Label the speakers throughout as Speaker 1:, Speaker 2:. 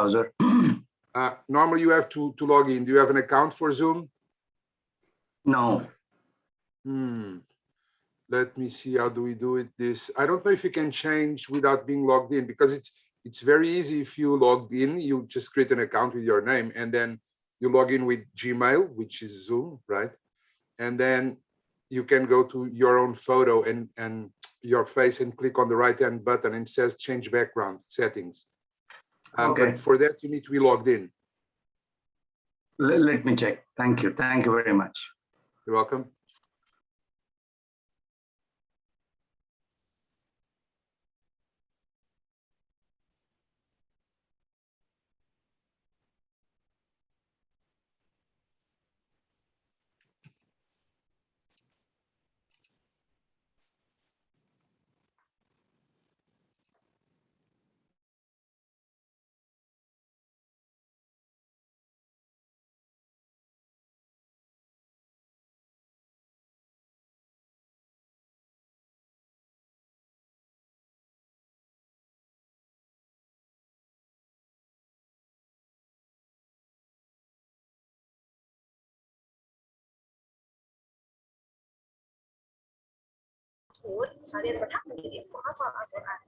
Speaker 1: browser.
Speaker 2: Normally you have to log in. Do you have an account for Zoom?
Speaker 1: No.
Speaker 2: Let me see, how do we do it this? I don't know if you can change without being logged in, because it's very easy. If you logged in, you just create an account with your name and then you log in with Gmail, which is Zoom, right? And then you can go to your own photo and your face and click on the right-hand button and it says change background settings.
Speaker 1: Okay.
Speaker 2: But for that, you need to be logged in.
Speaker 1: Let me check. Thank you. Thank you very much.
Speaker 2: You're welcome.
Speaker 3: Kalian berhak menjadi apa Al-Quran.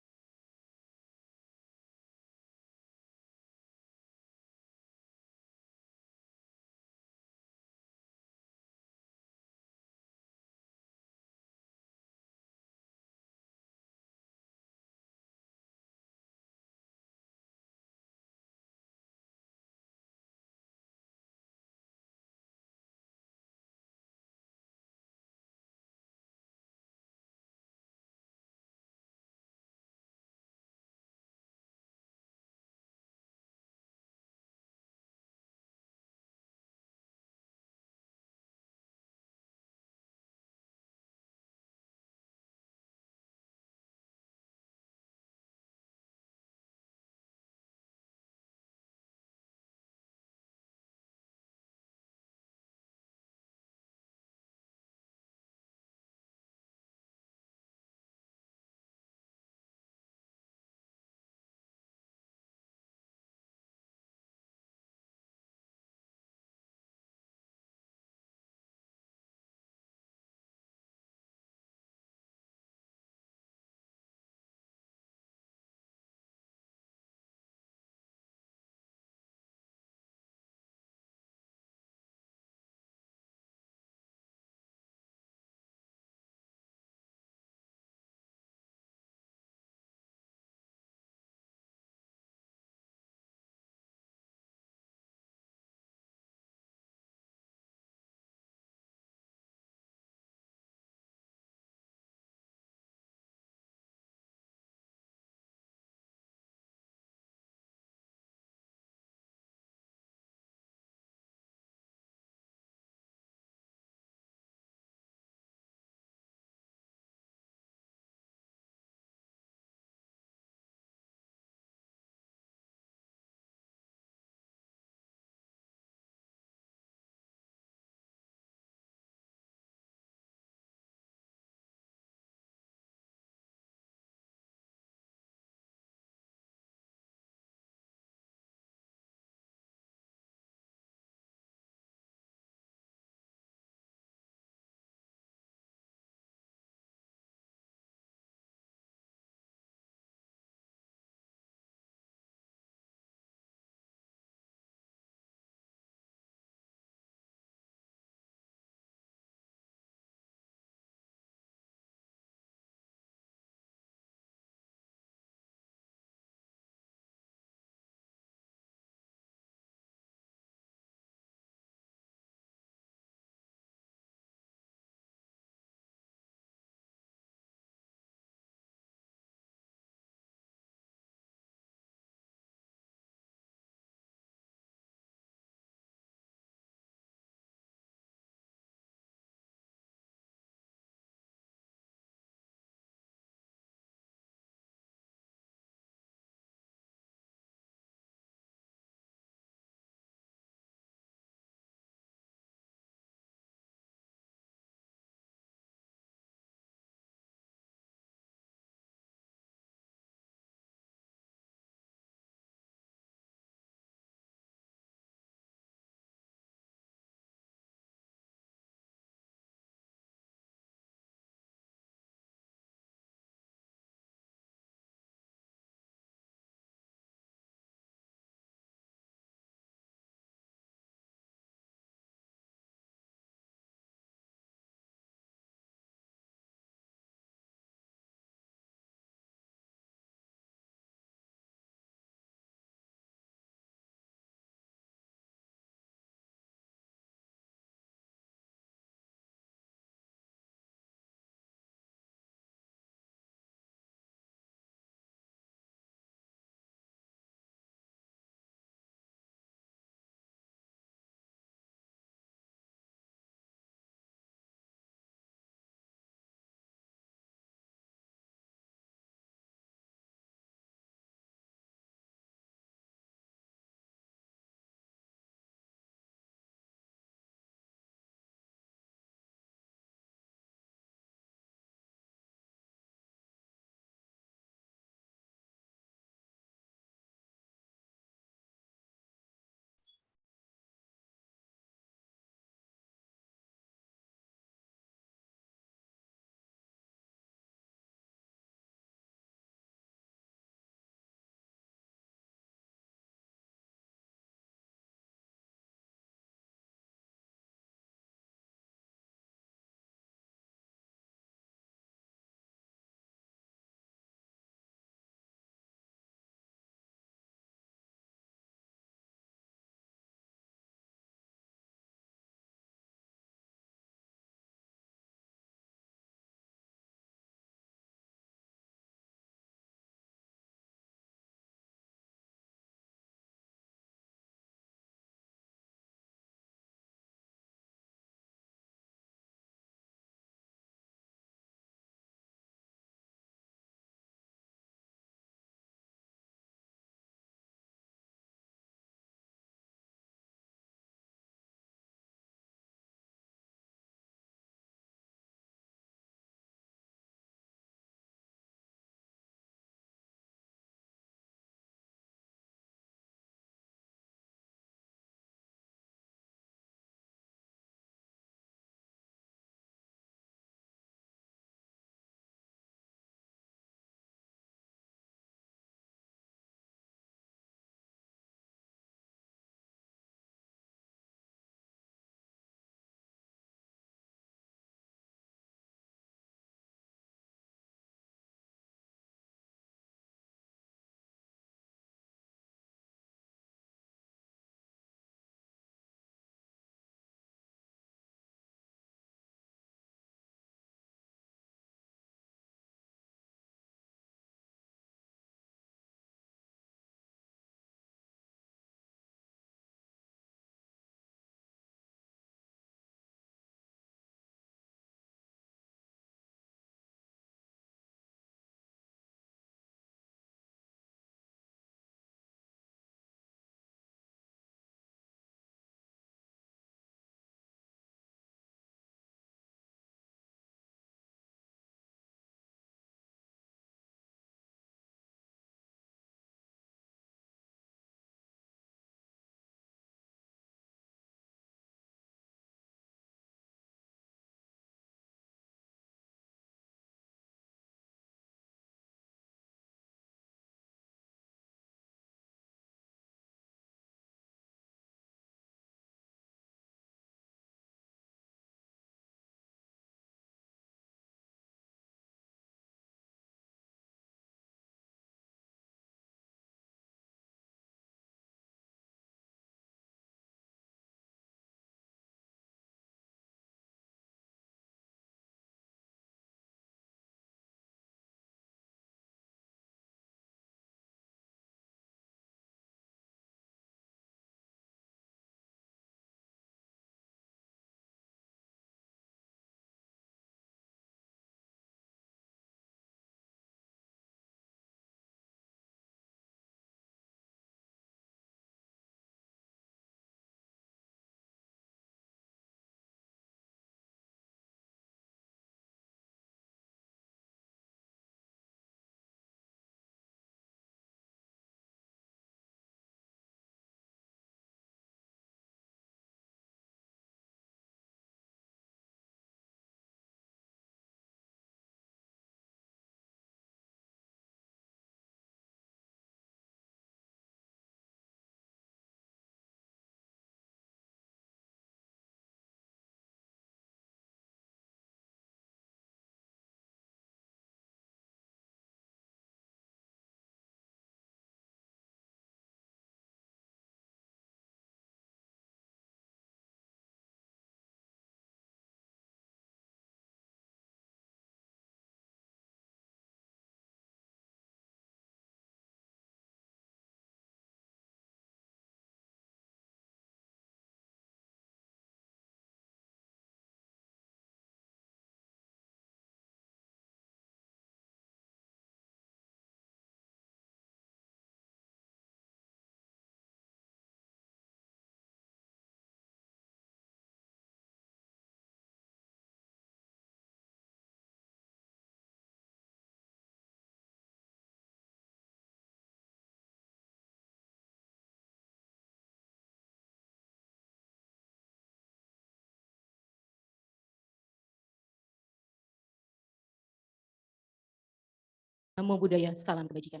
Speaker 4: Namo Buddhaya, salam kebajikan.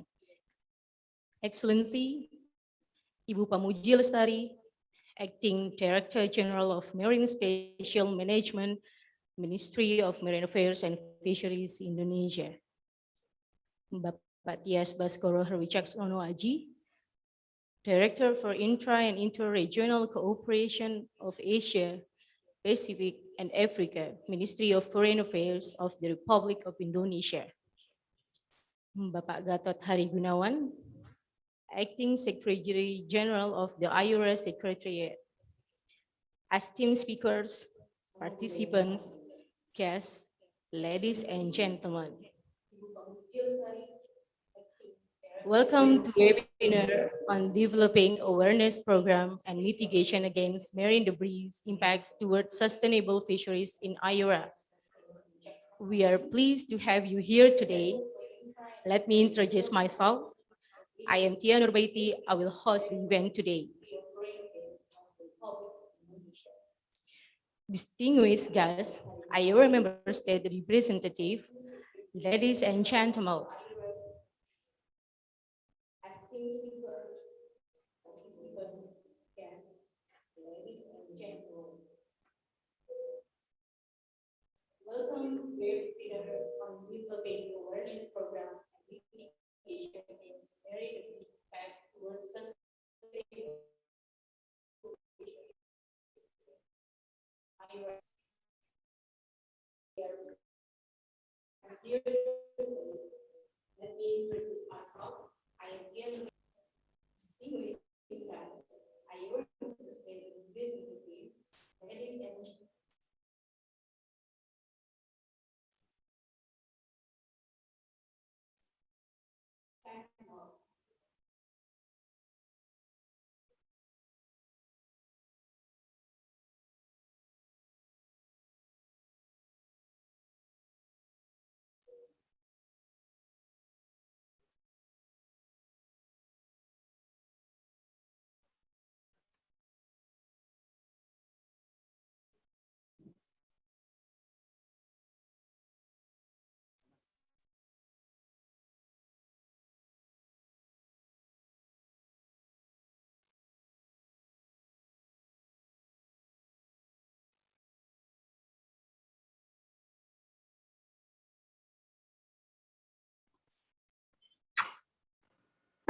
Speaker 4: Excellency, Ibu Pamuji Lestari, Acting Director General of Marine Special Management, Ministry of Marine Affairs and Fisheries, Indonesia. Bapak Tias Baskoro Herwicaksono Aji, Director for Intra and Inter-Regional Cooperation of Asia, Pacific and Africa, Ministry of Foreign Affairs of the Republic of Indonesia. Bapak Gatot Hari Gunawan, Acting Secretary General of the IORA Secretariat. Esteemed speakers, participants, guests, ladies and gentlemen. Welcome to webinar on developing awareness program and mitigation against marine debris impacts towards sustainable fisheries in IORA. We are pleased to have you here today. Let me introduce myself. I am Tia Nurbaiti. I will host the event today. Distinguished guests, IORA member state representative, ladies and gentlemen. Esteemed speakers, participants, guests, ladies and gentlemen. Welcome to webinar on developing awareness program and mitigation against marine impact towards sustainable. Let me introduce myself. I am Tia Distinguished guests. I work with the state representative, ladies and gentlemen.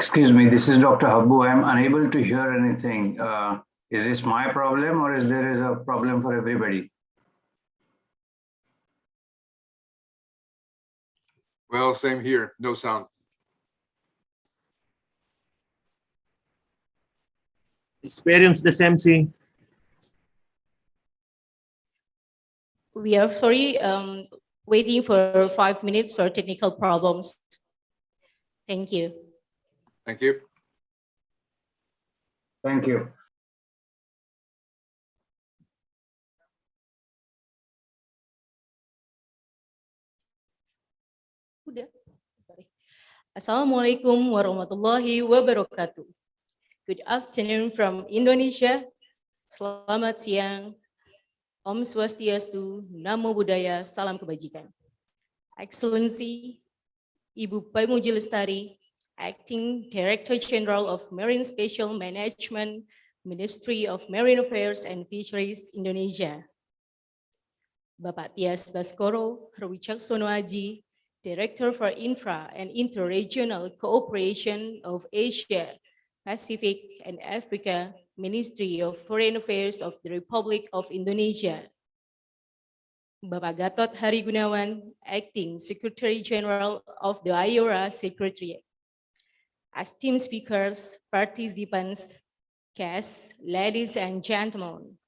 Speaker 1: Excuse me, this is Dr. Habbu. I'm unable to hear anything. Is this my problem or is there a problem for everybody?
Speaker 2: Well, same here, no sound.
Speaker 5: Experience the same thing.
Speaker 4: We are sorry, waiting for 5 minutes for technical problems. Thank you.
Speaker 2: Thank you.
Speaker 1: Thank you.
Speaker 4: Udah. Sorry. Assalamualaikum warahmatullahi wabarakatuh. Good afternoon from Indonesia. Selamat siang. Om Swastiastu, Namo Buddhaya, salam kebajikan. Excellency, Ibu Pamuji Lestari, Acting Director General of Marine Special Management, Ministry of Marine Affairs and Fisheries, Indonesia. Bapak Tias Baskoro Herwicaksono Aji, Director for Intra and Inter-Regional Cooperation of Asia, Pacific and Africa, Ministry of Foreign Affairs of the Republic of Indonesia. Bapak Gatot Hari Gunawan, Acting Secretary General of the IORA Secretariat. Esteemed speakers, participants, guests, ladies and gentlemen.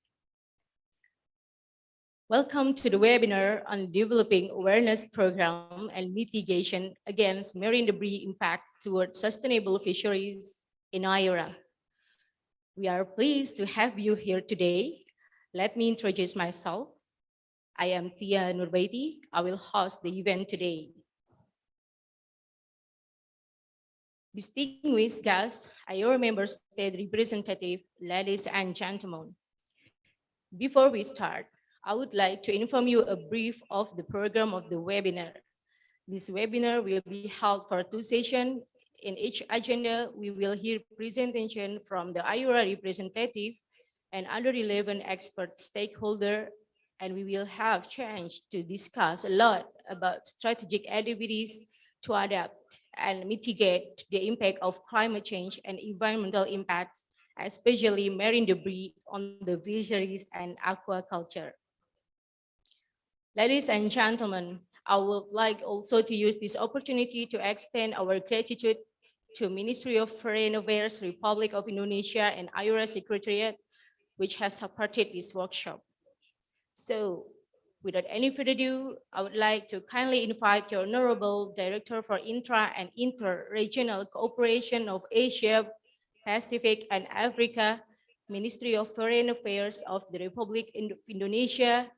Speaker 4: Welcome to the webinar on developing awareness program and mitigation against marine debris impact towards sustainable fisheries in IORA. We are pleased to have you here today. Let me introduce myself. I am Tia Nurbaiti. I will host the event today. Distinguished guests, IORA member state representative, ladies and gentlemen. Before we start, I would like to inform you a brief of the program of the webinar. This webinar will be held for 2 sessions. In each agenda, we will hear presentation from the IORA representative and other relevant expert stakeholder, and we will have chance to discuss a lot about strategic activities to adapt and mitigate the impact of climate change and environmental impacts, especially marine debris on the fisheries and aquaculture. Ladies and gentlemen, I would like also to use this opportunity to extend our gratitude to Ministry of Foreign Affairs, Republic of Indonesia, and IORA Secretariat, which has supported this workshop. So, without any further ado, I would like to kindly invite your Honorable Director for Intra and Inter-Regional Cooperation of Asia, Pacific, and Africa, Ministry of Foreign Affairs of the Republic of Indonesia,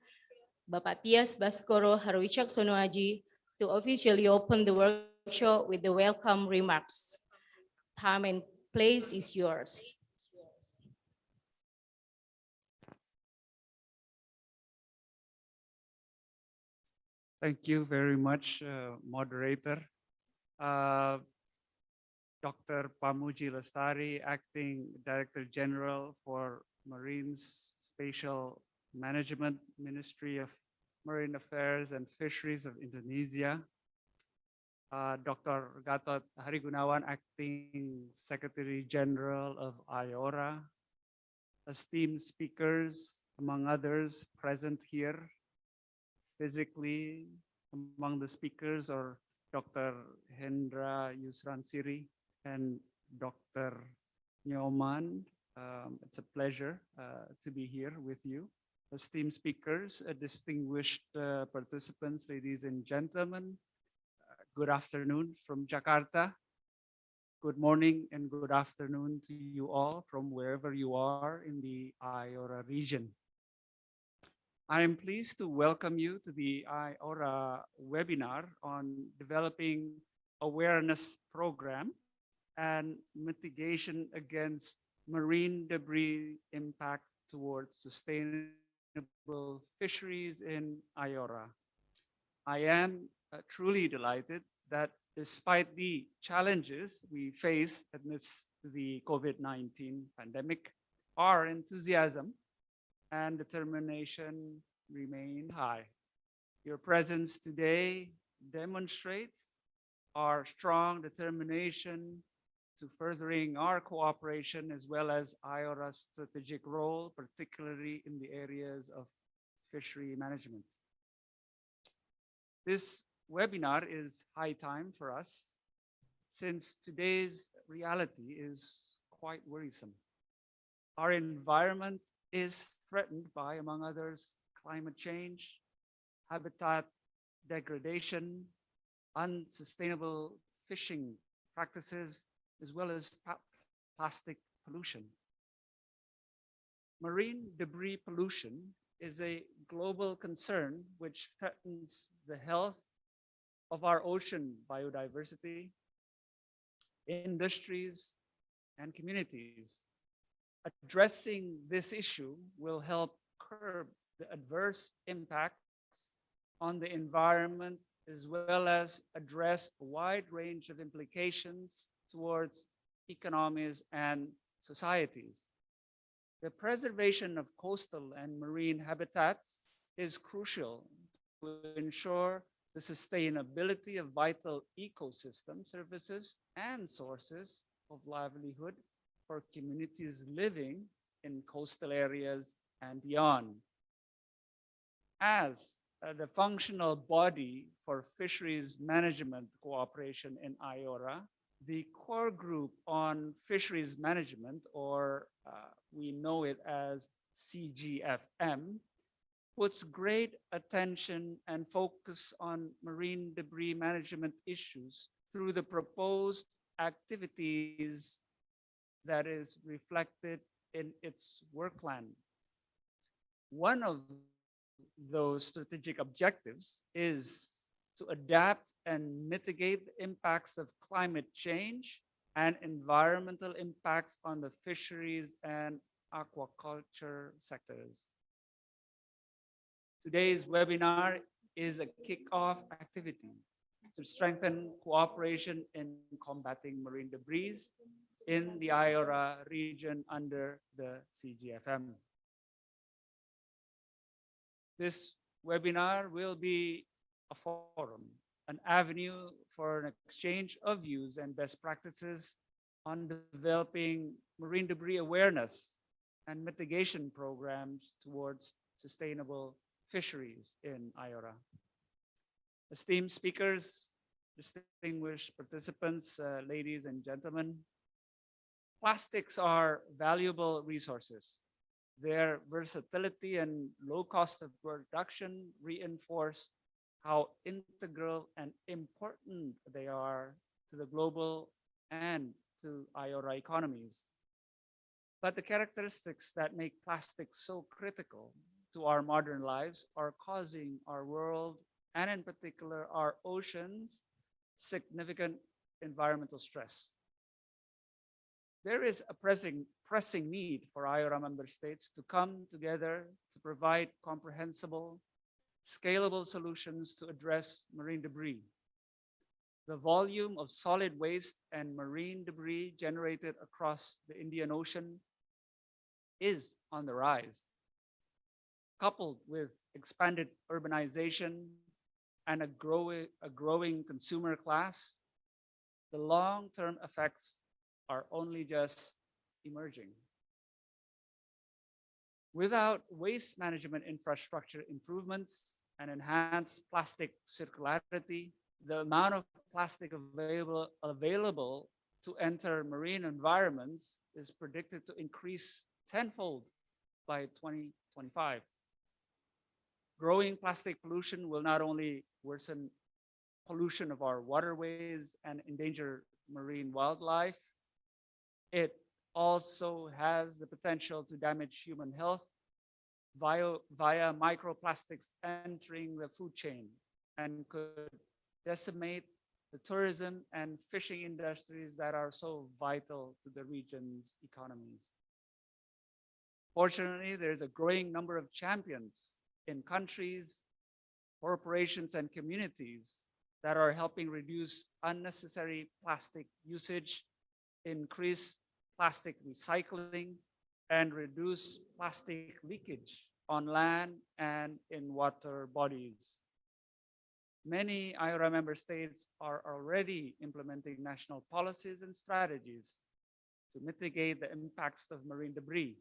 Speaker 4: Bapak Tias Baskoro Harwicaksono Aji, to officially open the workshop with the welcome remarks. Time and place is yours.
Speaker 6: Thank you very much, moderator. Dr. Pamuji Lestari, Acting Director General for Marine Spatial Management, Ministry of Marine Affairs and Fisheries of Indonesia. Dr. Gatot Harigunawan, Acting Secretary General of IORA. Esteemed speakers, among others, present here physically. Among the speakers are Dr. Hendra Yusransiri and Dr. Nyoman. It's a pleasure to be here with you. Esteemed speakers, distinguished participants, ladies and gentlemen, good afternoon from Jakarta. Good morning and good afternoon to you all from wherever you are in the IORA region. I am pleased to welcome you to the IORA webinar on developing awareness program and mitigation against marine debris impact towards sustainable fisheries in IORA. I am truly delighted that despite the challenges we face amidst the COVID-19 pandemic, our enthusiasm and determination remain high. Your presence today demonstrates our strong determination to furthering our cooperation as well as IORA's strategic role, particularly in the areas of fishery management. This webinar is high time for us since today's reality is quite worrisome. Our environment is threatened by, among others, climate change, habitat degradation, unsustainable fishing practices, as well as plastic pollution. Marine debris pollution is a global concern which threatens the health of our ocean biodiversity, industries, and communities. Addressing this issue will help curb the adverse impacts on the environment as well as address a wide range of implications towards economies and societies. The preservation of coastal and marine habitats is crucial to ensure the sustainability of vital ecosystem services and sources of livelihood for communities living in coastal areas and beyond. As the functional body for fisheries management cooperation in IORA, the core group on fisheries management, or we know it as CGFM, puts great attention and focus on marine debris management issues through the proposed activities that is reflected in its work plan. One of those strategic objectives is to adapt and mitigate the impacts of climate change and environmental impacts on the fisheries and aquaculture sectors. Today's webinar is a kickoff activity. to strengthen cooperation in combating marine debris in the IORA region under the CGFM. This webinar will be a forum, an avenue for an exchange of views and best practices on developing marine debris awareness and mitigation programs towards sustainable fisheries in IORA. Esteemed speakers, distinguished participants, ladies and gentlemen, plastics are valuable resources. Their versatility and low cost of production reinforce how integral and important they are to the global and to IORA economies. But the characteristics that make plastics so critical to our modern lives are causing our world, and in particular our oceans, significant environmental stress. There is a pressing need for IORA member states to come together to provide comprehensible, scalable solutions to address marine debris. The volume of solid waste and marine debris generated across the Indian Ocean is on the rise. Coupled with expanded urbanization and a growing consumer class, the long-term effects are only just emerging. Without waste management infrastructure improvements and enhanced plastic circularity, the amount of plastic available to enter marine environments is predicted to increase tenfold by 2025. Growing plastic pollution will not only worsen pollution of our waterways and endanger marine wildlife, it also has the potential to damage human health via microplastics entering the food chain, and could decimate the tourism and fishing industries that are so vital to the region's economies. Fortunately, there's a growing number of champions in countries, corporations, and communities that are helping reduce unnecessary plastic usage, increase plastic recycling, and reduce plastic leakage on land and in water bodies. Many IORA member states are already implementing national policies and strategies to mitigate the impacts of marine debris,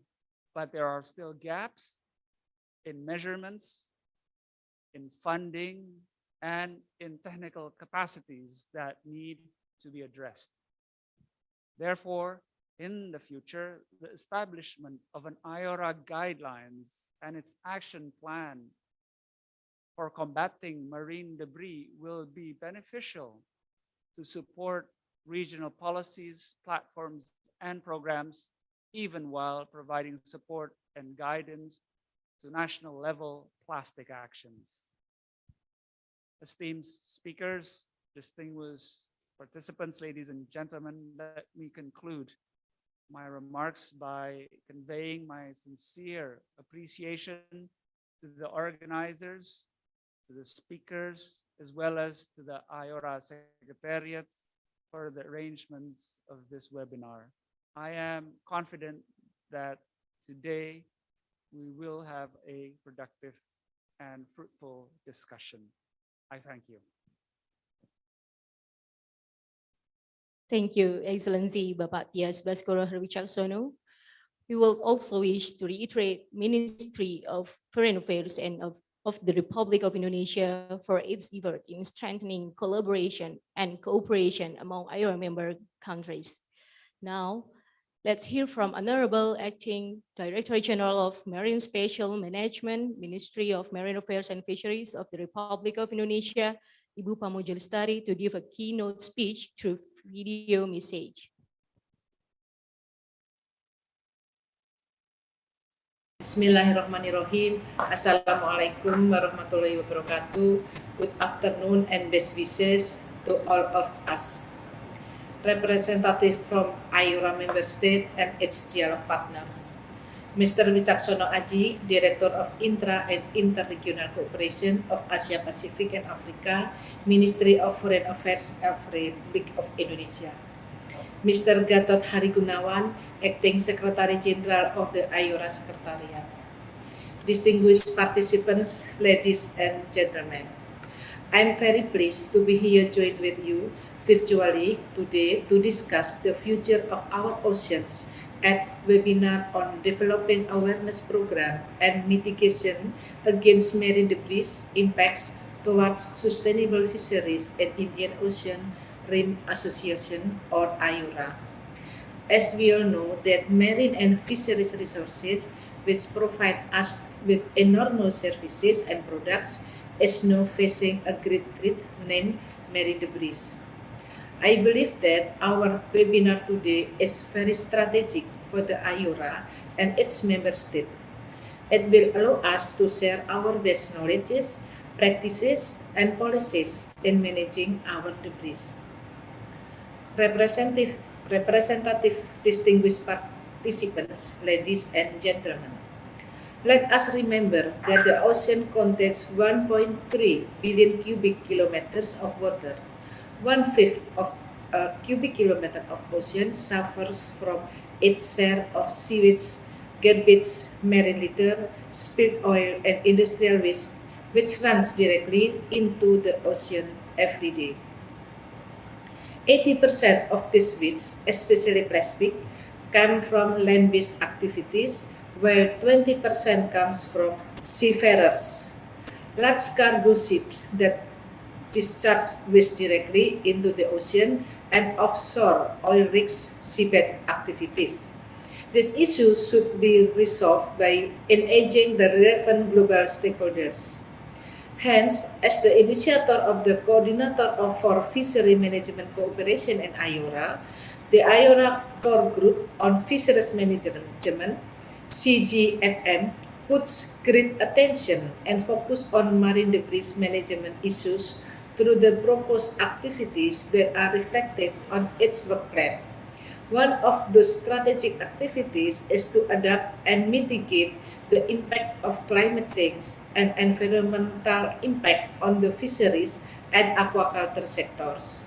Speaker 6: but there are still gaps in measurements, in funding, and in technical capacities that need to be addressed. Therefore, in the future, the establishment of an IORA guidelines and its action plan for combating marine debris will be beneficial to support regional policies, platforms, and programs, even while providing support and guidance to national level plastic actions. Esteemed speakers, distinguished participants, ladies and gentlemen, let me conclude my remarks by conveying my sincere appreciation to the organizers, to the speakers, as well as to the IORA Secretariat for the arrangements of this webinar. I am confident that today we will have a productive and fruitful discussion. I thank you.
Speaker 4: Thank you, Excellency Bapak Tias Baskoro Herwicaksono. We will also wish to reiterate Ministry of Foreign Affairs and of the Republic of Indonesia for its effort in strengthening collaboration and cooperation among IORA member countries. Now, let's hear from Honorable Acting Director General of Marine Spatial Management, Ministry of Marine Affairs and Fisheries of the Republic of Indonesia, Ibu Pamuja Lestari, to give a keynote speech through video message.
Speaker 7: Bismillahirrahmanirrahim. Assalamualaikum warahmatullahi wabarakatuh. Good afternoon and best wishes to all of us. Representative from IORA member state and its dialogue partners. Mr. Wicaksono Aji, Director of Intra and Interregional Cooperation of Asia Pacific and Africa, Ministry of Foreign Affairs of Republic of Indonesia. Mr. Gatot Hari Gunawan, Acting Secretary General of the IORA Secretariat. Distinguished participants, ladies and gentlemen, I am very pleased to be here joined with you virtually today to discuss the future of our oceans at webinar on developing awareness program and mitigation against marine debris impacts towards sustainable fisheries at Indian Ocean Rim Association or IORA. As we all know that marine and fisheries resources which provide us with enormous services and products is now facing a great threat named marine debris. I believe that our webinar today is very strategic for the IORA and its member state. It will allow us to share our best knowledges, practices, and policies in managing our debris. Representative distinguished participants, ladies and gentlemen, let us remember that the ocean contains 1.3 billion cubic kilometers of water. 1/5 of a cubic kilometer of ocean suffers from its share of sewage, garbage, marine litter, spilled oil, and industrial waste, which runs directly into the ocean every day. 80% of this waste, especially plastic, come from land-based activities, while 20% comes from seafarers. Large cargo ships that discharge waste directly into the ocean and offshore oil rigs seabed activities. This issue should be resolved by engaging the relevant global stakeholders. Hence, as the initiator of the Coordinator for Fishery Management Cooperation in IORA, the IORA Core Group on Fisheries Management, CGFM, puts great attention and focus on marine debris management issues through the proposed activities that are reflected on its work plan. One of those strategic activities is to adapt and mitigate the impact of climate change and environmental impact on the fisheries and aquaculture sectors.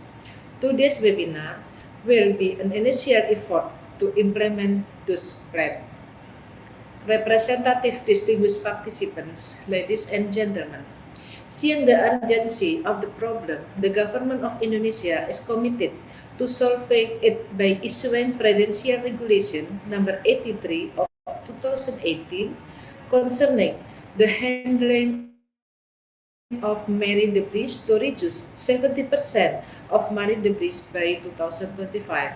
Speaker 7: Today's webinar will be an initial effort to implement those plans. Representative distinguished participants, ladies and gentlemen, seeing the urgency of the problem, the government of Indonesia is committed to solving it by issuing Prudential Regulation number 83 of 2018 concerning the handling of marine debris to reduce 70% of marine debris by 2025.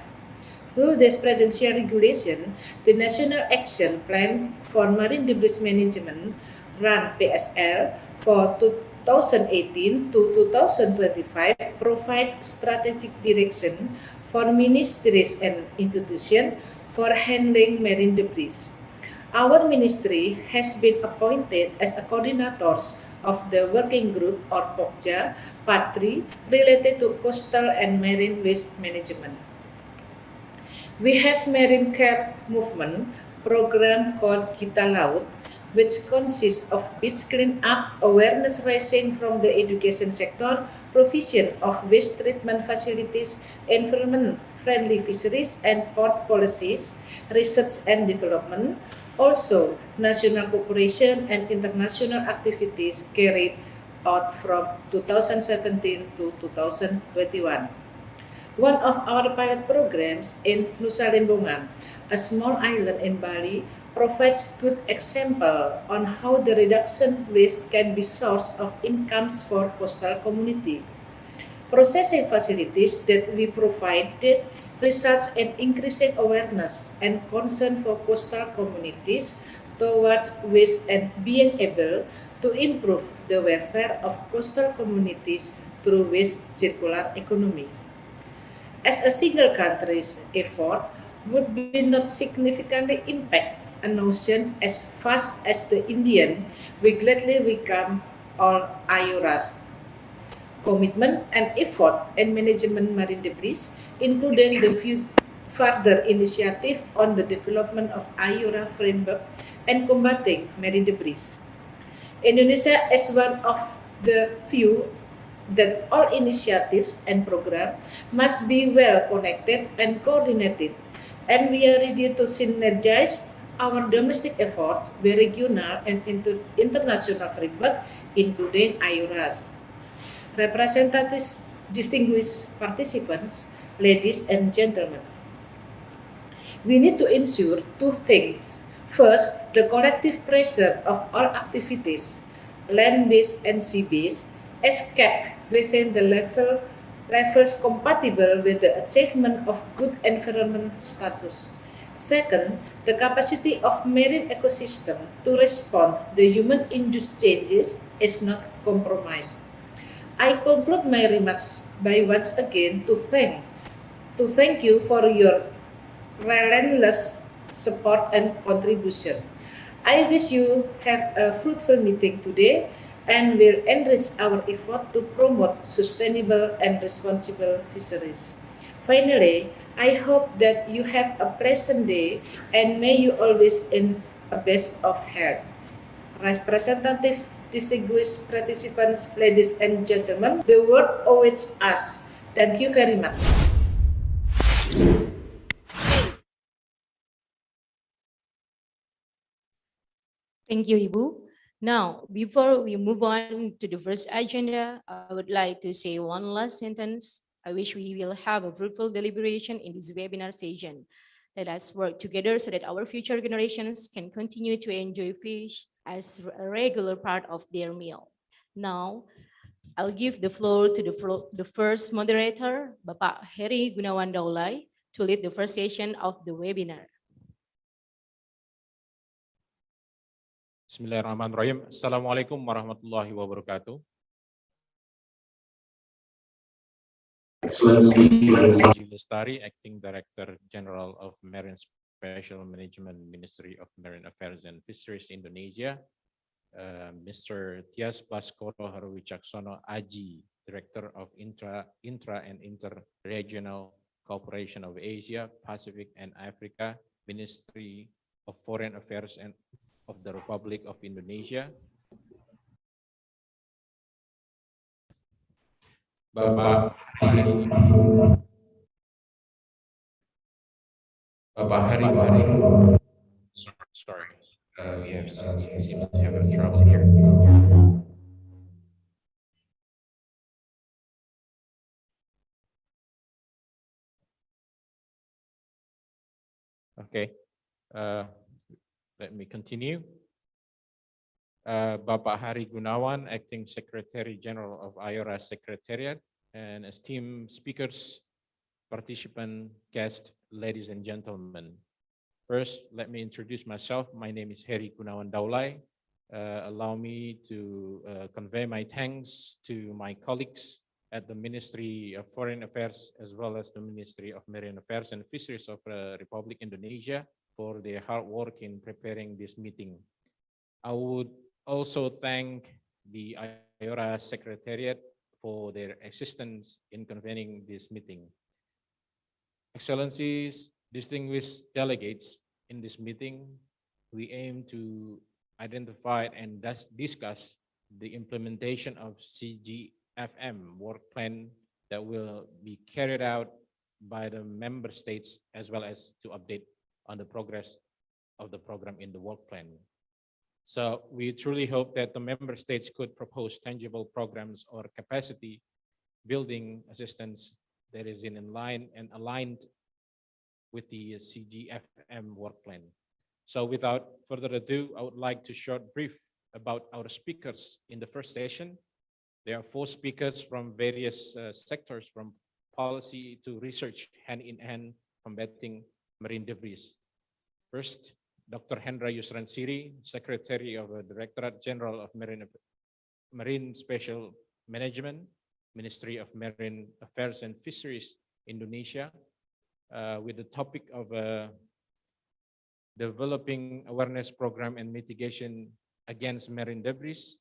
Speaker 7: Through this Prudential Regulation, the National Action Plan for Marine Debris Management, RUN PSL, for 2018 to 2025 provide strategic direction for ministries and institutions for handling marine debris. Our ministry has been appointed as a coordinators of the working group or POKJA Part 3 related to coastal and marine waste management. We have marine care movement program called Kita Laut, which consists of beach cleanup, awareness raising from the education sector, provision of waste treatment facilities, environment-friendly fisheries and port policies, research and development, also national cooperation and international activities carried out from 2017 to 2021. One of our pilot programs in Nusa Lembongan, a small island in Bali, provides good example on how the reduction waste can be source of incomes for coastal community. Processing facilities that we provided results in increasing awareness and concern for coastal communities towards waste and being able to improve the welfare of coastal communities through waste circular economy. As a single country's effort would be not significantly impact an ocean as fast as the Indian, we gladly welcome all IORA's commitment and effort in management marine debris, including the further initiative on the development of IORA framework and combating marine debris. Indonesia is one of the few that all initiatives and programs must be well connected and coordinated, and we are ready to synergize our domestic efforts with regional and international framework, including IORAS. Representatives, distinguished participants, ladies and gentlemen, we need to ensure two things. First, the collective pressure of all activities, land-based and sea-based, is kept within the levels compatible with the achievement of good environment status. Second, the capacity of marine ecosystem to respond to human-induced changes is not compromised. I conclude my remarks by once again to thank you for your relentless support and contribution. I wish you have a fruitful meeting today and will enrich our effort to promote sustainable and responsible fisheries. Finally, I hope that you have a pleasant day and may you always in a best of health. Representative, distinguished participants, ladies and gentlemen, the world awaits us. Thank you very much.
Speaker 4: Thank you, Ibu. Now, before we move on to the first agenda, I would like to say one last sentence. I wish we will have a fruitful deliberation in this webinar session. Let us work together so that our future generations can continue to enjoy fish as a regular part of their meal. Now, I'll give the floor to the first moderator, Bapak Heri Gunawan Daulay, to lead the first session of the webinar.
Speaker 8: Bismillahirrahmanirrahim. Assalamualaikum warahmatullahi wabarakatuh. Haji Lestari, Acting Director General of Marine Special Management, Ministry of Marine Affairs and Fisheries, Indonesia. Mr. Tias Baskoro Harwicaksono, Aji, Director of Intra and Inter-Regional Cooperation of Asia, Pacific and Africa, Ministry of Foreign Affairs and of the Republic of Indonesia. Bapak Hari. Sorry. We seem to have trouble here. Okay. Let me continue. Bapak Hari Gunawan, Acting Secretary General of IORA Secretariat, and esteemed speakers, participant, guests, ladies and gentlemen. First, let me introduce myself. My name is Heri Gunawan Daulay. Allow me to convey my thanks to my colleagues at the Ministry of Foreign Affairs as well as the Ministry of Marine Affairs and Fisheries of the Republic Indonesia for their hard work in preparing this meeting. I would also thank the IORA Secretariat for their assistance in convening this meeting. Excellencies, distinguished delegates, in this meeting, we aim to identify and discuss the implementation of CGFM work plan that will be carried out by the member states, as well as to update on the progress of the program in the work plan. So we truly hope that the member states could propose tangible programs or capacity building assistance that is in line and aligned with the CGFM work plan. So without further ado, I would like to short brief about our speakers in the first session. There are 4 speakers from various sectors, from policy to research, hand in hand combating marine debris. First, Dr. Hendra Yusran Siri, Secretary of the Directorate General of Marine Special Management, Ministry of Marine Affairs and Fisheries, Indonesia, with the topic of developing awareness program and mitigation against marine debris.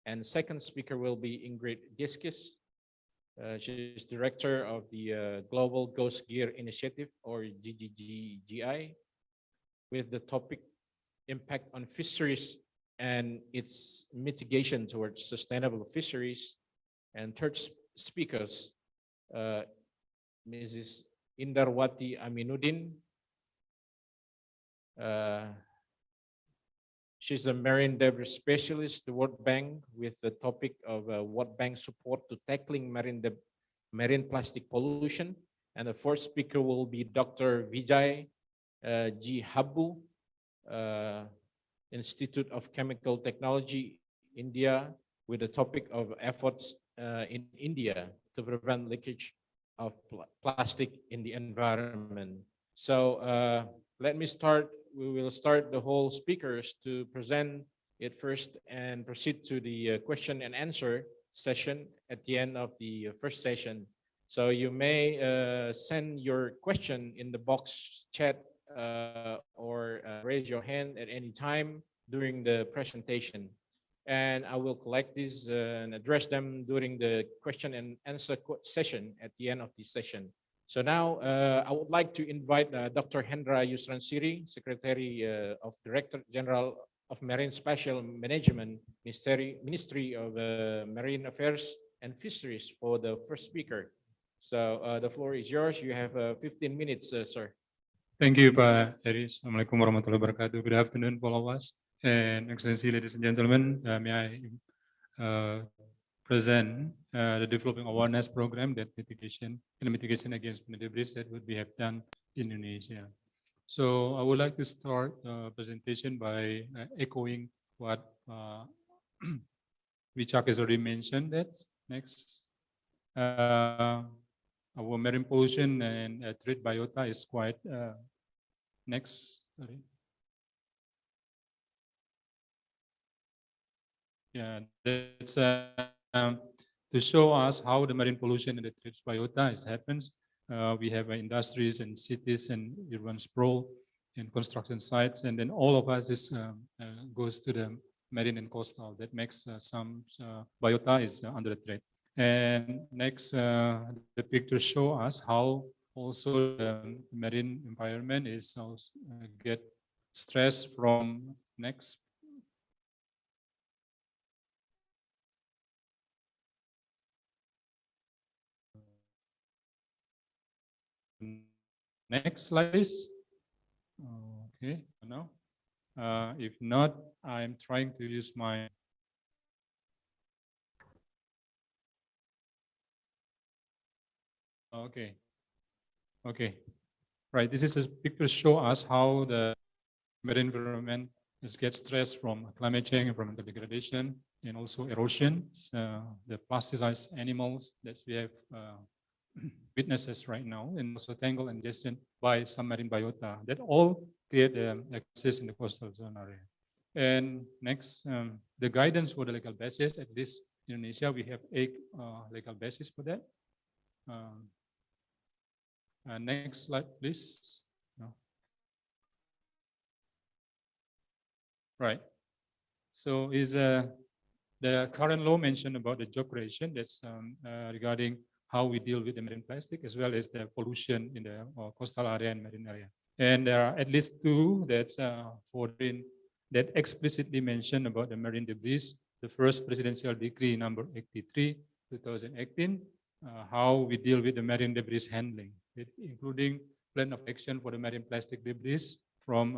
Speaker 8: And second speaker will be Ingrid Giskis, She is director of the Global Ghost Gear Initiative, or GGGI, with the topic impact on fisheries and its mitigation towards sustainable fisheries. And third speakers, Mrs. Indarwati Aminuddin. She's a marine debris specialist, the World Bank, with the topic of World Bank support to tackling marine plastic pollution. And the fourth speaker will be Dr. Vijay G. Habbu, Institute of Chemical Technology, India, with the topic of efforts in India to prevent leakage of plastic in the environment. So let me start. We will start the whole speakers to present it first and proceed to the question and answer session at the end of the first session. So you may send your question in the box chat or raise your hand at any time during the presentation. And I will collect these and address them during the question and answer session at the end of the session. So now I would like to invite Dr. Hendra Yusransiri, Secretary of Director General of Marine Spatial Management, Ministry of Marine Affairs and Fisheries, for the first speaker. So the floor is yours. You have 15 minutes, sir.
Speaker 9: Thank you, Pak Eri. Assalamualaikum warahmatullahi wabarakatuh. Good afternoon, all of us. And Excellency, ladies and gentlemen, may I present the developing awareness program that mitigation against marine debris that we have done in Indonesia. So I would like to start the presentation by echoing what Wichak has already mentioned. That's next. Our marine pollution and threat biota is quite next. Sorry. Yeah, that's to show us how the marine pollution and the threat biota happens. We have industries and cities and urban sprawl and construction sites, and then all of us is goes to the marine and coastal. That makes some biota is under threat. And next, the pictures show us how also the marine environment is also get stress from next. Next slide, please. Okay, no. If not, I'm trying to use my. Okay. Okay. Right. This is a picture show us how the marine environment is get stressed from climate change, environmental degradation, and also erosion. The plasticized animals that we have witnesses right now, and also tangle and ingestion by some marine biota that all create excess in the coastal zone area. And next, the guidance for the legal basis, at least in Indonesia, we have 8 legal basis for that. Next slide, please. No. Right. So is the current law mentioned about the job creation that's regarding how we deal with the marine plastic as well as the pollution in the coastal area and marine area. And there are at least 2 that that explicitly mention about the marine debris. The first presidential decree number 83, 2018, how we deal with the marine debris handling, including plan of action for the marine plastic debris from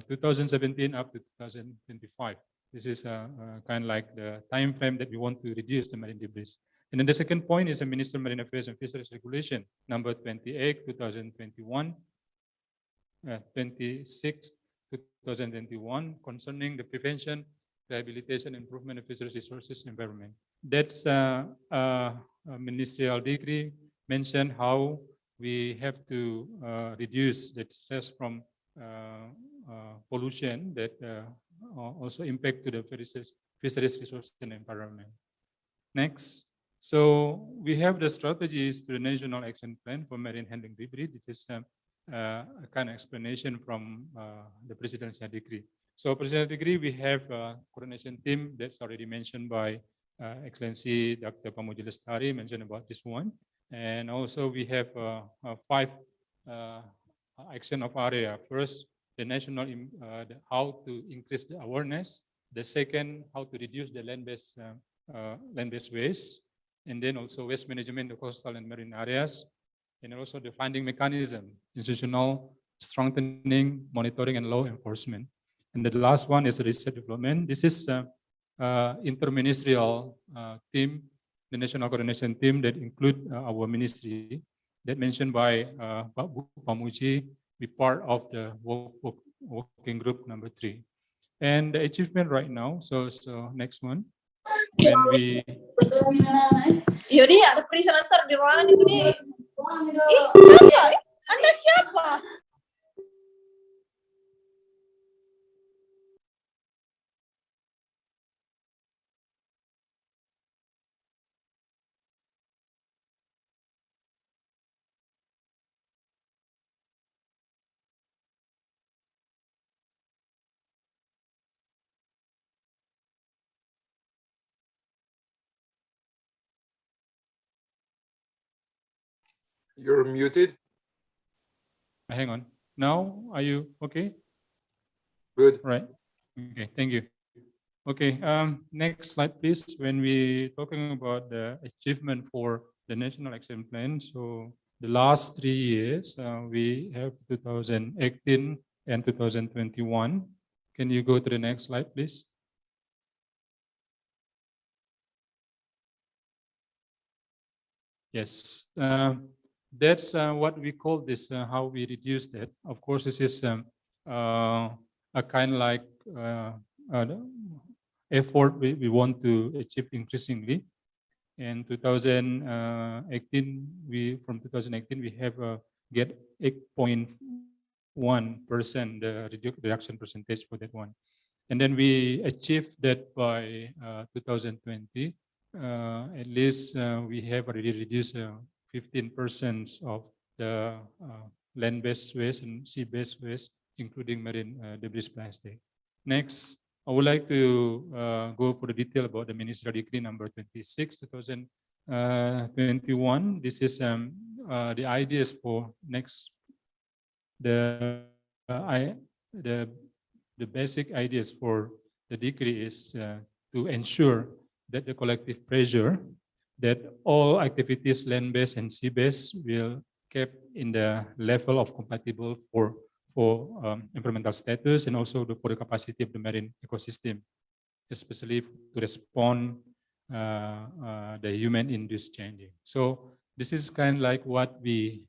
Speaker 9: 2017 up to 2025. This is kind of like the time frame that we want to reduce the marine debris. And then the second point is the Minister of Marine Affairs and Fisheries Regulation number 28, 2021, 26, 2021, concerning the prevention, rehabilitation, improvement of fisheries resources environment. That's a ministerial decree mentioned how we have to reduce the stress from pollution that also impact to the fisheries resources and environment. Next. So we have the strategies to the National Action Plan for Marine Handling Debris. This is a kind of explanation from the presidential decree. So presidential decree, we have a coordination team that's already mentioned by Excellency Dr. Pamuji Lestari mentioned about this one. And also we have 5 action of area. First, the national how to increase the awareness. The second, how to reduce the land-based waste, and then also waste management in the coastal and marine areas, and also the funding mechanism, institutional strengthening, monitoring, and law enforcement. And the last one is research development. This is interministerial team, the national coordination team that include our ministry that mentioned by Pamuji, be part of the working group number 3. And the achievement right now, so next one, when we...
Speaker 3: Yaudah, ada presenter di ruangan itu di. Ih, siapa? Anda siapa?
Speaker 2: You're muted.
Speaker 9: Hang on. Now, are you okay?
Speaker 2: Good.
Speaker 9: Right. Okay, thank you. Okay, next slide, please. When we talking about the achievement for the National Action Plan, so the last 3 years, we have 2018 and 2021. Can you go to the next slide, please? Yes, that's what we call this, how we reduce that. Of course, this is a kind like effort we want to achieve increasingly. In 2018, from 2018, we have get 8.1% the reduction percentage for that one. And then we achieved that by 2020. At least we have already reduced 15% of the land-based waste and sea-based waste, including marine debris plastic. Next, I would like to go for the detail about the Ministerial Decree number 26, 2021. This is the ideas for next, the basic ideas for the decree is to ensure that the collective pressure that all activities land-based and sea-based will kept in the level of compatible for environmental status and also for the capacity of the marine ecosystem, especially to respond the human-induced changing. So this is kind of like what we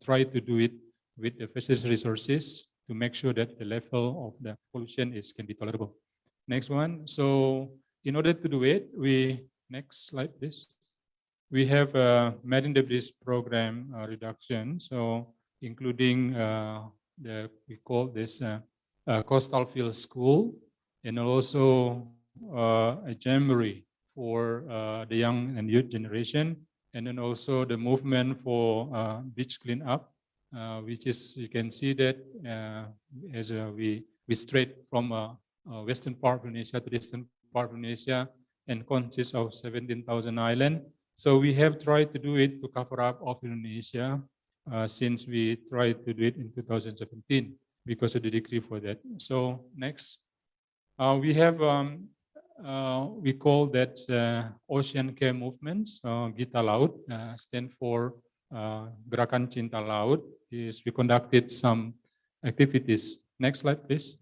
Speaker 9: try to do it with the fisheries resources to make sure that the level of the pollution can be tolerable. Next one. So in order to do it, next slide, please. We have a marine debris program reduction. So including we call this coastal field school, and also a jamboree for the young and youth generation, and then also the movement for beach cleanup, which is, you can see that as we strayed from western part of Indonesia to the eastern part of Indonesia, and consists of 17,000 islands. So we have tried to do it to cover up of Indonesia since we tried to do it in 2017 because of the decree for that. So next, we have we call that Ocean Care Movements. Gita Laut stand for Gerakan Cinta Laut. We conducted some activities. Next slide, please.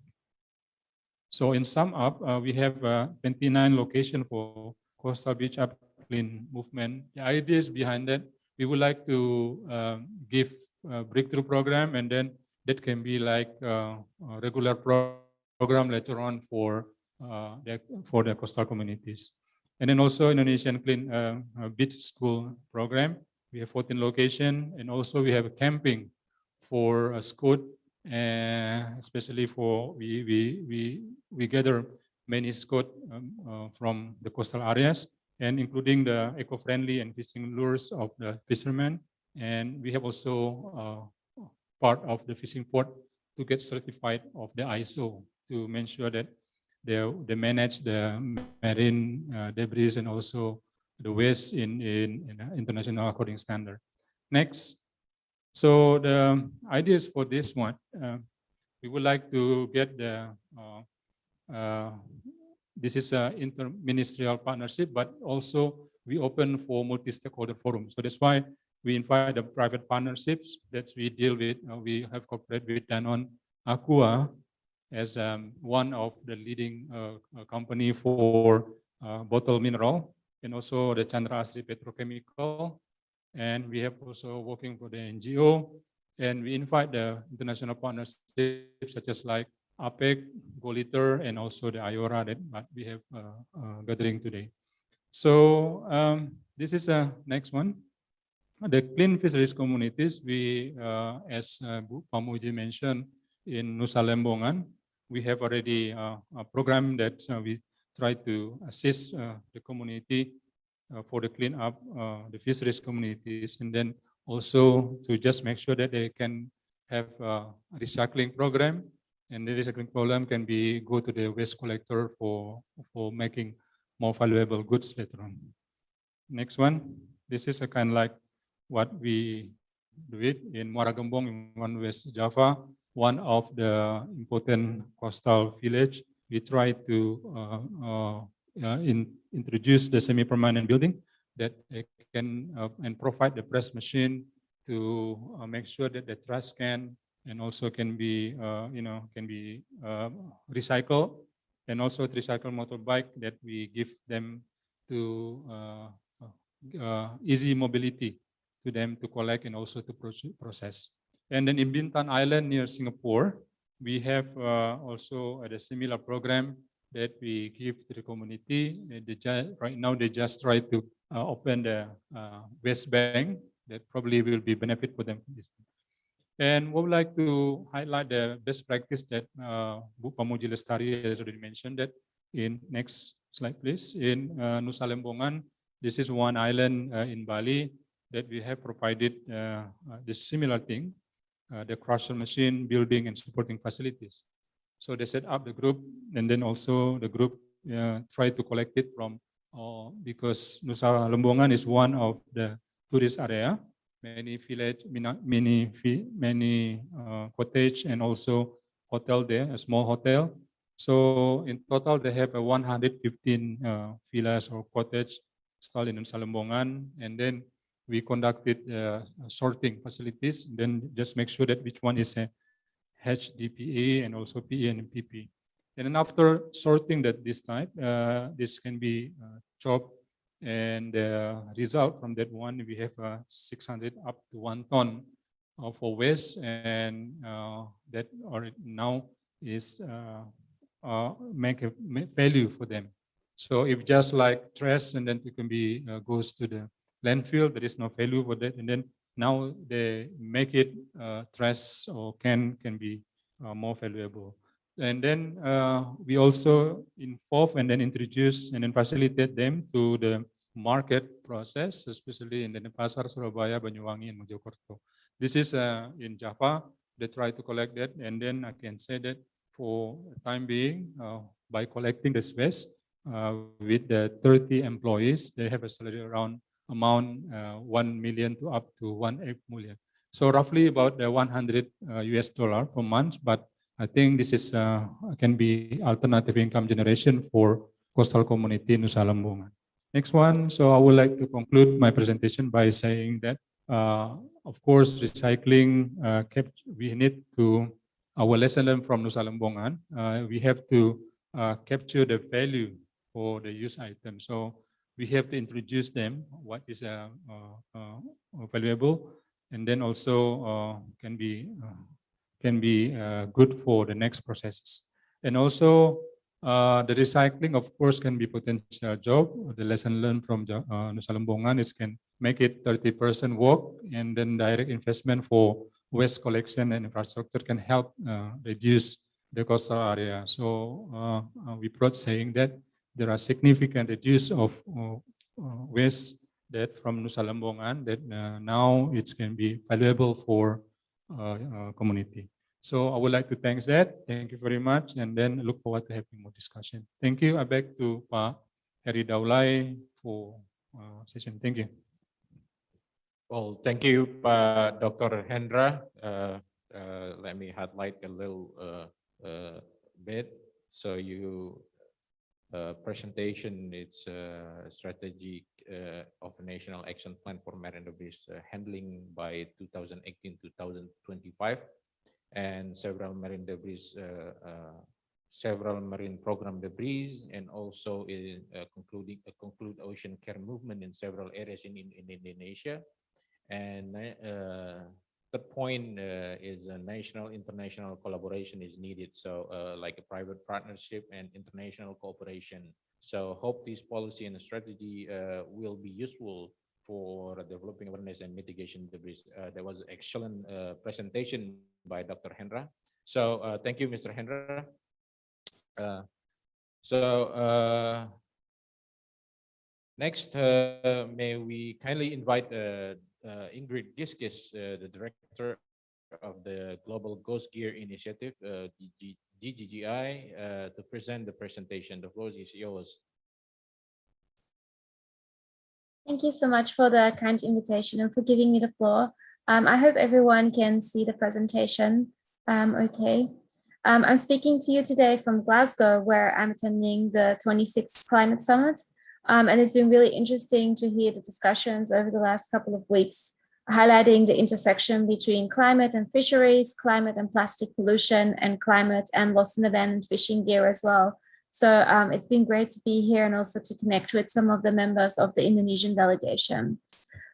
Speaker 9: So in sum up, we have 29 locations for coastal beach upclean movement. The ideas behind that, we would like to give a breakthrough program, and then that can be like a regular program later on for the coastal communities. And then also Indonesian Clean Beach School program. We have 14 locations, and also we have a camping for a scout, especially for we gather many scout from the coastal areas, and including the eco-friendly and fishing lures of the fishermen. And we have also part of the fishing port to get certified of the ISO to make sure that they manage the marine debris and also the waste in international according standard. Next. So the ideas for this one, we would like to get the this is an inter-ministerial partnership, but also we open for multi-stakeholder forum. So that's why we invite the private partnerships that we deal with. We have cooperated with Danone Aqua as one of the leading company for bottled mineral, and also the Chandra Asri Petrochemical. And we have also working for the NGO, and we invite the international partnerships such as like APEC, GoLiter, and also the IORA that we have gathering today. So this is the next one. The clean fisheries communities, we, as Bu Pamuji mentioned, in Nusa Lembongan, we have already a program that we try to assist the community for the clean up the fisheries communities, and then also to just make sure that they can have a recycling program, and the recycling program can be go to the waste collector for making more valuable goods later on. Next one, this is a kind of like what we do it in Muara Gembong in One West Java, one of the important coastal village. We try to introduce the semi-permanent building that can and provide the press machine to make sure that the trash can and also can be recycled, and also recycle motorbike that we give them to easy mobility to them to collect and also to process. And then in Bintan Island near Singapore, we have also a similar program that we give to the community. Right now, they just try to open the waste bank that probably will be benefit for them. And we would like to highlight the best practice that Bu Pamuji Lestari has already mentioned. That in next slide, please. In Nusa Lembongan, this is one island in Bali that we have provided the similar thing, the crusher machine, building and supporting facilities. So they set up the group, and then also the group try to collect it from, because Nusa Lembongan is one of the tourist area, many village, many cottage and also hotel there, a small hotel. So in total, they have 115 villas or cottage installed in Nusa Lembongan, and then we conducted sorting facilities, then just make sure that which one is a HDPE and also PE and PP. And then after sorting that this type, this can be chopped, and the result from that one, we have 600 up to 1 ton for waste, and that already now is make a value for them. So if just like trash and then it can be goes to the landfill, there is no value for that, and then now they make it trash or can be more valuable. And then we also involve and then introduce and then facilitate them to the market process, especially in the Pasar, Surabaya, Banyuwangi, and Mojokerto. This is in Java. They try to collect that, and then I can say that for the time being, by collecting this waste with the 30 employees, they have a salary around amount 1 million to up to 1.8 million. So roughly about the $100 per month, but I think this is can be alternative income generation for coastal community Nusa Lembongan. Next one. So I would like to conclude my presentation by saying that, of course, recycling, we need to, our lesson learned from Nusa Lembongan, we have to capture the value for the used item. So we have to introduce them what is valuable, and then also can be good for the next processes. And also the recycling, of course, can be potential job. The lesson learned from Nusa Lembongan is can make it 30% work, and then direct investment for waste collection and infrastructure can help reduce the coastal area. So we brought saying that there are significant reduce of waste that from Nusa Lembongan that now it can be valuable for community. So I would like to thank that. Thank you very much, and then look forward to having more discussion. Thank you. I back to Pak Heri Daulay for session. Thank you.
Speaker 8: Well, thank you, Dr. Hendra. Let me highlight a little bit. So you presentation, it's a strategy of a national action plan for marine debris handling by 2018-2025, and several marine debris, several marine program debris, and also in conclude ocean care movement in several areas in Indonesia. And the point is a national international collaboration is needed. So like a private partnership and international cooperation. So hope this policy and strategy will be useful for developing awareness and mitigation debris. There was an excellent presentation by Dr. Hendra. So thank you, Mr. Hendra. Next, may we kindly invite Ingrid Giskis, the director of the Global Ghost Gear Initiative, GGGI, to present the presentation. The floor is yours.
Speaker 10: Thank you so much for the kind invitation and for giving me the floor. I hope everyone can see the presentation. Okay. I'm speaking to you today from Glasgow, where I'm attending the 26th Climate Summit. And it's been really interesting to hear the discussions over the last couple of weeks, highlighting the intersection between climate and fisheries, climate and plastic pollution, and climate and lost and abandoned fishing gear as well. So it's been great to be here and also to connect with some of the members of the Indonesian delegation.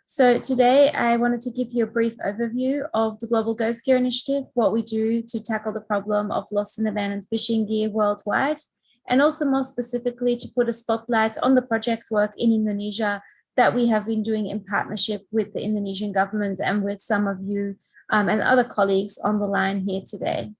Speaker 10: So today I wanted to give you a brief overview of the Global Ghost Gear Initiative, what we do to tackle the problem of lost and abandoned fishing gear worldwide, and also more specifically to put a spotlight on the project work in Indonesia that we have been doing in partnership with the Indonesian government and with some of you and other colleagues on the line here today.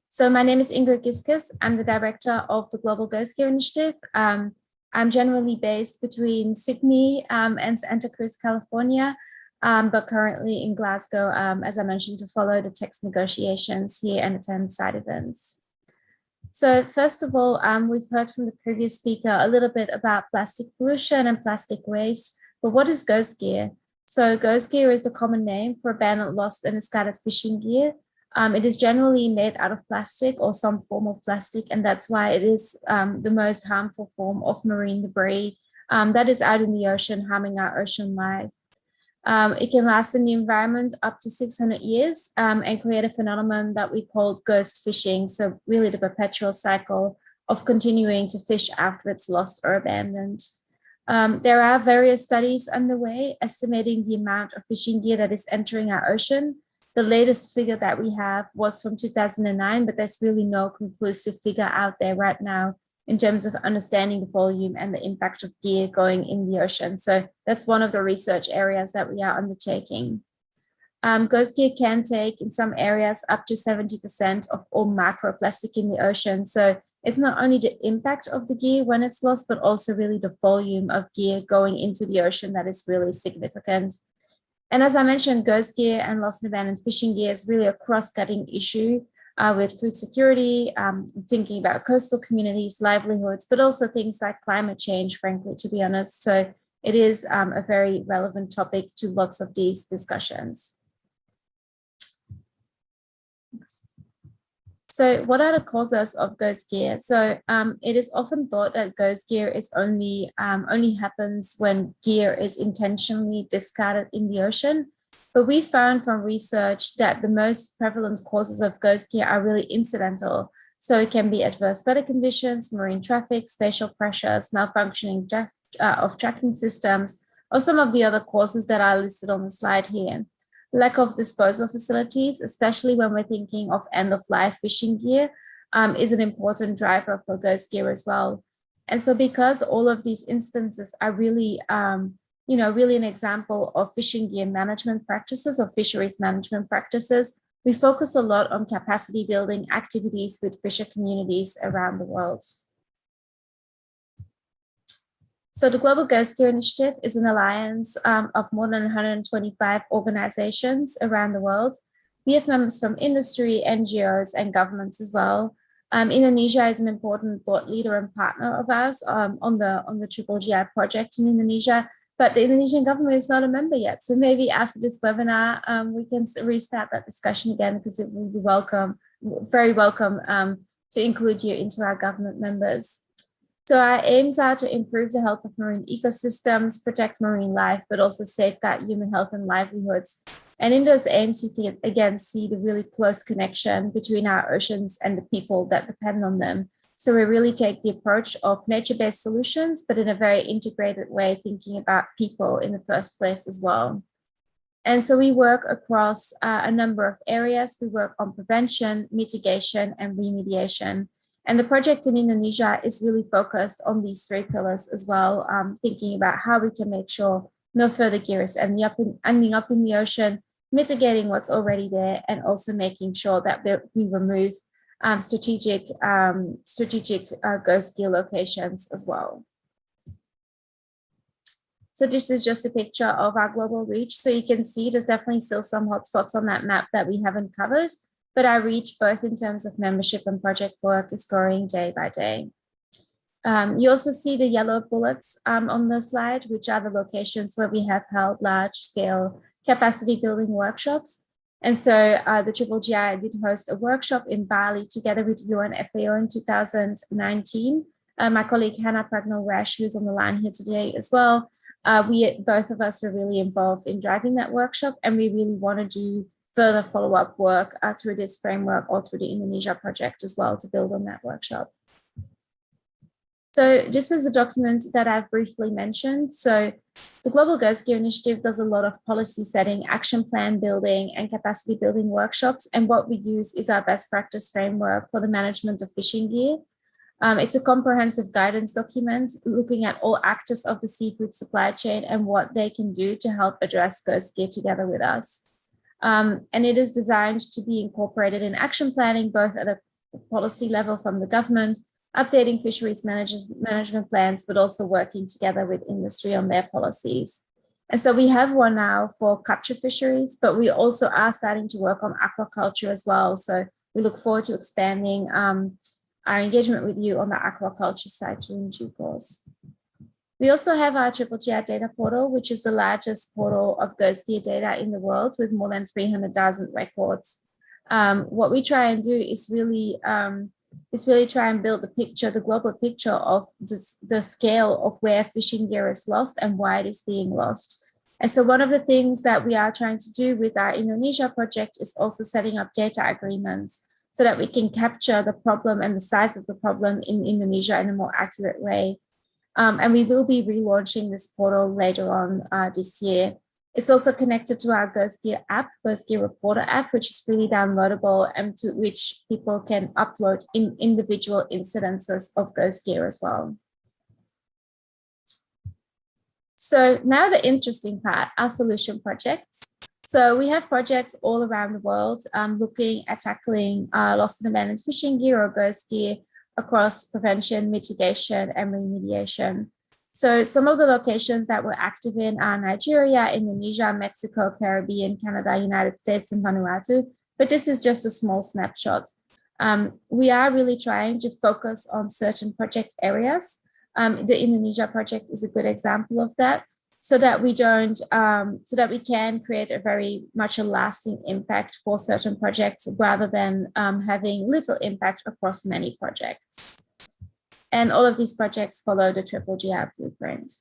Speaker 10: So my name is Ingrid Giskis. I'm the director of the Global Ghost Gear Initiative. I'm generally based between Sydney and Santa Cruz, California, but currently in Glasgow, as I mentioned, to follow the text negotiations here and attend side events. So first of all, we've heard from the previous speaker a little bit about plastic pollution and plastic waste, but what is ghost gear? So ghost gear is the common name for abandoned, lost and discarded fishing gear. It is generally made out of plastic or some form of plastic, and that's why it is the most harmful form of marine debris that is out in the ocean, harming our ocean life. It can last in the environment up to 600 years and create a phenomenon that we call ghost fishing. So really the perpetual cycle of continuing to fish after it's lost or abandoned. There are various studies underway estimating the amount of fishing gear that is entering our ocean. The latest figure that we have was from 2009, but there's really no conclusive figure out there right now in terms of understanding the volume and the impact of gear going in the ocean. So that's one of the research areas that we are undertaking. Ghost gear can take in some areas up to 70% of all microplastic in the ocean. So it's not only the impact of the gear when it's lost, but also really the volume of gear going into the ocean that is really significant. And as I mentioned, ghost gear and lost and abandoned fishing gear is really a cross-cutting issue with food security, thinking about coastal communities, livelihoods, but also things like climate change, frankly, to be honest. So it is a very relevant topic to lots of these discussions. So what are the causes of ghost gear? So it is often thought that ghost gear is only happens when gear is intentionally discarded in the ocean. But we found from research that the most prevalent causes of ghost gear are really incidental. So it can be adverse weather conditions, marine traffic, spatial pressures, malfunctioning of tracking systems, or some of the other causes that are listed on the slide here. Lack of disposal facilities, especially when we're thinking of end-of-life fishing gear, is an important driver for ghost gear as well. And so because all of these instances are really, really an example of fishing gear management practices or fisheries management practices, we focus a lot on capacity building activities with fisher communities around the world. So the Global Ghost Gear Initiative is an alliance of more than 125 organizations around the world. We have members from industry, NGOs, and governments as well. Indonesia is an important thought leader and partner of ours on the Triple GI project in Indonesia, but the Indonesian government is not a member yet. So maybe after this webinar, we can restart that discussion again, because it will be very welcome to include you into our government members. So our aims are to improve the health of marine ecosystems, protect marine life, but also safeguard human health and livelihoods. And in those aims, you can again see the really close connection between our oceans and the people that depend on them. So we really take the approach of nature-based solutions, but in a very integrated way, thinking about people in the first place as well. And so we work across a number of areas. We work on prevention, mitigation, and remediation. And the project in Indonesia is really focused on these three pillars as well, thinking about how we can make sure no further gear is ending up in the ocean, mitigating what's already there, and also making sure that we remove strategic ghost gear locations as well. So this is just a picture of our global reach. So you can see there's definitely still some hotspots on that map that we haven't covered, but our reach, both in terms of membership and project work, is growing day by day. You also see the yellow bullets on the slide, which are the locations where we have held large-scale capacity building workshops. And so the Triple GI did host a workshop in Bali together with UN FAO in 2019. My colleague Hannah Pragnell-Rash, who's on the line here today as well, both of us were really involved in driving that workshop, and we really want to do further follow-up work through this framework or through the Indonesia project as well to build on that workshop. So this is a document that I've briefly mentioned. So the Global Ghost Gear Initiative does a lot of policy setting, action plan building, and capacity building workshops. And what we use is our best practice framework for the management of fishing gear. It's a comprehensive guidance document looking at all actors of the seafood supply chain and what they can do to help address ghost gear together with us. And it is designed to be incorporated in action planning, both at a policy level from the government, updating fisheries management plans, but also working together with industry on their policies. And so we have one now for capture fisheries, but we also are starting to work on aquaculture as well. So we look forward to expanding our engagement with you on the aquaculture side in due course. We also have our Triple GI data portal, which is the largest portal of ghost gear data in the world with more than 300,000 records. What we try and do is really try and build the picture, the global picture of the scale of where fishing gear is lost and why it is being lost. And so one of the things that we are trying to do with our Indonesia project is also setting up data agreements so that we can capture the problem and the size of the problem in Indonesia in a more accurate way. And we will be relaunching this portal later on this year. It's also connected to our Ghost Gear app, Ghost Gear Reporter app, which is freely downloadable and to which people can upload individual incidences of ghost gear as well. So now the interesting part, our solution projects. So we have projects all around the world looking at tackling lost and abandoned fishing gear or ghost gear across prevention, mitigation, and remediation. So some of the locations that we're active in are Nigeria, Indonesia, Mexico, Caribbean, Canada, United States, and Vanuatu. But this is just a small snapshot. We are really trying to focus on certain project areas. The Indonesia project is a good example of that, so that we can create a very much a lasting impact for certain projects rather than having little impact across many projects. And all of these projects follow the Triple GI blueprint.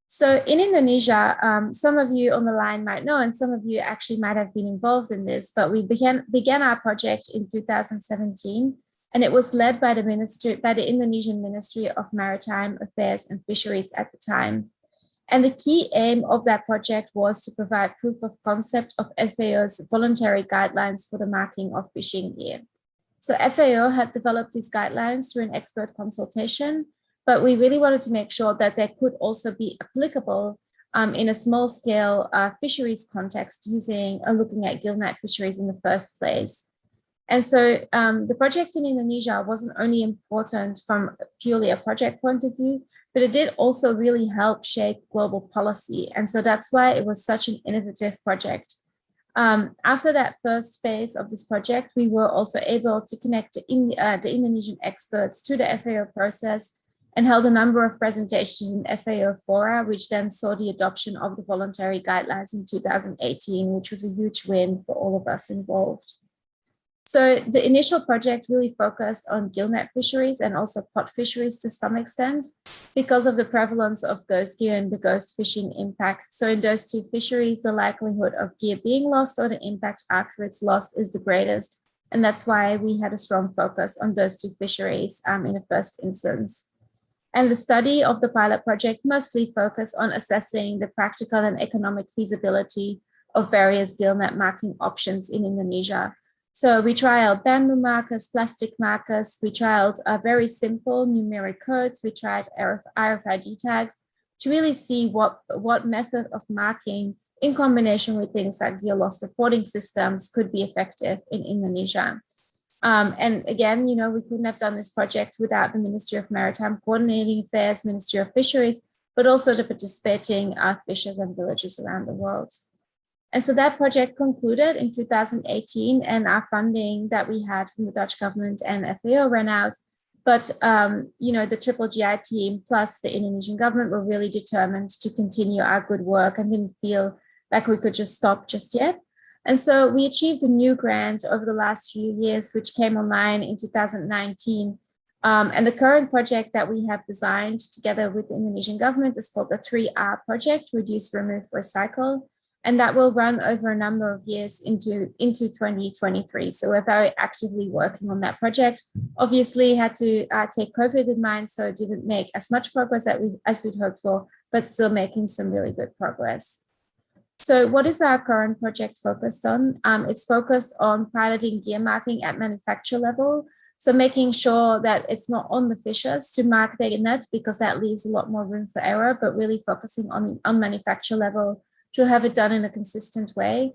Speaker 10: So in Indonesia, some of you on the line might know, and some of you actually might have been involved in this, but we began our project in 2017, and it was led by the Indonesian Ministry of Maritime Affairs and Fisheries at the time. And the key aim of that project was to provide proof of concept of FAO's voluntary guidelines for the marking of fishing gear. So FAO had developed these guidelines through an expert consultation, but we really wanted to make sure that they could also be applicable in a small scale fisheries context looking at gillnet fisheries in the first place. And so the project in Indonesia wasn't only important from purely a project point of view, but it did also really help shape global policy. And so that's why it was such an innovative project. After that first phase of this project, we were also able to connect the Indonesian experts to the FAO process and held a number of presentations in FAO fora, which then saw the adoption of the voluntary guidelines in 2018, which was a huge win for all of us involved. So the initial project really focused on gillnet fisheries and also pot fisheries to some extent because of the prevalence of ghost gear and the ghost fishing impact. So in those two fisheries, the likelihood of gear being lost or the impact after it's lost is the greatest. And that's why we had a strong focus on those two fisheries in the first instance. And the study of the pilot project mostly focused on assessing the practical and economic feasibility of various gillnet marking options in Indonesia. So we trialed bamboo markers, plastic markers, we trialed very simple numeric codes, we tried RFID tags to really see what method of marking in combination with things like gear loss reporting systems could be effective in Indonesia. And again, you know, we couldn't have done this project without the Ministry of Maritime Coordinating Affairs, Ministry of Fisheries, but also the participating fishers and villages around the world. And so that project concluded in 2018, and our funding that we had from the Dutch government and FAO ran out. But, you know, the GGI team plus the Indonesian government were really determined to continue our good work and didn't feel like we could just stop just yet. And so we achieved a new grant over the last few years, which came online in 2019. And the current project that we have designed together with the Indonesian government is called the 3R project, Reduce, Remove, Recycle. And that will run over a number of years into 2023. So we're very actively working on that project. Obviously had to take COVID in mind, so it didn't make as much progress as we'd hoped for, but still making some really good progress. So what is our current project focused on? It's focused on piloting gear marking at manufacturer level. So making sure that it's not on the fishers to mark their net, because that leaves a lot more room for error, but really focusing on manufacturer level to have it done in a consistent way.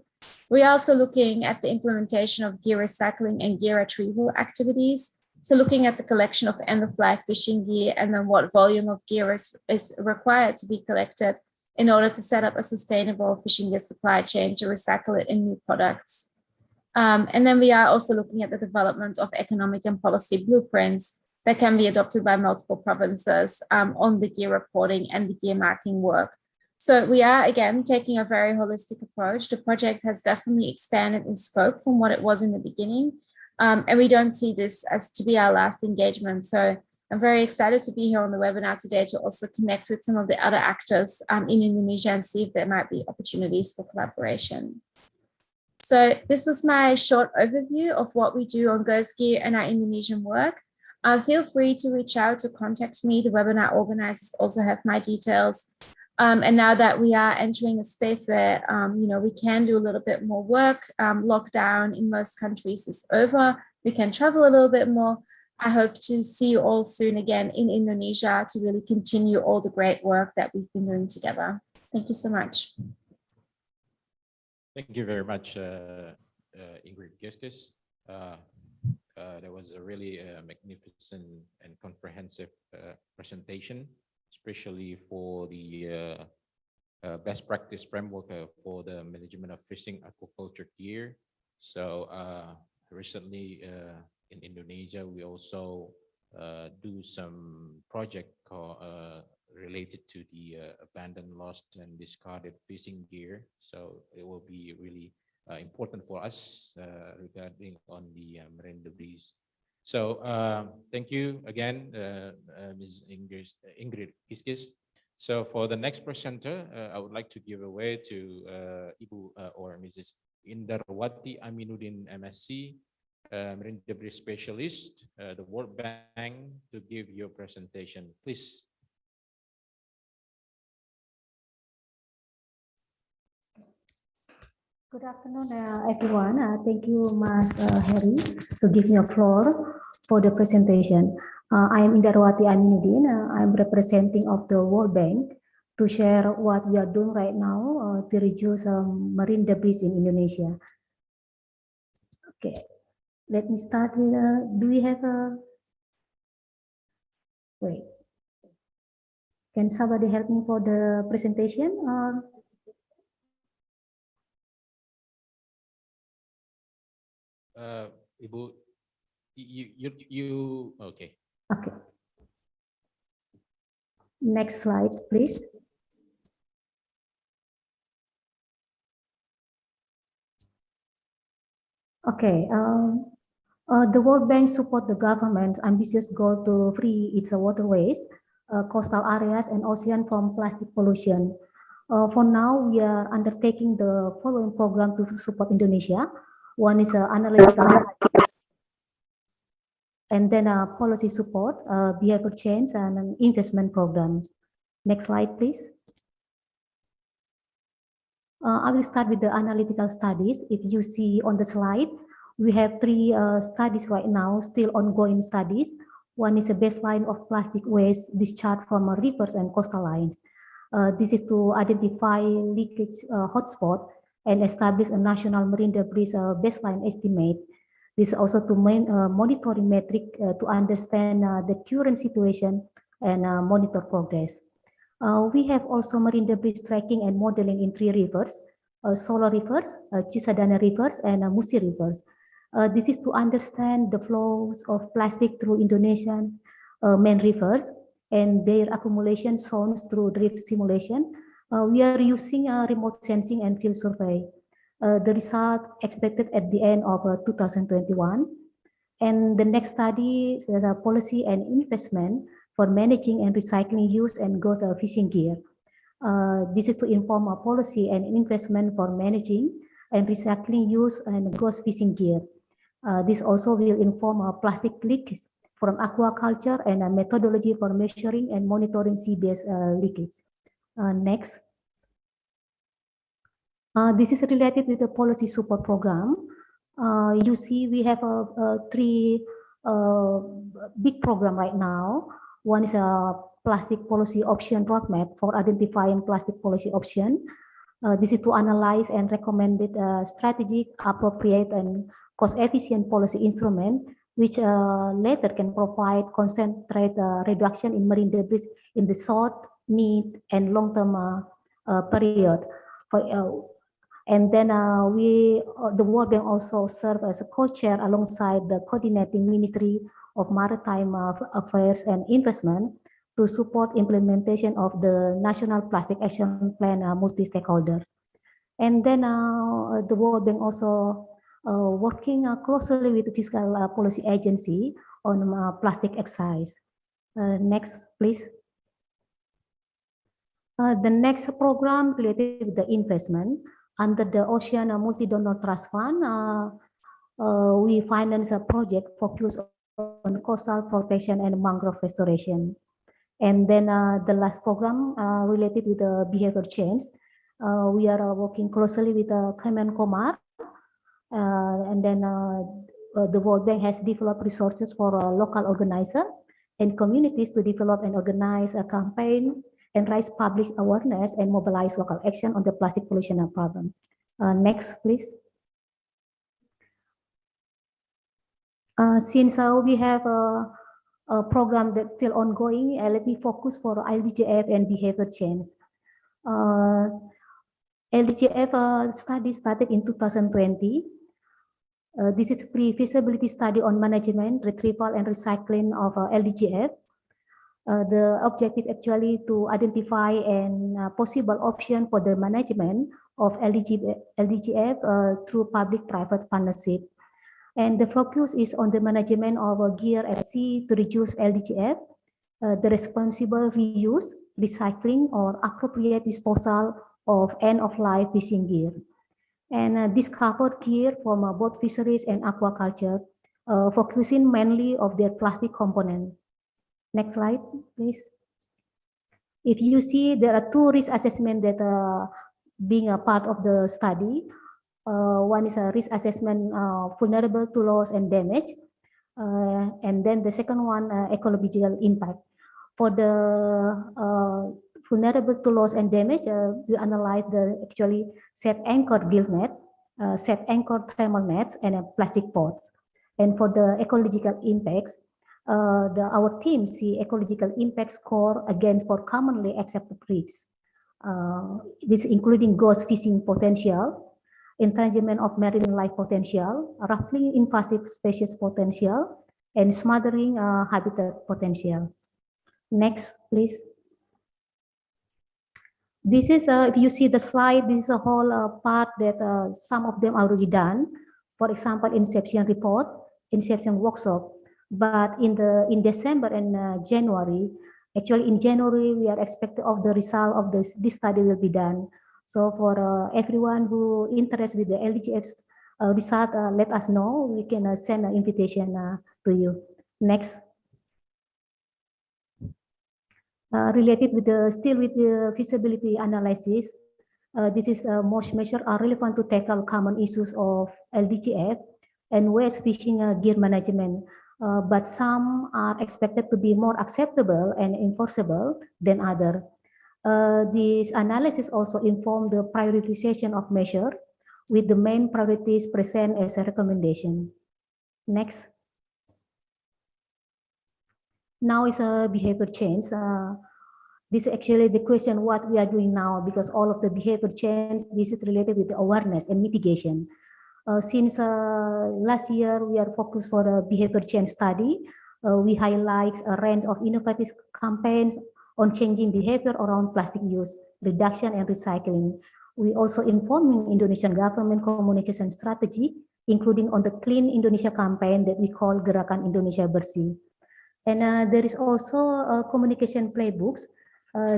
Speaker 10: We're also looking at the implementation of gear recycling and gear retrieval activities. So looking at the collection of end-of-life fishing gear and then what volume of gear is required to be collected in order to set up a sustainable fishing gear supply chain to recycle it in new products. And then we are also looking at the development of economic and policy blueprints that can be adopted by multiple provinces on the gear reporting and the gear marking work. So we are, again, taking a very holistic approach. The project has definitely expanded in scope from what it was in the beginning. And we don't see this as to be our last engagement. So I'm very excited to be here on the webinar today to also connect with some of the other actors in Indonesia and see if there might be opportunities for collaboration. So this was my short overview of what we do on Ghost Gear and our Indonesian work. Feel free to reach out to contact me. The webinar organizers also have my details. And now that we are entering a space where, you know, we can do a little bit more work, lockdown in most countries is over, we can travel a little bit more. I hope to see you all soon again in Indonesia to really continue all the great work that we've been doing together. Thank you so much.
Speaker 8: Thank you very much, Ingrid Giskis. That was a really magnificent and comprehensive presentation, especially for the best practice framework for the management of fishing aquaculture gear. So recently in Indonesia, we also do some project related to the abandoned, lost, and discarded fishing gear. So it will be really important for us regarding on the marine debris. So thank you again, Ms. Ingrid Kiskis. So for the next presenter, I would like to give away to Ibu or Mrs. Indarwati Aminuddin MSc, Marine Debris Specialist, the World Bank, to give your presentation. Please.
Speaker 11: Good afternoon, everyone. Thank you, Mas Harry, to give me a floor for the presentation. I am Indarwati Aminuddin. I'm representing of the World Bank to share what we are doing right now to reduce marine debris in Indonesia. Okay, let me start with, do we have a, wait, can somebody help me for the presentation?
Speaker 8: Ibu, you okay.
Speaker 11: Okay. Next slide, please. Okay. The World Bank support the government's ambitious goal to free its waterways, coastal areas, and ocean from plastic pollution. For now, we are undertaking the following program to support Indonesia. One is analytical study, and then policy support, behavior change, and an investment program. Next slide, please. I will start with the analytical studies. If you see on the slide, we have three studies right now, still ongoing studies. One is a baseline of plastic waste discharged from rivers and coastal lines. This is to identify leakage hotspot and establish a national marine debris baseline estimate. This is also to monitoring metric to understand the current situation and monitor progress. We have also marine debris tracking and modeling in three rivers, Solo rivers, Cisadane rivers, and Musi rivers. This is to understand the flows of plastic through Indonesian main rivers and their accumulation zones through drift simulation. We are using remote sensing and field survey. The result expected at the end of 2021. And the next study is a policy and investment for managing and recycling use and ghost fishing gear. This is to inform a policy and investment for managing and recycling use and ghost fishing gear. This also will inform plastic leakage from aquaculture and a methodology for measuring and monitoring sea-based leakage. Next. This is related with the policy support program. You see, we have three big program right now. One is a plastic policy option roadmap for identifying plastic policy option. This is to analyze and recommended strategic, appropriate, and cost-efficient policy instrument, which later can provide concentrate reduction in marine debris in the short, mid, and long-term period. And then the World Bank also serve as a co-chair alongside the coordinating Ministry of Maritime Affairs and Investment to support implementation of the National Plastic Action Plan multi-stakeholders. And then the World Bank also working closely with the Fiscal Policy Agency on plastic excise. Next, please. The next program related with the investment under the Ocean Multi-Donor Trust Fund, we finance a project focused on coastal protection and mangrove restoration. And then the last program related with the behavior change, we are working closely with Kemenkomar, and then the World Bank has developed resources for local organizers and communities to develop and organize a campaign and raise public awareness and mobilize local action on the plastic pollution problem. Next, please. Since we have a program that's still ongoing, let me focus for LDGF and behavior change. LDGF study started in 2020. This is a pre-feasibility study on management, retrieval, and recycling of LDGF. The objective actually to identify an possible option for the management of LDGF through public-private partnership. And the focus is on the management of gear at sea to reduce LDGF, the responsible reuse, recycling, or appropriate disposal of end-of-life fishing gear. And this covered gear from both fisheries and aquaculture, focusing mainly of their plastic component. Next slide, please. If you see, there are two risk assessments that are being a part of the study. One is a risk assessment vulnerable to loss and damage. And then the second one, ecological impact. For the vulnerable to loss and damage, we analyze the actually set anchored gill nets, set anchored thermal nets, and plastic pots. And for the ecological impacts, our team see ecological impact score again for commonly accepted risks. This including ghost fishing potential, endangerment of marine life potential, roughly invasive species potential, and smothering habitat potential. Next, please. This is, if you see the slide, this is a whole part that some of them are already done. For example, inception report, inception workshop. But in December and January, actually in January, we are expecting of the result of this study will be done. So for everyone who interested with the LDGF result, let us know. We can send an invitation to you. Next. Related with still with the feasibility analysis, this is most measures are relevant to tackle common issues of LDGF and waste fishing gear management, but some are expected to be more acceptable and enforceable than others. This analysis also informed the prioritization of measure with the main priorities present as a recommendation. Next. Now is a behavior change. This is actually the question what we are doing now, because all of the behavior change, this is related with the awareness and mitigation. Since last year, we are focused for a behavior change study. We highlight a range of innovative campaigns on changing behavior around plastic use, reduction and recycling. We also informing Indonesian government communication strategy, including on the Clean Indonesia campaign that we call Gerakan Indonesia Bersih. And there is also communication playbooks.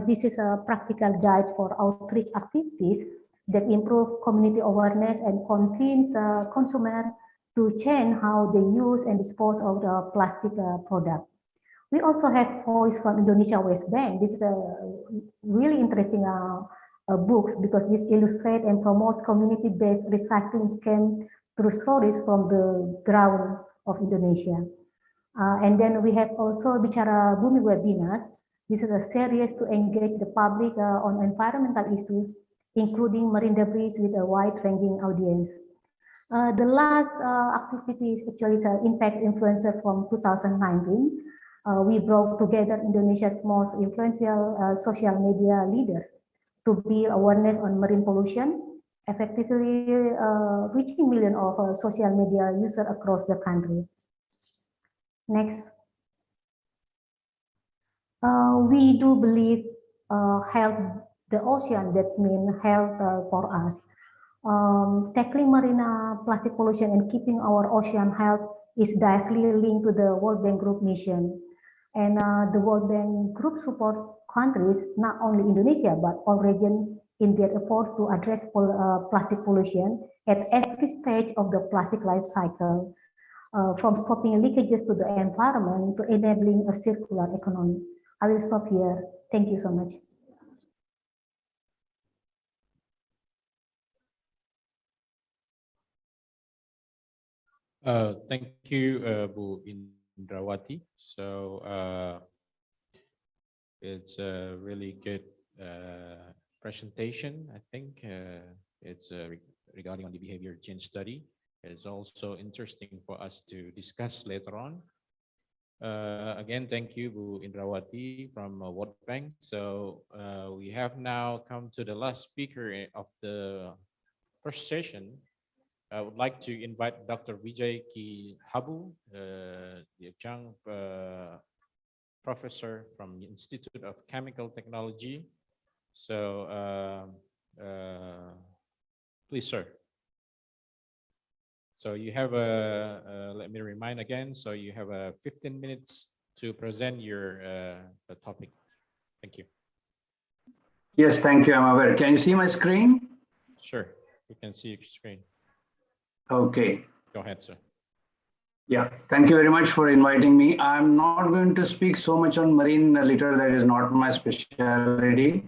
Speaker 11: This is a practical guide for outreach activities that improve community awareness and convince consumers to change how they use and dispose of the plastic product. We also have Voice from Indonesia Waste Bank. This is a really interesting book because this illustrates and promotes community-based recycling scheme through stories from the ground of Indonesia. And then we have also Bicara Bumi webinars. This is a series to engage the public on environmental issues, including marine debris with a wide-ranging audience. The last activity is actually Impact Influencer from 2019. We brought together Indonesia's most influential social media leaders to build awareness on marine pollution, effectively reaching millions of social media users across the country. Next. We do believe health, the ocean, that's mean health for us. Tackling marine plastic pollution and keeping our ocean health is directly linked to the World Bank Group mission. And the World Bank Group support countries, not only Indonesia, but all regions in their effort to address plastic pollution at every stage of the plastic life cycle. From stopping leakages to the environment to enabling a circular economy. I will stop here. Thank you so much.
Speaker 8: Thank you, Bu Indrawati. So it's a really good presentation. I think it's regarding on the behavior change study. It's also interesting for us to discuss later on. Again, thank you, Bu Indrawati from World Bank. So we have now come to the last speaker of the first session. I would like to invite Dr. Vijay Ki Habu, the adjunct professor from the Institute of Chemical Technology. So please, sir. So you have let me remind again, so you have 15 minutes to present your the topic. Thank you.
Speaker 1: Yes, thank you, I'm aware. Can you see my screen?
Speaker 8: Sure, we can see your screen.
Speaker 1: Okay.
Speaker 8: Go ahead, sir.
Speaker 1: Yeah, thank you very much for inviting me. I'm not going to speak so much on marine litter, that is not my specialty.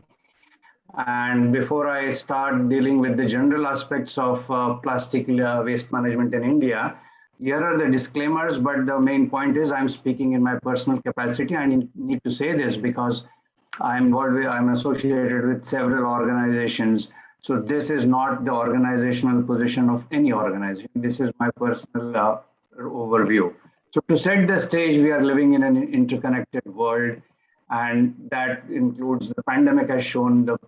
Speaker 1: And before I start dealing with the general aspects of plastic waste management in India, here are the disclaimers, but the main point is I'm speaking in my personal capacity. I need to say this because I'm associated with several organizations. So this is not the organizational position of any organization. This is my personal overview. So to set the stage, we are living in an interconnected world. And that includes the pandemic has shown the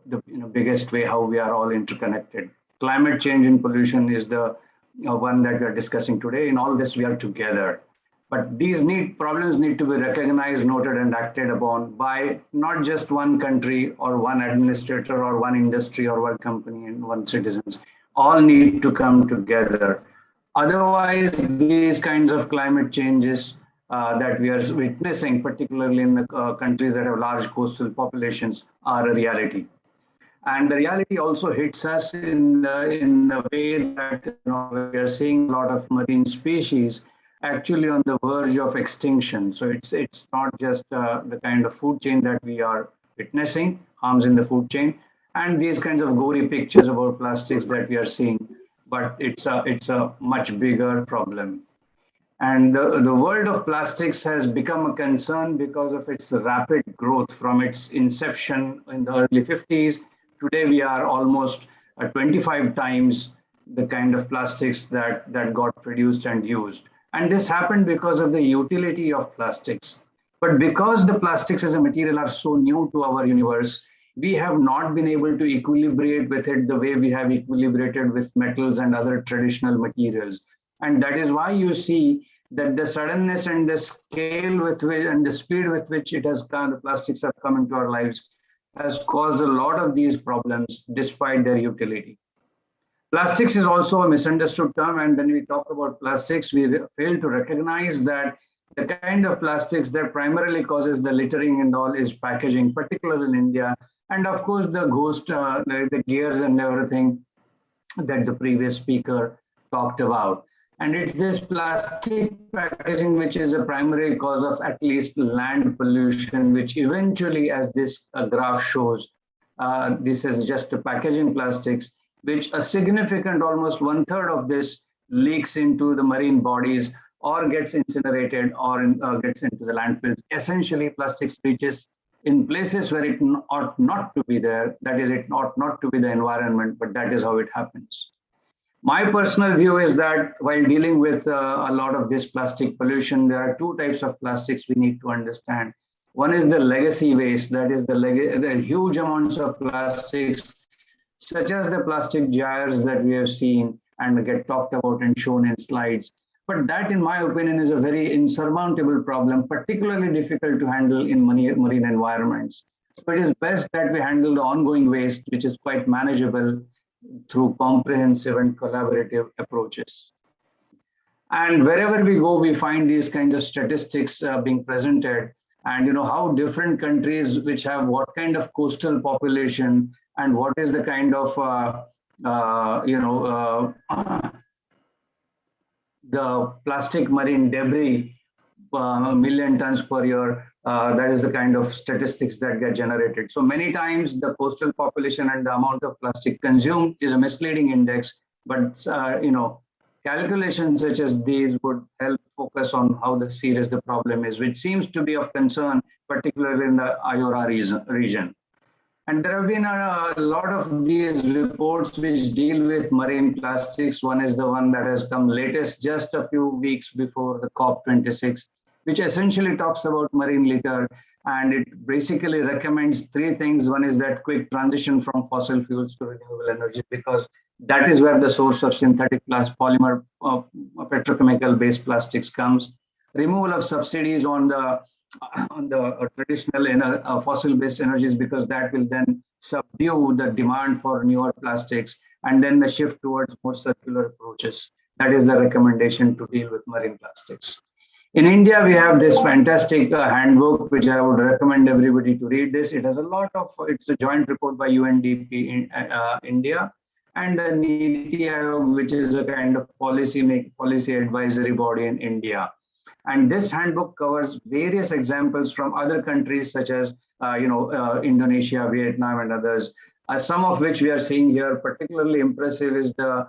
Speaker 1: biggest way how we are all interconnected. climate change and pollution is the one that we are discussing today. In all this, we are together. But these problems need to be recognized, noted, and acted upon by not just one country or one administrator or one industry or one company and one citizens. All need to come together. Otherwise, these kinds of climate changes that we are witnessing, particularly in the countries that have large coastal populations, are a reality. And the reality also hits us in the way that we are seeing a lot of marine species actually on the verge of extinction. So it's not just the kind of food chain that we are witnessing, harms in the food chain, and these kinds of gory pictures about plastics that we are seeing, but it's a much bigger problem. And the world of plastics has become a concern because of its rapid growth from its inception in the early 50s. Today, we are almost 25 times the kind of plastics that got produced and used. And this happened because of the utility of plastics. But because the plastics as a material are so new to our universe, we have not been able to equilibrate with it the way we have equilibrated with metals and other traditional materials. And that is why you see that the suddenness and the scale with which and the speed with which it has come, the plastics have come into our lives, has caused a lot of these problems despite their utility. Plastics is also a misunderstood term, and when we talk about plastics, we fail to recognize that the kind of plastics that primarily causes the littering and all is packaging, particularly in India, and of course the ghost, the gears and everything that the previous speaker talked about. And it's this plastic packaging which is a primary cause of at least land pollution, which eventually, as this graph shows, this is just a packaging plastics, which a significant, almost 1/3 of this leaks into the marine bodies or gets incinerated or gets into the landfills. Essentially, plastics reaches in places where it ought not to be there. That is, it ought not to be the environment, but that is how it happens. My personal view is that while dealing with a lot of this plastic pollution, there are two types of plastics we need to understand. One is the legacy waste, that is the huge amounts of plastics, such as the plastic jars that we have seen and get talked about and shown in slides. But that, in my opinion, is a very insurmountable problem, particularly difficult to handle in marine environments. So it is best that we handle the ongoing waste, which is quite manageable through comprehensive and collaborative approaches. And wherever we go, we find these kinds of statistics being presented, and how different countries which have what kind of coastal population and what is the kind of the plastic marine debris, a million tons per year. That is the kind of statistics that get generated. So many times the coastal population and the amount of plastic consumed is a misleading index, but calculations such as these would help focus on how serious the problem is, which seems to be of concern, particularly in the IORA region. And there have been a lot of these reports which deal with marine plastics. One is the one that has come latest just a few weeks before the COP26, which essentially talks about marine litter, and it basically recommends three things. One is that quick transition from fossil fuels to renewable energy, because that is where the source of synthetic polymer petrochemical based plastics comes. Removal of subsidies on the traditional fossil based energies, because that will then subdue the demand for newer plastics, and then the shift towards more circular approaches. That is the recommendation to deal with marine plastics. In India, we have this fantastic handbook, which I would recommend everybody to read this. It has a lot of, it's a joint report by UNDP in India and the Niti Aayog, which is a kind of policy advisory body in India. And this handbook covers various examples from other countries such as, Indonesia, Vietnam, and others, some of which we are seeing here. Particularly impressive is the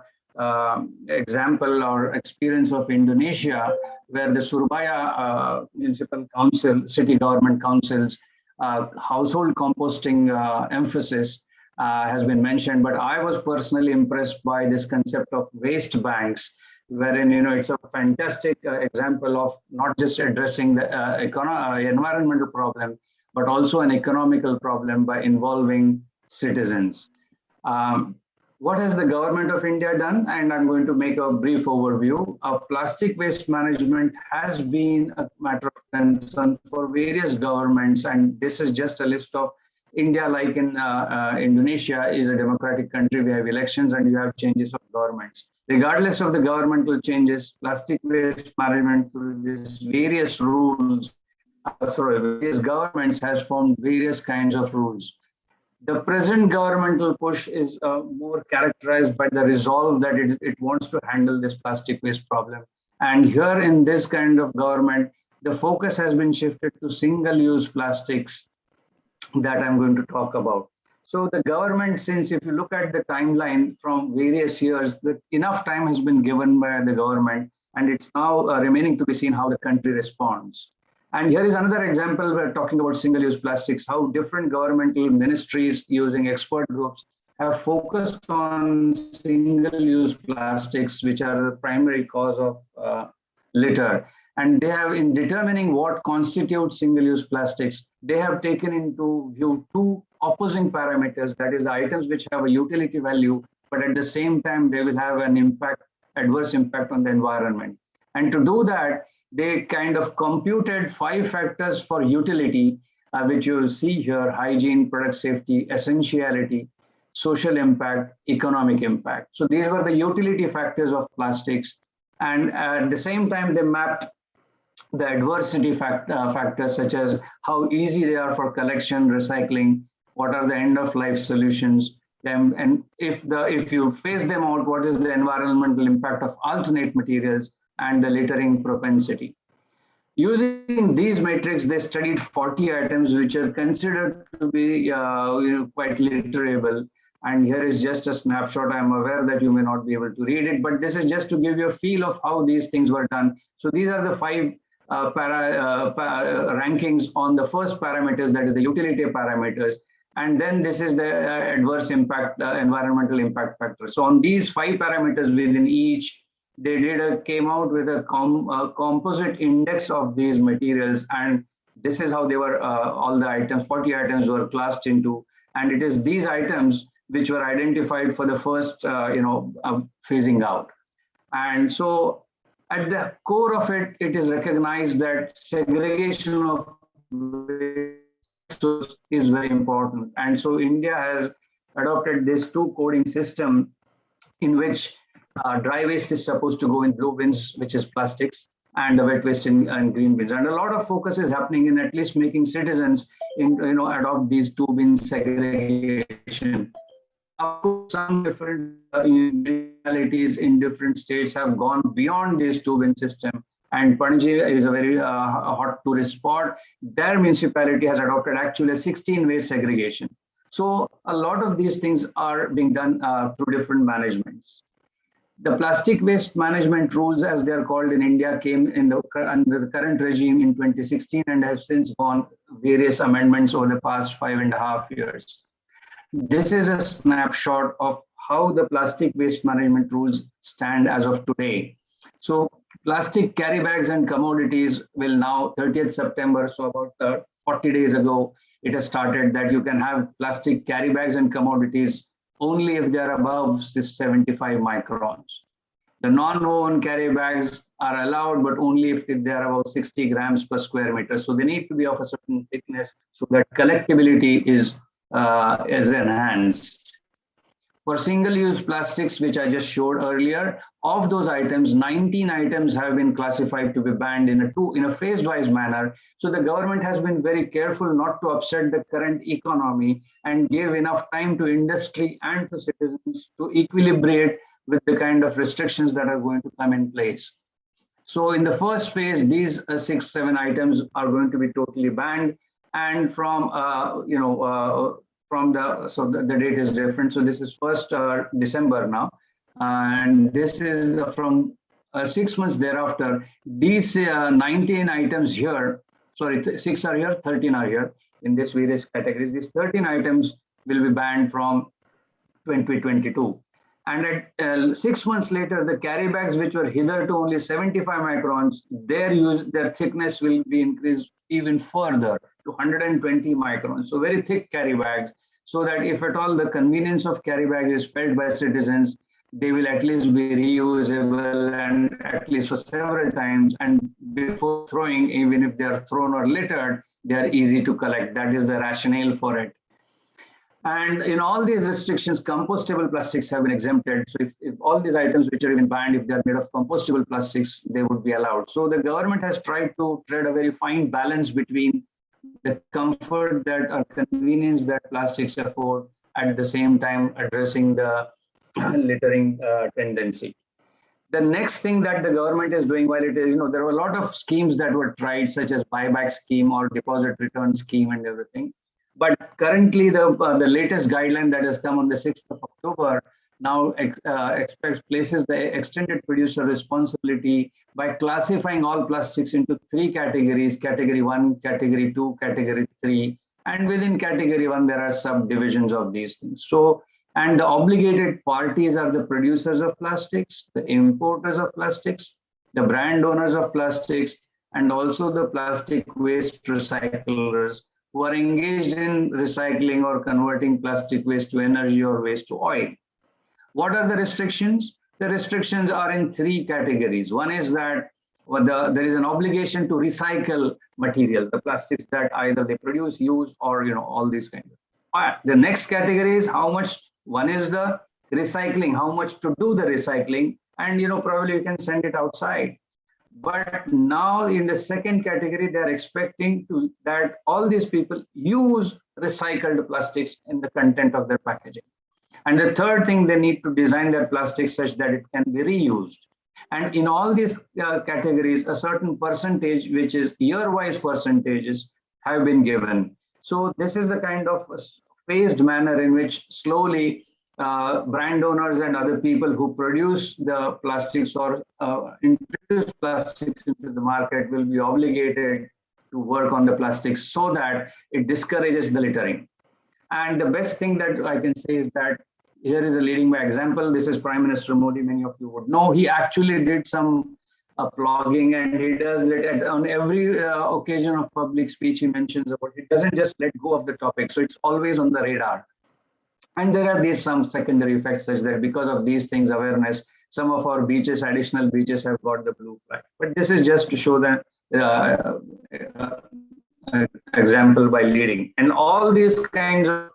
Speaker 1: example or experience of Indonesia, where the Surabaya Municipal Council, city government councils, household composting emphasis has been mentioned. But I was personally impressed by this concept of waste banks, wherein it's a fantastic example of not just addressing the environmental problem, but also an economical problem by involving citizens. What has the government of India done? And I'm going to make a brief overview. Plastic waste management has been a matter of concern for various governments, and this is just a list of India, like in Indonesia, is a democratic country. We have elections and you have changes of governments. Regardless of the governmental changes, plastic waste management through these various rules, various governments has formed various kinds of rules. The present governmental push is more characterized by the resolve that it wants to handle this plastic waste problem. And here in this kind of government, the focus has been shifted to single-use plastics that I'm going to talk about. So the government, since if you look at the timeline from various years, that enough time has been given by the government, and it's now remaining to be seen how the country responds. And here is another example. We're talking about single-use plastics, how different governmental ministries using expert groups have focused on single-use plastics, which are the primary cause of litter. And they have, in determining what constitutes single-use plastics, they have taken into view two opposing parameters, that is the items which have a utility value, but at the same time, they will have an impact, adverse impact on the environment. And to do that, they kind of computed 5 factors for utility, which you see here: hygiene, product safety, essentiality, social impact, economic impact. So these were the utility factors of plastics. And at the same time, they mapped the adversity factors, such as how easy they are for collection, recycling, what are the end-of-life solutions, and if you phase them out, what is the environmental impact of alternate materials and the littering propensity. Using these metrics, they studied 40 items which are considered to be quite litterable. And here is just a snapshot. I'm aware that you may not be able to read it, but this is just to give you a feel of how these things were done. So these are the 5 rankings on the first parameters, that is the utility parameters. And then this is the adverse impact, environmental impact factor. So on these 5 parameters within each, they came out with a composite index of these materials. And this is how they were, all the items, 40 items were classed into. And it is these items which were identified for the first, phasing out. And so at the core of it, it is recognized that segregation of waste is very important. And so India has adopted this 2 coding system in which dry waste is supposed to go in blue bins, which is plastics, and the wet waste in green bins. And a lot of focus is happening in at least making citizens adopt these 2 bin segregation. Of course, some different municipalities in different states have gone beyond this 2 bin system. And Panaji is a very hot tourist spot. Their municipality has adopted actually a 16 waste segregation. So a lot of these things are being done through different managements. The plastic waste management rules, as they are called in India, came in under the current regime in 2016 and have since gone various amendments over the past 5.5 years. This is a snapshot of how the plastic waste management rules stand as of today. So plastic carry bags and commodities will now, 30th September, so about 40 days ago, it has started that you can have plastic carry bags and commodities only if they are above 75 microns. The non-woven carry bags are allowed, but only if they are about 60 grams per square meter. So they need to be of a certain thickness so that collectability is enhanced. For single-use plastics, which I just showed earlier, of those items, 19 items have been classified to be banned in a phased-wise manner. So the government has been very careful not to upset the current economy and give enough time to industry and to citizens to equilibrate with the kind of restrictions that are going to come in place. So in the first phase, these 6-7 items are going to be totally banned. And from the date is different. So this is 1st December now. And this is from 6 months thereafter. These 19 items here, 6 are here, 13 are here in these various categories. These 13 items will be banned from 2022. And at 6 months later, the carry bags, which were hitherto only 75 microns, their thickness will be increased even further to 120 microns. So very thick carry bags. so that if at all the convenience of carry bags is felt by citizens, they will at least be reusable and at least for several times. And before throwing, even if they are thrown or littered, they are easy to collect. That is the rationale for it. And in all these restrictions, compostable plastics have been exempted. So if all these items which are even banned, if they're made of compostable plastics, they would be allowed. So the government has tried to tread a very fine balance between the comfort that or convenience that plastics afford, at the same time addressing the littering tendency. The next thing that the government is doing, while it is, there were a lot of schemes that were tried, such as buyback scheme or deposit return scheme and everything. But currently, the latest guideline that has come on the 6th of October now places the extended producer responsibility by classifying all plastics into 3 categories: category 1, category 2, category 3. And within category 1, there are subdivisions of these things. So, and the obligated parties are the producers of plastics, the importers of plastics, the brand owners of plastics, and also the plastic waste recyclers who are engaged in recycling or converting plastic waste to energy or waste to oil. What are the restrictions? The restrictions are in 3 categories. One is that there is an obligation to recycle materials, the plastics that either they produce, use, or all these kinds of. The next category is how much. One is the recycling, how much to do the recycling, and probably you can send it outside. But now in the second category, they are expecting that all these people use recycled plastics in the content of their packaging. And the third thing, they need to design their plastics such that it can be reused. And in all these categories, a certain percentage, which is year-wise percentages, have been given. So this is the kind of phased manner in which slowly brand owners and other people who produce the plastics or introduce plastics into the market will be obligated to work on the plastics so that it discourages the littering. And the best thing that I can say is that here is a leading by example. This is Prime Minister Modi. Many of you would know. He actually did some blogging, and he does it on every occasion of public speech. He mentions about it. He doesn't just let go of the topic. So it's always on the radar. And there are some secondary effects such that because of these things, awareness, some of our beaches, additional beaches have got the blue flag. But this is just to show that example by leading. And all these kinds of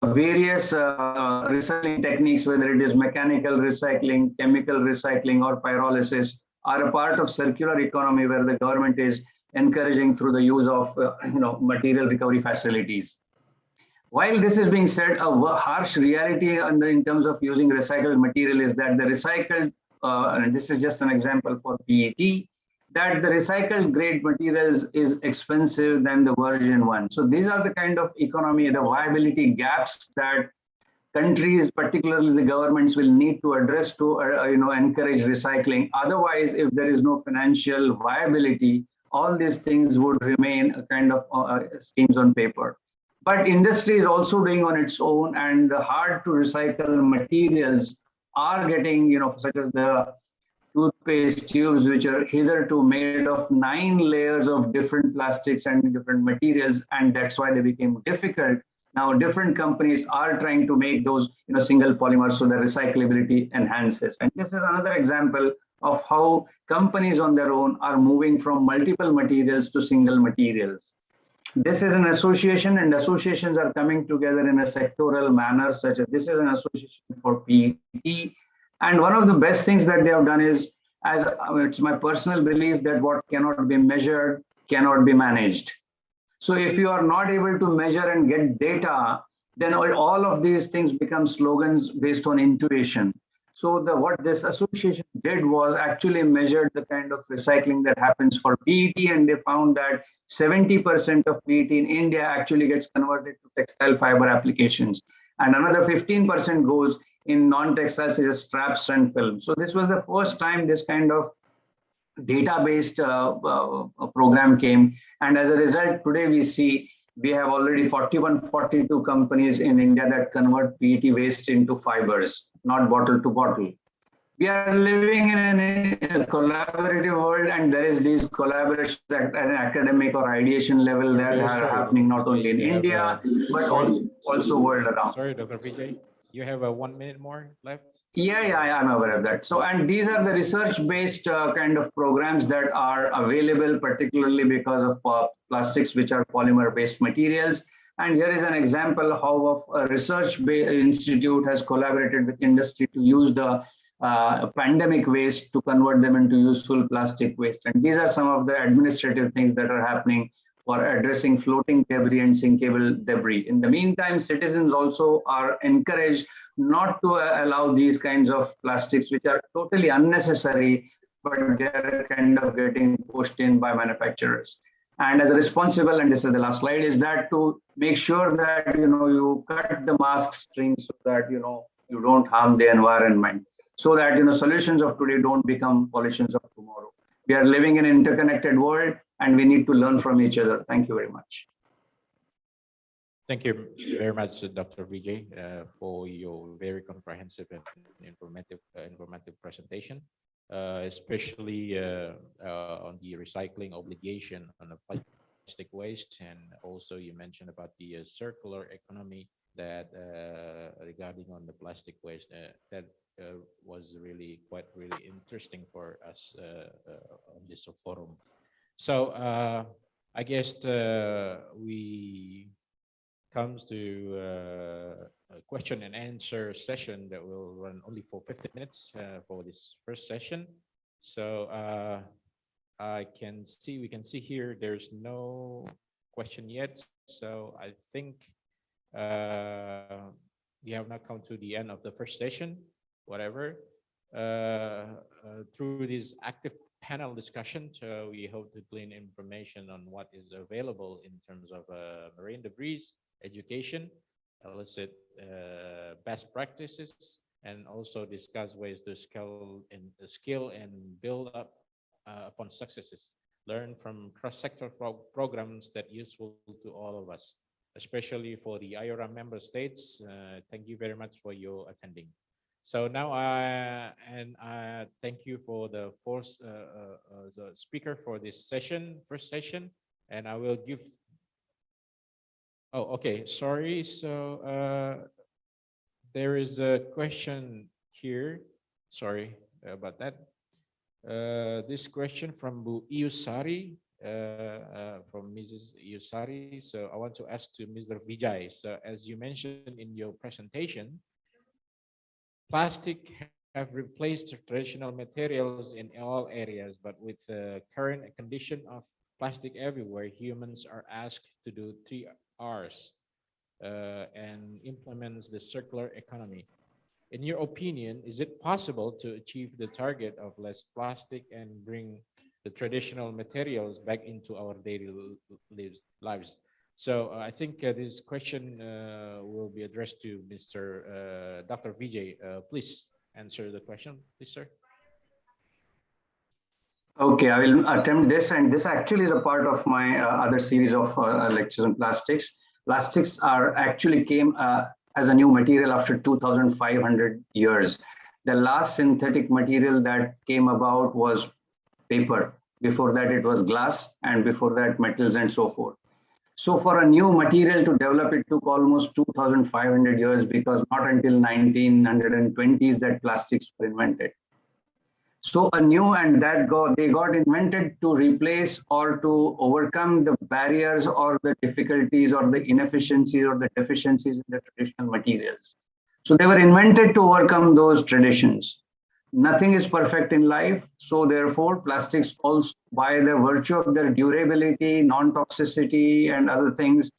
Speaker 1: various recycling techniques, whether it is mechanical recycling, chemical recycling, or pyrolysis, are a part of circular economy where the government is encouraging through the use of material recovery facilities. While this is being said, a harsh reality in terms of using recycled material is that the recycled, and this is just an example for PET, that the recycled grade materials is expensive than the virgin one. So these are the kind of economy, the viability gaps that countries, particularly the governments, will need to address to encourage recycling. Otherwise, if there is no financial viability, all these things would remain a kind of schemes on paper. But industry is also doing on its own, and the hard to recycle materials are getting, such as the toothpaste tubes, which are hitherto made of 9 layers of different plastics and different materials, and that's why they became difficult. Now, different companies are trying to make those single polymers so the recyclability enhances. And this is another example of how companies on their own are moving from multiple materials to single materials. This is an association, and associations are coming together in a sectoral manner, such as this is an association for PET. And one of the best things that they have done is, it's my personal belief that what cannot be measured cannot be managed. So if you are not able to measure and get data, then all of these things become slogans based on intuition. So what this association did was actually measured the kind of recycling that happens for PET, and they found that 70% of PET in India actually gets converted to textile fiber applications, and another 15% goes in non-textiles such as straps and film. So this was the first time this kind of data-based program came, and as a result, today we have already 42 companies in India that convert PET waste into fibers, not bottle to bottle. We are living in a collaborative world, and there is these collaborations at an academic or ideation level that
Speaker 8: Very
Speaker 1: are
Speaker 8: sorry,
Speaker 1: happening
Speaker 8: Dr.
Speaker 1: not only in
Speaker 8: Vijay. You have,
Speaker 1: India, but
Speaker 8: sorry.
Speaker 1: also world around.
Speaker 8: Sorry, Dr. Vijay. You have 1 minute more left.
Speaker 1: Yeah, I'm aware of that. So, and these are the research-based kind of programs that are available, particularly because of plastics, which are polymer-based materials. And here is an example how a research institute has collaborated with industry to use the pandemic waste to convert them into useful plastic waste. And these are some of the administrative things that are happening for addressing floating debris and sinkable debris. In the meantime, citizens also are encouraged not to allow these kinds of plastics, which are totally unnecessary, but they're kind of getting pushed in by manufacturers. And as a responsible, and this is the last slide, is that to make sure that you cut the mask strings so that you don't harm the environment, so that solutions of today don't become solutions of tomorrow. We are living in an interconnected world, and we need to learn from each other. Thank you very much.
Speaker 8: Thank you very much, Dr. Vijay, for your very comprehensive and informative presentation, especially on the recycling obligation on the plastic waste, and also you mentioned about the circular economy that regarding on the plastic waste that was really interesting for us on this forum. So I guess we comes to a question and answer session that will run only for 15 minutes for this first session. So we can see here there's no question yet. So I think we have not come to the end of the first session, whatever. Through this active panel discussion, so we hope to glean information on what is available in terms of marine debris, education, elicit best practices, and also discuss ways to scale and build up upon successes. Learn from cross-sector programs that useful to all of us, especially for the IORA member states. Thank you very much for your attending. So now, thank you for the the speaker for this first session, and I will give. Oh, okay, sorry. So there is a question here. Sorry about that. This question from Bu Iusari, from Mrs. Iusari. So I want to ask to Mr. Vijay. So as you mentioned in your presentation, plastic have replaced traditional materials in all areas, but with the current condition of plastic everywhere, humans are asked to do 3 R's and implements the circular economy. In your opinion, is it possible to achieve the target of less plastic and bring the traditional materials back into our daily lives? So I think this question will be addressed to Mr. Dr. Vijay. Please answer the question, please, sir.
Speaker 1: Okay, I will attempt this, and this actually is a part of my other series of lectures on plastics. Plastics actually came as a new material after 2,500 years. The last synthetic material that came about was paper. Before that, it was glass, and before that, metals and so forth. So for a new material to develop, it took almost 2,500 years, because not until 1920s that plastics were invented. So a new, and they got invented to replace or to overcome the barriers or the difficulties or the inefficiencies or the deficiencies in the traditional materials. So they were invented to overcome those traditions. Nothing is perfect in life. So therefore, plastics also, by the virtue of their durability, non-toxicity, and other things,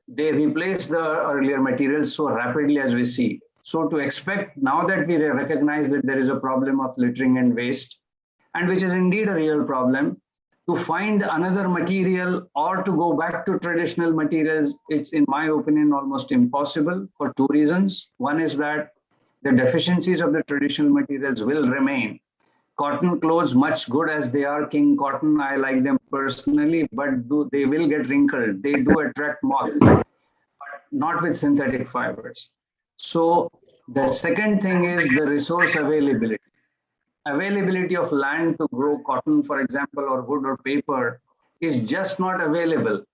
Speaker 1: they replace the earlier materials so rapidly as we see. So to expect, now that we recognize that there is a problem of littering and waste, and which is indeed a real problem, to find another material or to go back to traditional materials, it's, in my opinion, almost impossible for 2 reasons. One is that the deficiencies of the traditional materials will remain. Cotton clothes, much good as they are, king cotton, I like them personally, but they will get wrinkled. They do attract moth, but not with synthetic fibers. So the second thing is the resource availability. availability of land to grow cotton, for example, or wood or paper is just not available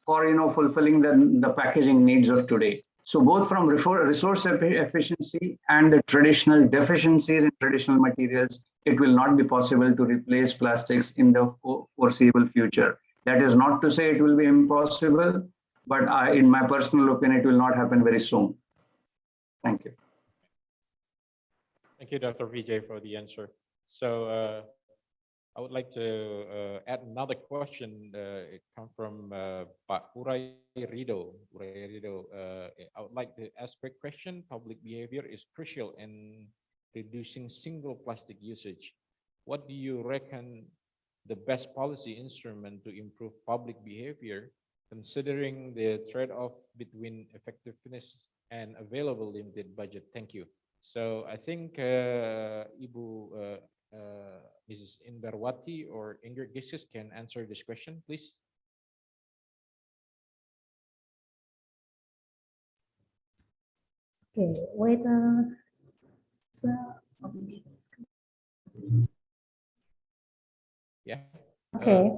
Speaker 1: for fulfilling the packaging needs of today. So both from resource efficiency and the traditional deficiencies in traditional materials, it will not be possible to replace plastics in the foreseeable future. That is not to say it will be impossible, but in my personal opinion, it will not happen very soon. Thank you.
Speaker 8: Thank you, Dr. Vijay, for the answer. So I would like to add another question. It comes from Pak Uray Rido. I would like to ask a quick question. Public behavior is crucial in reducing single plastic usage. What do you reckon the best policy instrument to improve public behavior, considering the trade-off between effectiveness and available limited budget? Thank you. So I think Ibu Mrs. Indarwati or Ingrid Giskus can answer this question, please.
Speaker 11: Okay, wait.
Speaker 8: Yeah.
Speaker 11: Okay.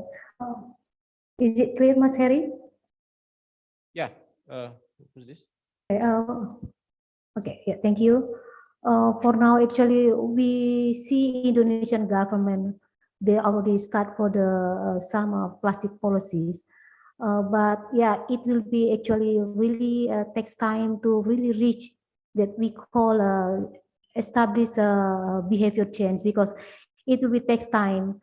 Speaker 11: Is it clear, Mas Heri?
Speaker 8: Yeah. Who's this?
Speaker 11: Okay, okay. Yeah, thank you. For now, actually, we see Indonesian government, they already start for the some plastic policies. But yeah, it will be actually really takes time to really reach that we call establish behavior change, because it will takes time.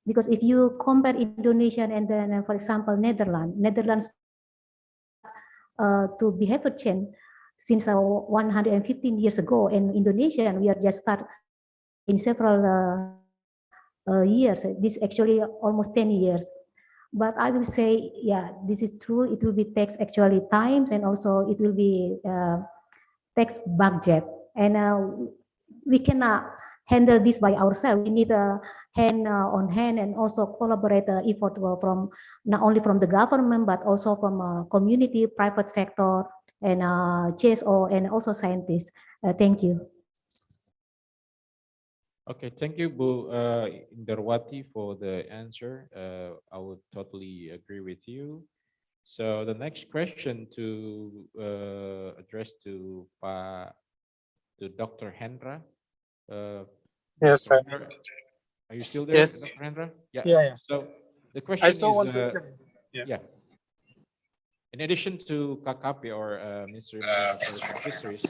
Speaker 11: Because if you compare Indonesia and then, for example, Netherlands to behavior change since 115 years ago, and Indonesia, and we are just start in several years. This actually almost 10 years. But I will say, yeah, this is true. It will be takes actually times, and also it will be takes budget, and we cannot handle this by ourselves. We need a hand on hand, and also collaborate effort from not only from the government but also from community, private sector, and CSO, and also scientists. Thank you.
Speaker 8: Okay, thank you, Bu Indarwati, for the answer. I would totally agree with you. So the next question to address to Dr. Hendra.
Speaker 12: Yes, sir.
Speaker 8: Are you still there,
Speaker 12: Yes.
Speaker 8: Dr. Hendra? Yeah.
Speaker 12: Yeah.
Speaker 8: So the question is,
Speaker 12: Yeah.
Speaker 8: in addition to KKP or Ministry of Marine Affairs and Fisheries,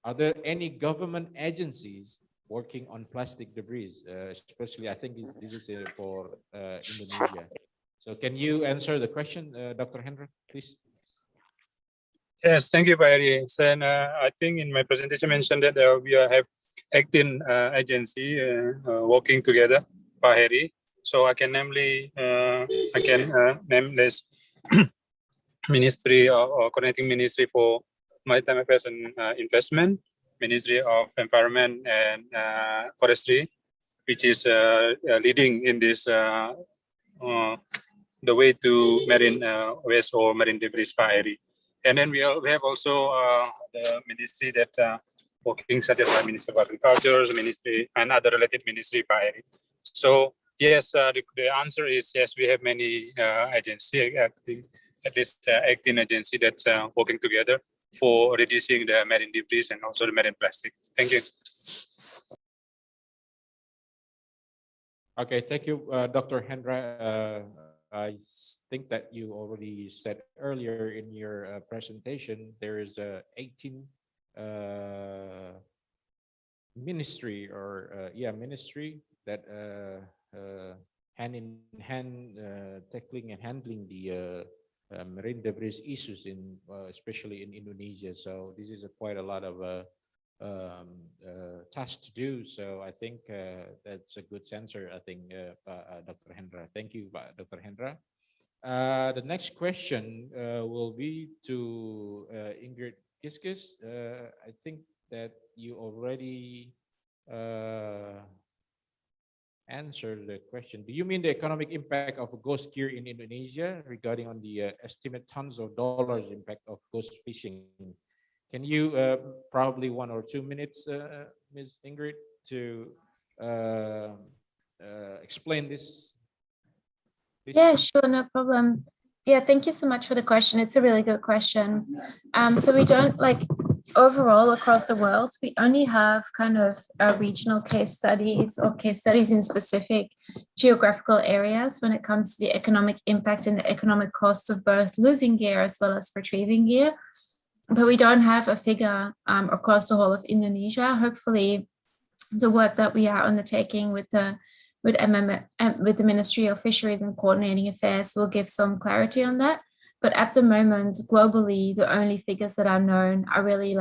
Speaker 8: are there any government agencies working on plastic debris? Especially, I think this is for Indonesia. So can you answer the question, Dr. Hendra, please?
Speaker 12: Yes, thank you, Pak Heri. And I think in my presentation mentioned that we have 18 agency working together, Pak Heri. So I can name this Ministry or Coordinating Ministry for Maritime Affairs and Investment, Ministry of Environment and Forestry, which is leading in this the way to marine waste or marine debris, Pak Heri. And then we have also the ministry that working such as the Ministry of Agriculture, Ministry, and other related ministry, Pak Heri. So yes, the answer is yes. We have many agencies, at least 18 agencies that's working together for reducing the marine debris and also the marine plastic. Thank you.
Speaker 8: Okay, thank you, Dr. Hendra. I think that you already said earlier in your presentation, there is a 18 ministry or ministry that hand in hand tackling and handling the marine debris issues in especially in Indonesia. So this is quite a lot of task to do. So I think that's a good answer. I think, Dr. Hendra. Thank you, Dr. Hendra. The next question will be to Ingrid Giskus. I think that you already answered the question. Do you mean the economic impact of ghost gear in Indonesia regarding on the estimate tons of dollars impact of ghost fishing? Can you probably 1 or 2 minutes, Ms. Ingrid, to explain this? Please?
Speaker 10: Yeah, sure, no problem. Yeah, thank you so much for the question. It's a really good question. So we don't overall across the world, we only have kind of regional case studies or case studies in specific geographical areas when it comes to the economic impact and the economic cost of both losing gear as well as retrieving gear. But we don't have a figure across the whole of Indonesia. Hopefully, the work that we are undertaking with the Ministry of Fisheries and Coordinating Affairs will give some clarity on that. But at the moment, globally, the only figures that are known are really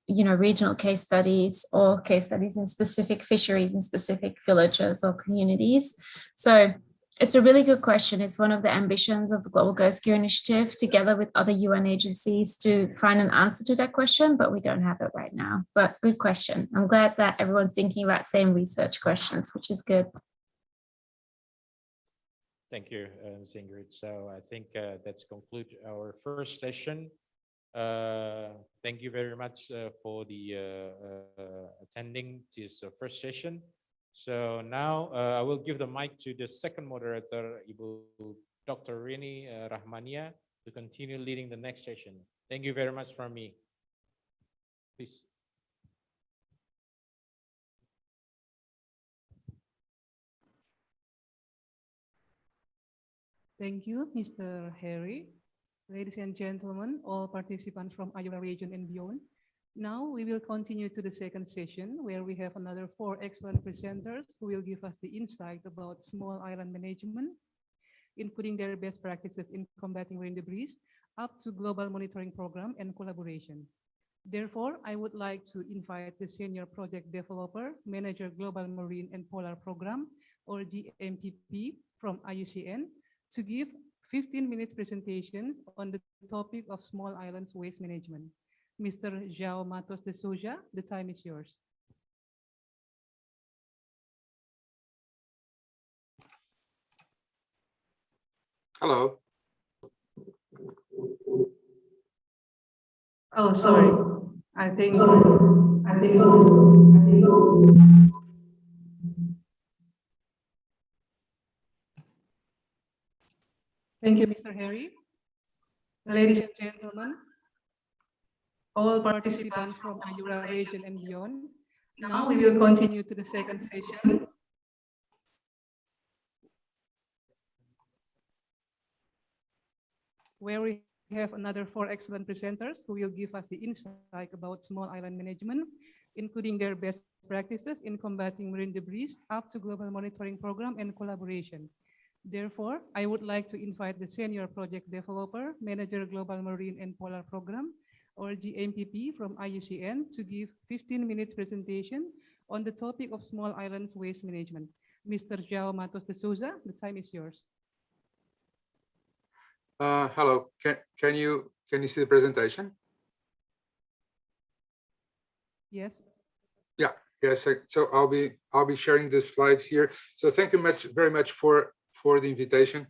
Speaker 10: regional case studies or case studies in specific fisheries in specific villages or communities. So it's a really good question. It's one of the ambitions of the Global Ghost Gear Initiative, together with other UN agencies, to find an answer to that question, but we don't have it right now. But good question. I'm glad that everyone's thinking about same research questions, which is good.
Speaker 8: Thank you, Ms. Ingrid. So I think that's conclude our first session. Thank you very much for the attending this first session. So now I will give the mic to the second moderator, Ibu Dr. Rini Rahmania, to continue leading the next session. Thank you very much from me. Please.
Speaker 13: Thank you, Mr. Harry. Ladies and gentlemen, all participants from IORA region and beyond. Now we will continue to the second session, where we have another 4 excellent presenters who will give us the insight about small island management, including their best practices in combating marine debris, up to global monitoring program and collaboration. Therefore, I would like to invite the Senior Project Developer, Manager Global Marine and Polar Program, or GMPP from IUCN, to give 15-minute presentations on the topic of small islands waste management. Mr. João Matos de Souza, the time is yours.
Speaker 2: Hello.
Speaker 13: Oh, sorry. I think. Thank you, Mr. Harry. Ladies and gentlemen, all participants from IORA region and beyond. Now we will continue to the second session. Where we have another 4 excellent presenters who will give us the insight about small island management, including their best practices in combating marine debris, up to global monitoring program and collaboration. Therefore, I would like to invite the Senior Project Developer, Manager Global Marine and Polar Program, or GMPP from IUCN, to give 15 minutes presentation on the topic of small islands waste management. Mr. João Matos de Souza, the time is yours.
Speaker 2: Hello. Can you see the presentation?
Speaker 13: Yes.
Speaker 2: Yeah. Yes. So I'll be sharing the slides here. So thank you very much for the invitation.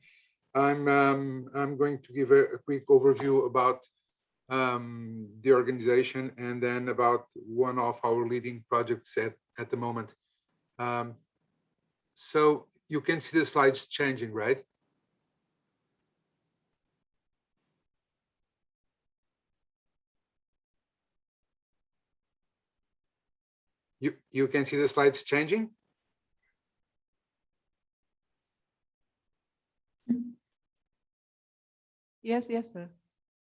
Speaker 2: I'm going to give a quick overview about the organization and then about one of our leading projects at the moment. So you can see the slides changing, right? You can see the slides changing?
Speaker 13: Yes, sir.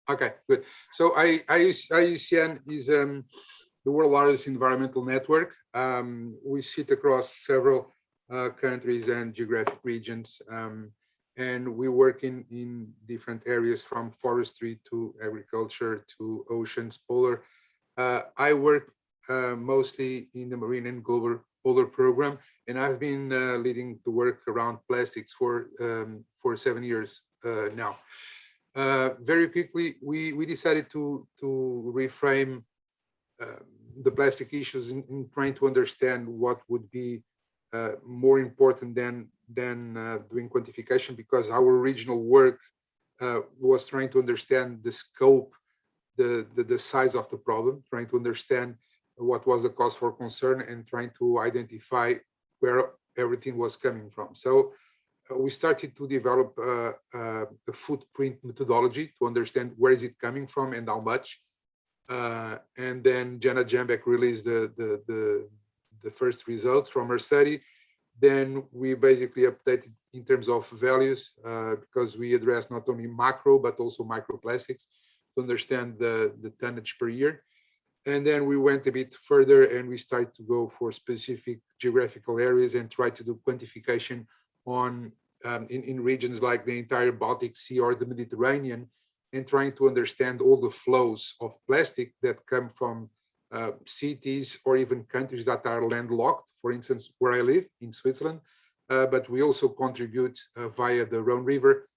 Speaker 2: Okay, good. So IUCN is the world's largest environmental network. We sit across several countries and geographic regions, and we work in different areas, from forestry to agriculture to oceans, polar. I work mostly in the marine and global polar program, and I've been leading the work around plastics for 7 years now. Very quickly, we decided to reframe the plastic issues in trying to understand what would be more important than doing quantification, because our original work was trying to understand the scope, the size of the problem, trying to understand what was the cause for concern, and trying to identify where everything was coming from. So we started to develop a footprint methodology to understand where is it coming from and how much. And then Jenna Jambek released the first results from her study. Then we basically updated in terms of values because we address not only macro but also microplastics to understand the tonnage per year. And then we went a bit further and we started to go for specific geographical areas and try to do quantification on in regions like the entire Baltic Sea or the Mediterranean, and trying to understand all the flows of plastic that come from cities or even countries that are landlocked, for instance, where I live in Switzerland, but we also contribute via the Rhone River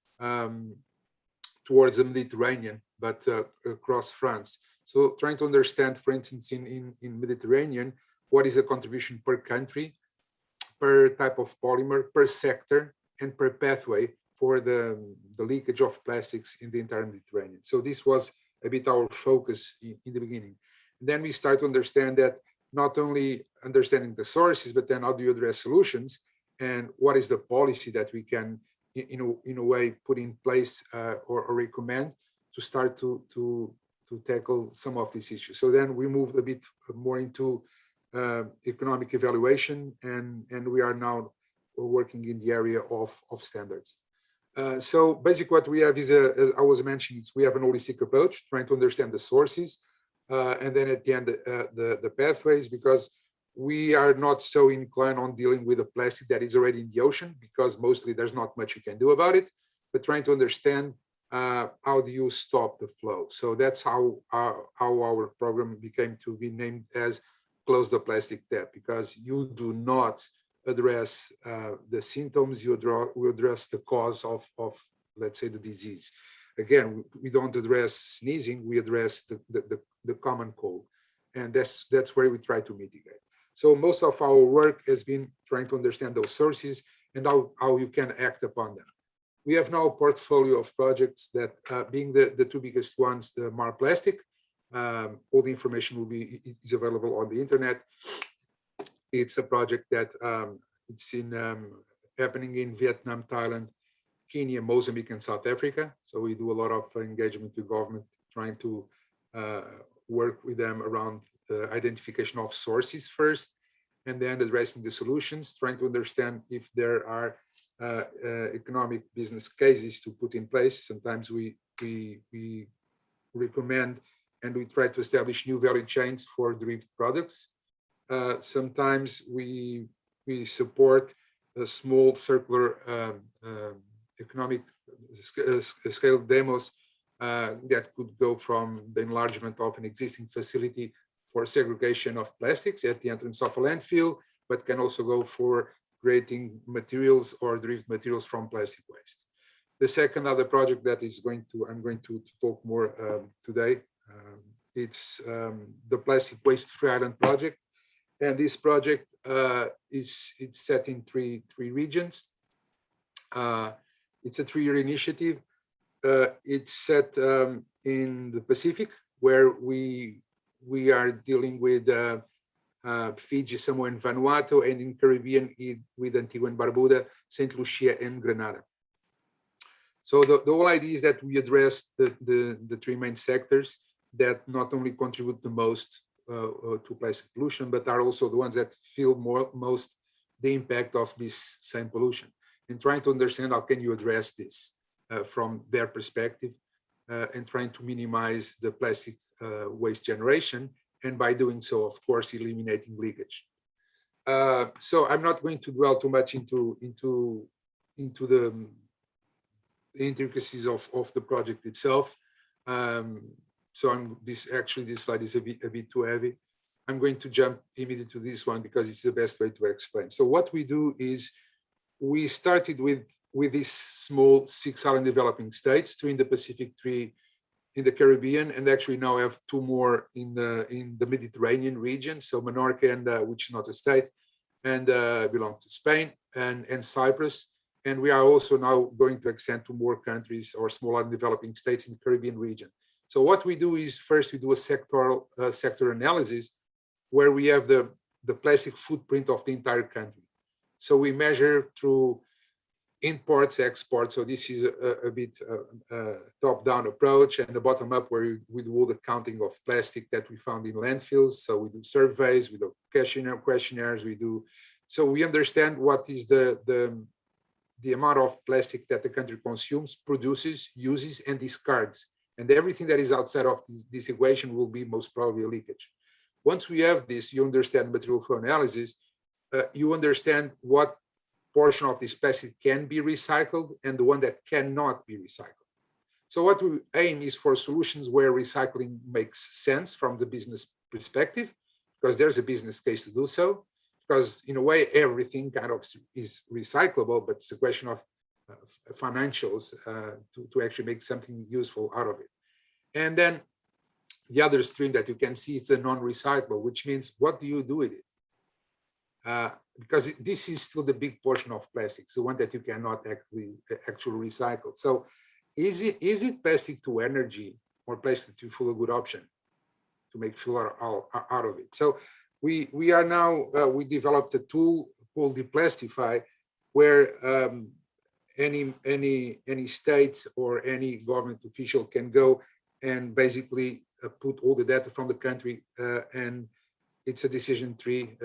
Speaker 2: towards the Mediterranean, but across France. So trying to understand, for instance, in Mediterranean, what is the contribution per country, per type of polymer, per sector, and per pathway for the leakage of plastics in the entire Mediterranean. So this was a bit our focus in the beginning. And then we start to understand that not only understanding the sources, but then how do you address solutions and what is the policy that we can, in a way, put in place or recommend to start to tackle some of these issues. So then we moved a bit more into economic evaluation, and we are now working in the area of standards. So basically what we have is, as I was mentioning, we have an holistic approach, trying to understand the sources, and then at the end, the pathways, because we are not so inclined on dealing with a plastic that is already in the ocean, because mostly there's not much you can do about it, but trying to understand how do you stop the flow. So that's how our program became to be named as Close the Plastic Tap, because you do not address the symptoms, you address the cause of, let's say, the disease. Again, we don't address sneezing, we address the common cold. And that's where we try to mitigate. So most of our work has been trying to understand those sources and how you can act upon them. We have now a portfolio of projects that, being the two biggest ones, the Mar Plastic, all the information is available on the internet. It's a project that it's happening in Vietnam, Thailand, Kenya, Mozambique, and South Africa. So we do a lot of engagement with government, trying to work with them around the identification of sources first, and then addressing the solutions, trying to understand if there are economic business cases to put in place. Sometimes we recommend and we try to establish new value chains for derived products. Sometimes we support a small circular economic scale demos that could go from the enlargement of an existing facility for segregation of plastics at the entrance of a landfill, but can also go for creating materials or derived materials from plastic waste. The second other project that I'm going to talk more today, it's the Plastic Waste Free Island project. And this project it's set in three regions. It's a 3-year initiative. It's set in the Pacific, where we are dealing with Fiji, Samoa, and Vanuatu, and in Caribbean with Antigua and Barbuda, St. Lucia, and Grenada. So the whole idea is that we address the three main sectors that not only contribute the most to plastic pollution, but are also the ones that feel most the impact of this same pollution, and trying to understand how can you address this from their perspective, and trying to minimize the plastic waste generation, and by doing so, of course, eliminating leakage. So I'm not going to dwell too much into the intricacies of the project itself. So this slide is a bit too heavy. I'm going to jump immediately to this one because it's the best way to explain. So what we do is we started with these small 6 island developing states, 2 in the Pacific, 3 in the Caribbean, and actually now have 2 more in the Mediterranean region. So Menorca, and which is not a state, and belongs to Spain and Cyprus. And we are also now going to extend to more countries or smaller developing states in the Caribbean region. So what we do is first we do a sector analysis where we have the plastic footprint of the entire country. So we measure through imports, exports. So this is a bit top-down approach, and the bottom-up where we do all the counting of plastic that we found in landfills. So we do surveys, we do questionnaires, so we understand what is the amount of plastic that the country consumes, produces, uses, and discards. And everything that is outside of this equation will be most probably a leakage. Once we have this, you understand material flow analysis, you understand what portion of this plastic can be recycled and the one that cannot be recycled. So what we aim is for solutions where recycling makes sense from the business perspective, because there's a business case to do so. Because in a way, everything kind of is recyclable, but it's a question of financials to actually make something useful out of it. And then the other stream that you can see, it's a non-recyclable, which means what do you do with it? Because this is still the big portion of plastics, the one that you cannot actually recycle. So is it plastic to energy or plastic to fuel a good option to make fuel out of it? So we are now, we developed a tool called Deplastify, where any state or any government official can go and basically put all the data from the country, and it's a decision tree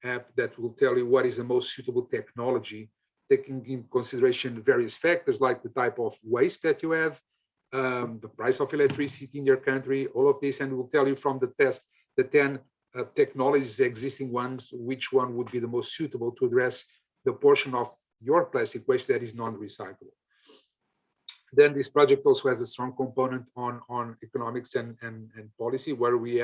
Speaker 2: app that will tell you what is the most suitable technology, taking into consideration various factors like the type of waste that you have, the price of electricity in your country, all of this, and will tell you from the test, the 10 technologies, existing ones, which one would be the most suitable to address the portion of your plastic waste that is non-recyclable. Then this project also has a strong component on economics and policy, where we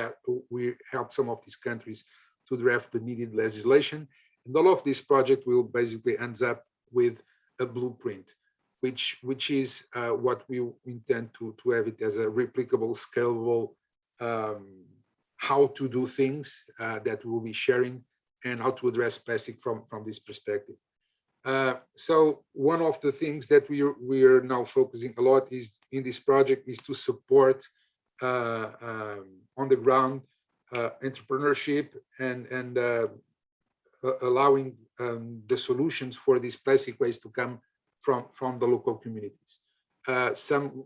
Speaker 2: help some of these countries to draft the needed legislation. And all of this project will basically ends up with a blueprint, which is what we intend to have it as a replicable, scalable, how to do things that we'll be sharing, and how to address plastic from this perspective. So one of the things that we are now focusing a lot is in this project is to support on the ground entrepreneurship and allowing the solutions for these plastic waste to come from the local communities.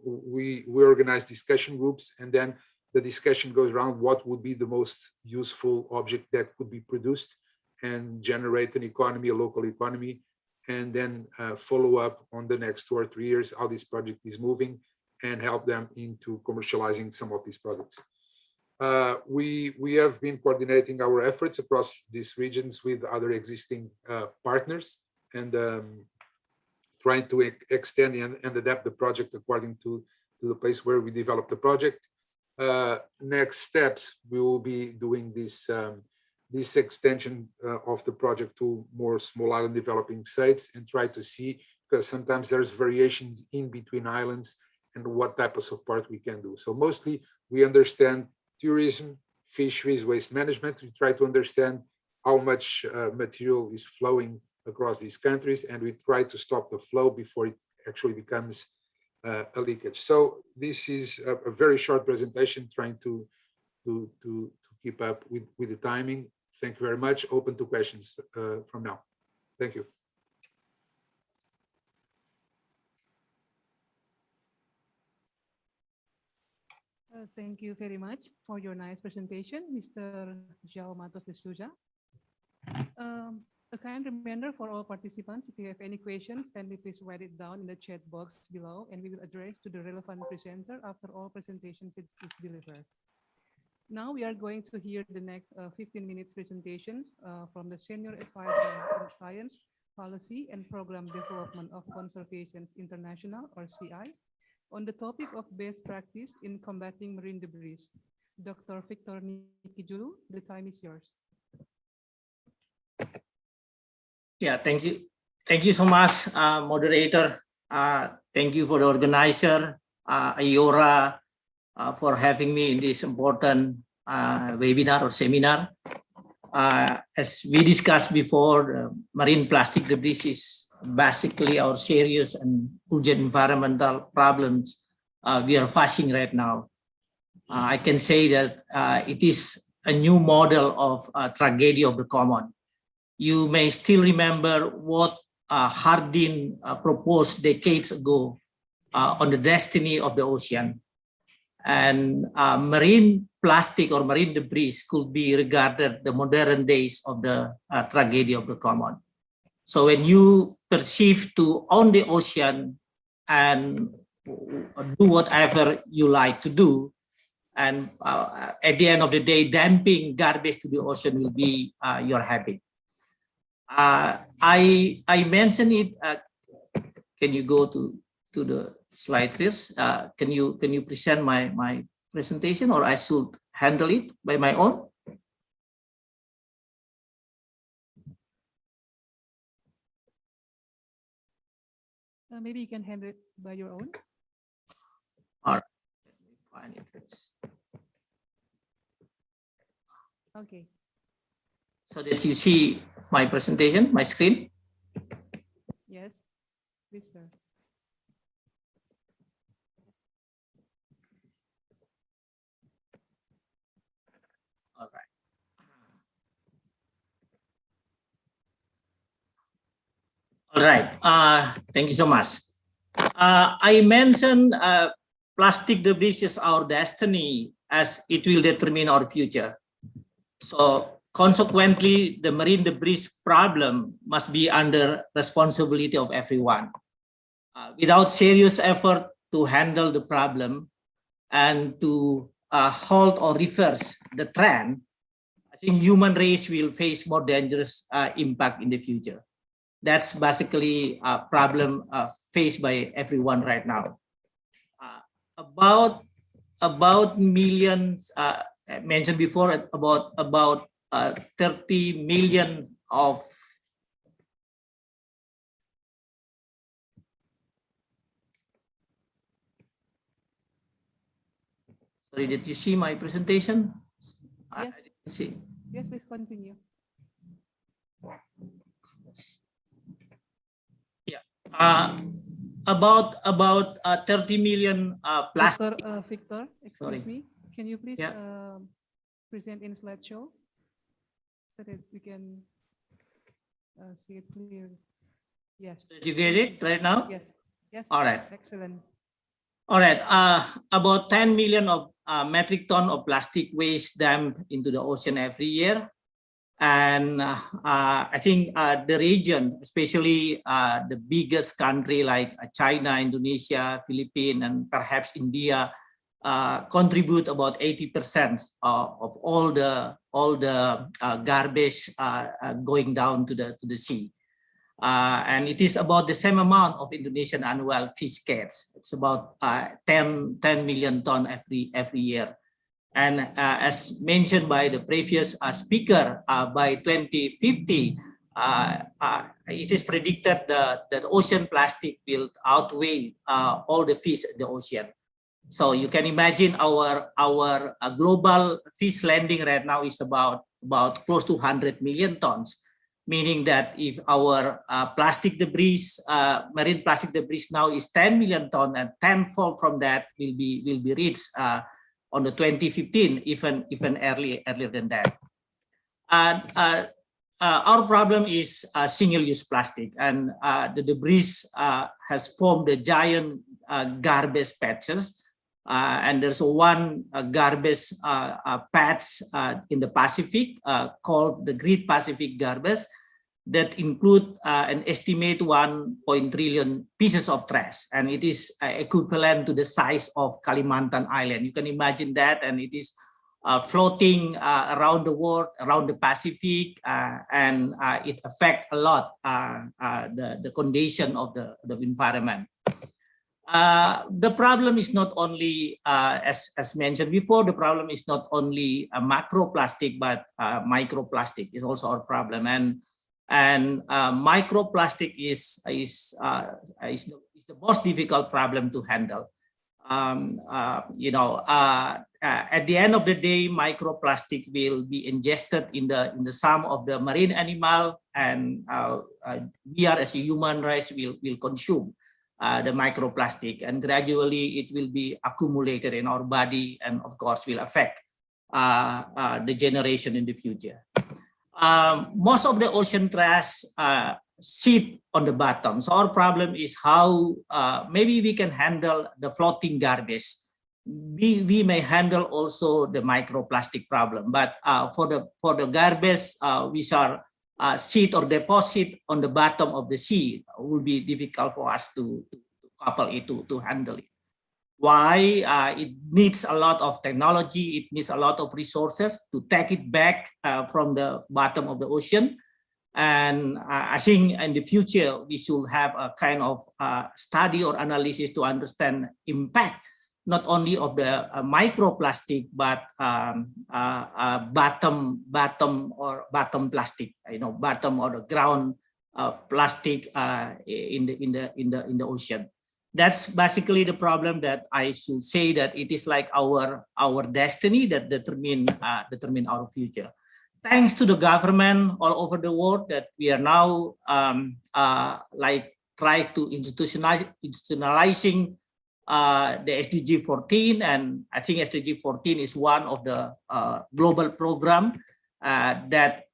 Speaker 2: We organize discussion groups, and then the discussion goes around what would be the most useful object that could be produced and generate an economy, a local economy, and then follow up on the next 2 or 3 years how this project is moving and help them into commercializing some of these products. We have been coordinating our efforts across these regions with other existing partners, and trying to extend and adapt the project according to the place where we develop the project. Next steps, we will be doing this extension of the project to more small island developing sites, and try to see, because sometimes there's variations in between islands and what type of support we can do. So mostly we understand tourism, fisheries, waste management. We try to understand how much material is flowing across these countries, and we try to stop the flow before it actually becomes a leakage. So this is a very short presentation, trying to keep up with the timing. Thank you very much. Open to questions from now. Thank you.
Speaker 13: Thank you very much for your nice presentation, Mr. João Matos de Souza. A kind reminder for all participants, if you have any questions, kindly please write it down in the chat box below, and we will address to the relevant presenter after all presentations is delivered. Now we are going to hear the next 15 minutes presentation from the Senior Advisor on Science, Policy and Program Development of Conservations International, or CI, on the topic of best practice in combating marine debris. Dr. Victor Nikijulu, the time is yours.
Speaker 14: Yeah, thank you. Thank you so much, moderator. Thank you for the organizer, IORA, for having me in this important webinar or seminar. As we discussed before, marine plastic debris is basically our serious and urgent environmental problems we are facing right now. I can say that it is a new model of tragedy of the common. you may still remember what Hardin proposed decades ago on the destiny of the ocean. And marine plastic or marine debris could be regarded the modern days of the tragedy of the common. So when you perceive to own the ocean and do whatever you like to do, and at the end of the day, dumping garbage to the ocean will be your habit. I mentioned it. Can you go to the slide first? Can you present my presentation, or I should handle it by my own?
Speaker 13: Maybe you can handle it by your own.
Speaker 14: All right. Let me find it first.
Speaker 13: Okay.
Speaker 14: So that you see my presentation, my screen.
Speaker 13: Yes, please, sir.
Speaker 14: All right. All right. Thank you so much. I mentioned plastic debris is our destiny, as it will determine our future. So consequently, the marine debris problem must be under responsibility of everyone. Without serious effort to handle the problem and to halt or reverse the trend, I think human race will face more dangerous impact in the future. That's basically a problem faced by everyone right now. About millions, I mentioned before, about 30 million of Sorry, did you see my presentation?
Speaker 13: Yes.
Speaker 14: I didn't see.
Speaker 13: Yes, please continue.
Speaker 14: Yeah. About 30 million plastic.
Speaker 13: Victor, excuse me. Can you please present in slideshow so that we can see it clearly? Yes.
Speaker 14: Did you get it right now?
Speaker 13: Yes. Yes.
Speaker 14: All right.
Speaker 13: Excellent.
Speaker 14: All right. About 10 million of metric ton of plastic waste dumped into the ocean every year. And I think the region, especially the biggest country like China, Indonesia, Philippines, and perhaps India, contribute about 80% of all the garbage going down to the sea. And it is about the same amount of Indonesian annual fish catch. It's about 10 million ton every year. And as mentioned by the previous speaker, by 2050, it is predicted that ocean plastic will outweigh all the fish in the ocean. So you can imagine our global fish landing right now is about close to 100 million tons. Meaning that if our plastic debris, marine plastic debris now is 10 million ton, and tenfold from that will be reached on the 2015, even earlier than that. And our problem is single-use plastic, and the debris has formed the giant garbage patches. And there's one garbage patch in the Pacific called the Great Pacific Garbage that include an estimated 1 trillion pieces of trash, and it is equivalent to the size of Kalimantan Island. You can imagine that, and it is floating around the world, around the Pacific, and it affects a lot the condition of the environment. The problem is not only, as mentioned before, the problem is not only macroplastic, but microplastic is also our problem. And microplastic is the most difficult problem to handle. At the end of the day, microplastic will be ingested in the sum of the marine animal, and we are as a human race will consume the microplastic, and gradually it will be accumulated in our body, and of course will affect the generation in the future. most of the ocean trash sit on the bottom. So our problem is how maybe we can handle the floating garbage. We may handle also the microplastic problem, but for the garbage which are sit or deposit on the bottom of the sea will be difficult for us to couple it, to handle it. Why? It needs a lot of technology, it needs a lot of resources to take it back from the bottom of the ocean. And I think in the future, we should have a kind of study or analysis to understand impact, not only of the microplastic, but bottom plastic, bottom or the ground plastic in the ocean. That's basically the problem that I should say that it is like our destiny that determine our future. Thanks to the government all over the world that we are now like try to institutionalizing the SDG 14, and I think SDG 14 is one of the global program that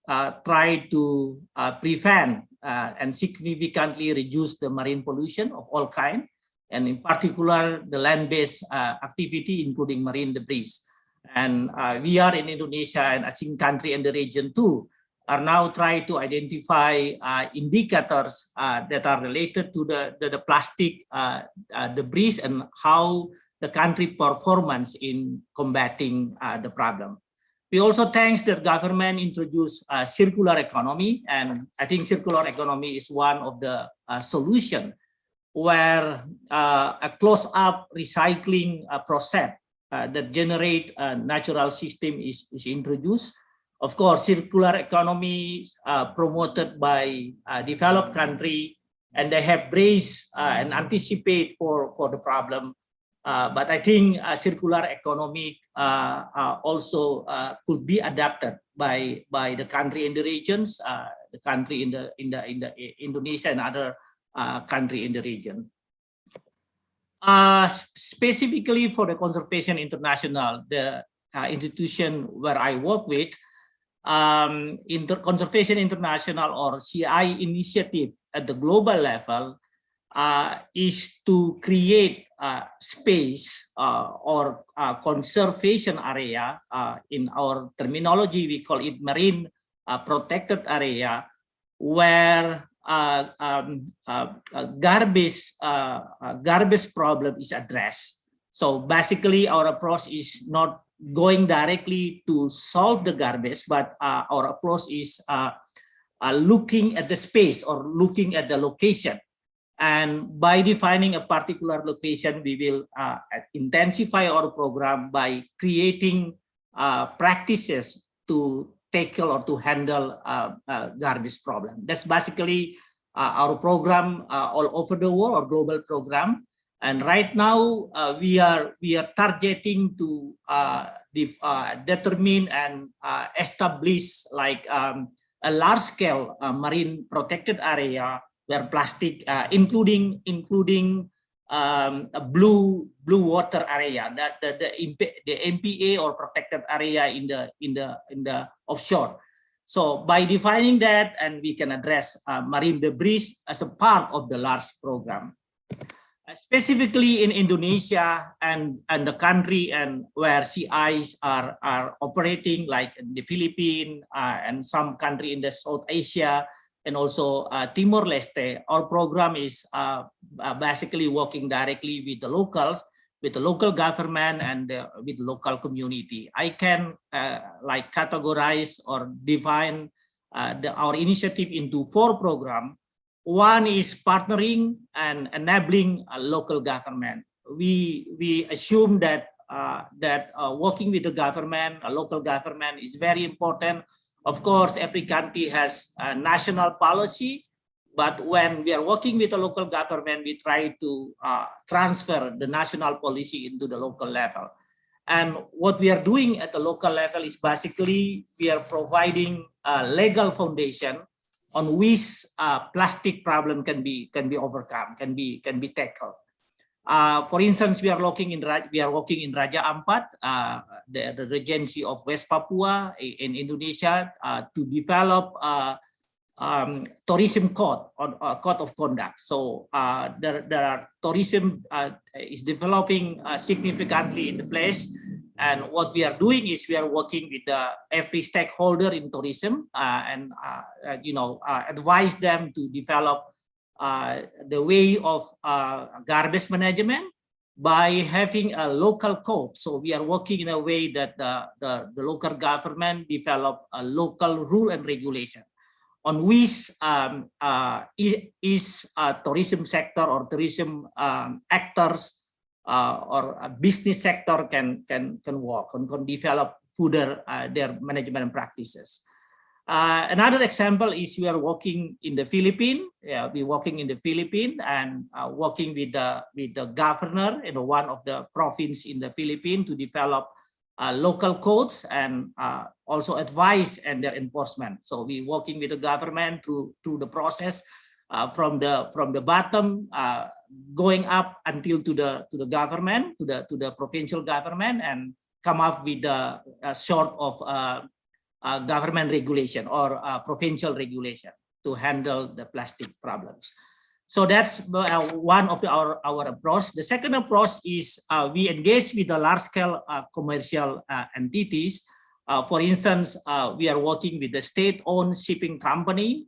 Speaker 14: try to prevent and significantly reduce the marine pollution of all kinds, and in particular the land-based activity, including marine debris. And we are in Indonesia, and I think country in the region too, are now trying to identify indicators that are related to the plastic debris and how the country performance in combating the problem. We also thanks that government introduced circular economy, and I think circular economy is one of the solution where a close-up recycling process that generate a natural system is introduced. Of course, circular economy promoted by developed country, and they have braced and anticipate for the problem. But I think circular economy also could be adapted by the country in the regions, the country in the Indonesia and other country in the region. Specifically for the Conservation International, the institution where I work with, Conservation International or CI initiative at the global level is to create space or conservation area. In our terminology, we call it marine protected area, where garbage problem is addressed. So basically our approach is not going directly to solve the garbage, but our approach is looking at the space or looking at the location. And by defining a particular location, we will intensify our program by creating practices to tackle or to handle garbage problem. That's basically our program all over the world, our global program. And right now we are targeting to determine and establish like a large-scale marine protected area where plastic, including a blue water area, that the MPA or protected area in the offshore. So by defining that, and we can address marine debris as a part of the large program. Specifically in Indonesia and the country and where CIs are operating, like in the Philippines and some country in the South Asia, and also Timor-Leste, our program is basically working directly with the locals, with the local government and with the local community. I can like categorize or define our initiative into 4 programs. One is partnering and enabling a local government. We assume that working with the government, a local government, is very important. Of course, every country has a national policy, but when we are working with the local government, we try to transfer the national policy into the local level. And what we are doing at the local level is basically we are providing a legal foundation on which plastic problem can be overcome, can be tackled. For instance, we are working in Raja Ampat, the Regency of West Papua in Indonesia, to develop tourism code of conduct. So there are tourism is developing significantly in the place, and what we are doing is we are working with every stakeholder in tourism and advise them to develop the way of garbage management by having a local code. So we are working in a way that the local government develop a local rule and regulation on which tourism sector or tourism actors or a business sector can work and can develop further their management practices. Another example is we are working in the Philippines. We're working in the Philippines and working with the governor in one of the province in the Philippines to develop local codes and also advice and their enforcement. So we're working with the government through the process from the bottom going up until to the government, to the provincial government, and come up with a sort of government regulation or provincial regulation to handle the plastic problems. So that's one of our approach. The second approach is we engage with the large-scale commercial entities. For instance, we are working with the state-owned shipping company,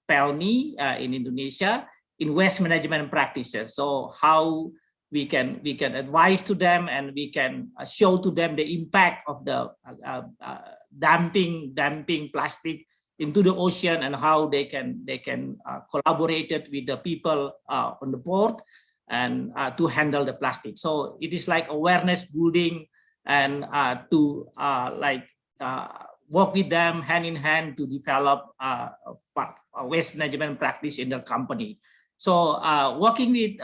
Speaker 14: Pelni in Indonesia, in waste management practices. So how we can advise to them and we can show to them the impact of the dumping plastic into the ocean and how they can collaborate with the people on the port and to handle the plastic. So it is like awareness building and to work with them hand in hand to develop waste management practice in their company. So working with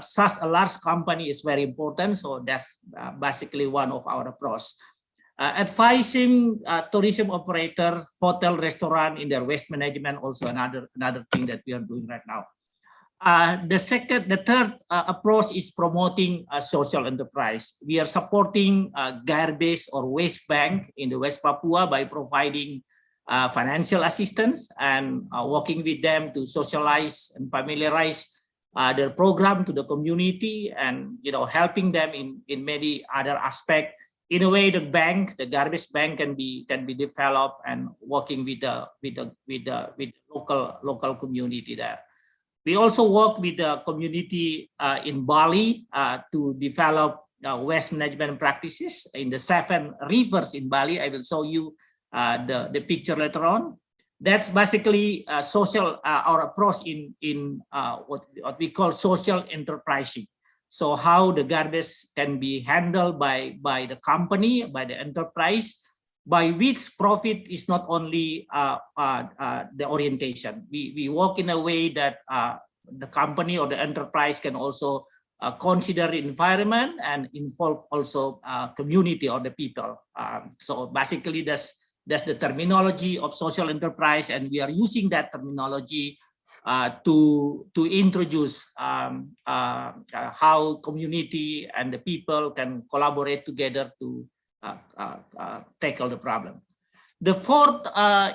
Speaker 14: such a large company is very important. So that's basically one of our approach. Advising tourism operator, hotel, restaurant in their waste management, also another thing that we are doing right now. The third approach is promoting a social enterprise. We are supporting garbage or waste bank in the West Papua by providing financial assistance and working with them to socialize and familiarize their program to the community, and helping them in many other aspects. In a way, the garbage bank can be developed and working with the local community there. We also work with the community in Bali to develop waste management practices in the 7 rivers in Bali. I will show you the picture later on. That's basically social our approach in what we call social enterprising. So how the garbage can be handled by the company, by the enterprise, by which profit is not only the orientation. We work in a way that the company or the enterprise can also consider the environment and involve also community or the people. So basically that's the terminology of social enterprise, and we are using that terminology to introduce how community and the people can collaborate together to tackle the problem. The fourth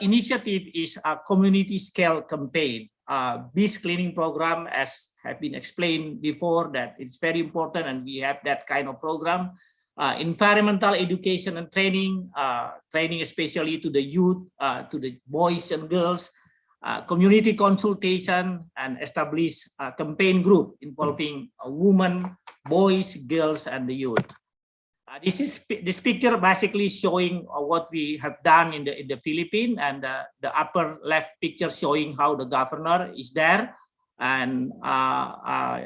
Speaker 14: initiative is a community scale campaign. Beach cleaning program, as have been explained before, that it's very important, and we have that kind of program. Environmental education and training, especially to the youth, to the boys and girls, community consultation, and establish a campaign group involving women, boys, girls, and the youth. This picture basically showing what we have done in the Philippines, and the upper left picture showing how the governor is there, and the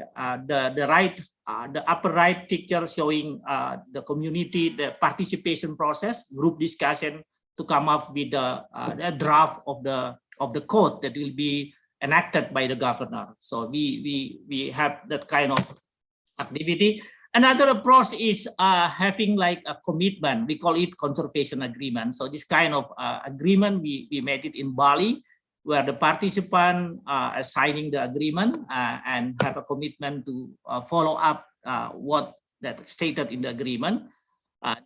Speaker 14: upper right picture showing the community, the participation process, group discussion to come up with the draft of the code that will be enacted by the governor. So we have that kind of activity. Another approach is having like a commitment. We call it conservation agreement. So this kind of agreement, we made it in Bali, where the participant are signing the agreement and have a commitment to follow up what that stated in the agreement.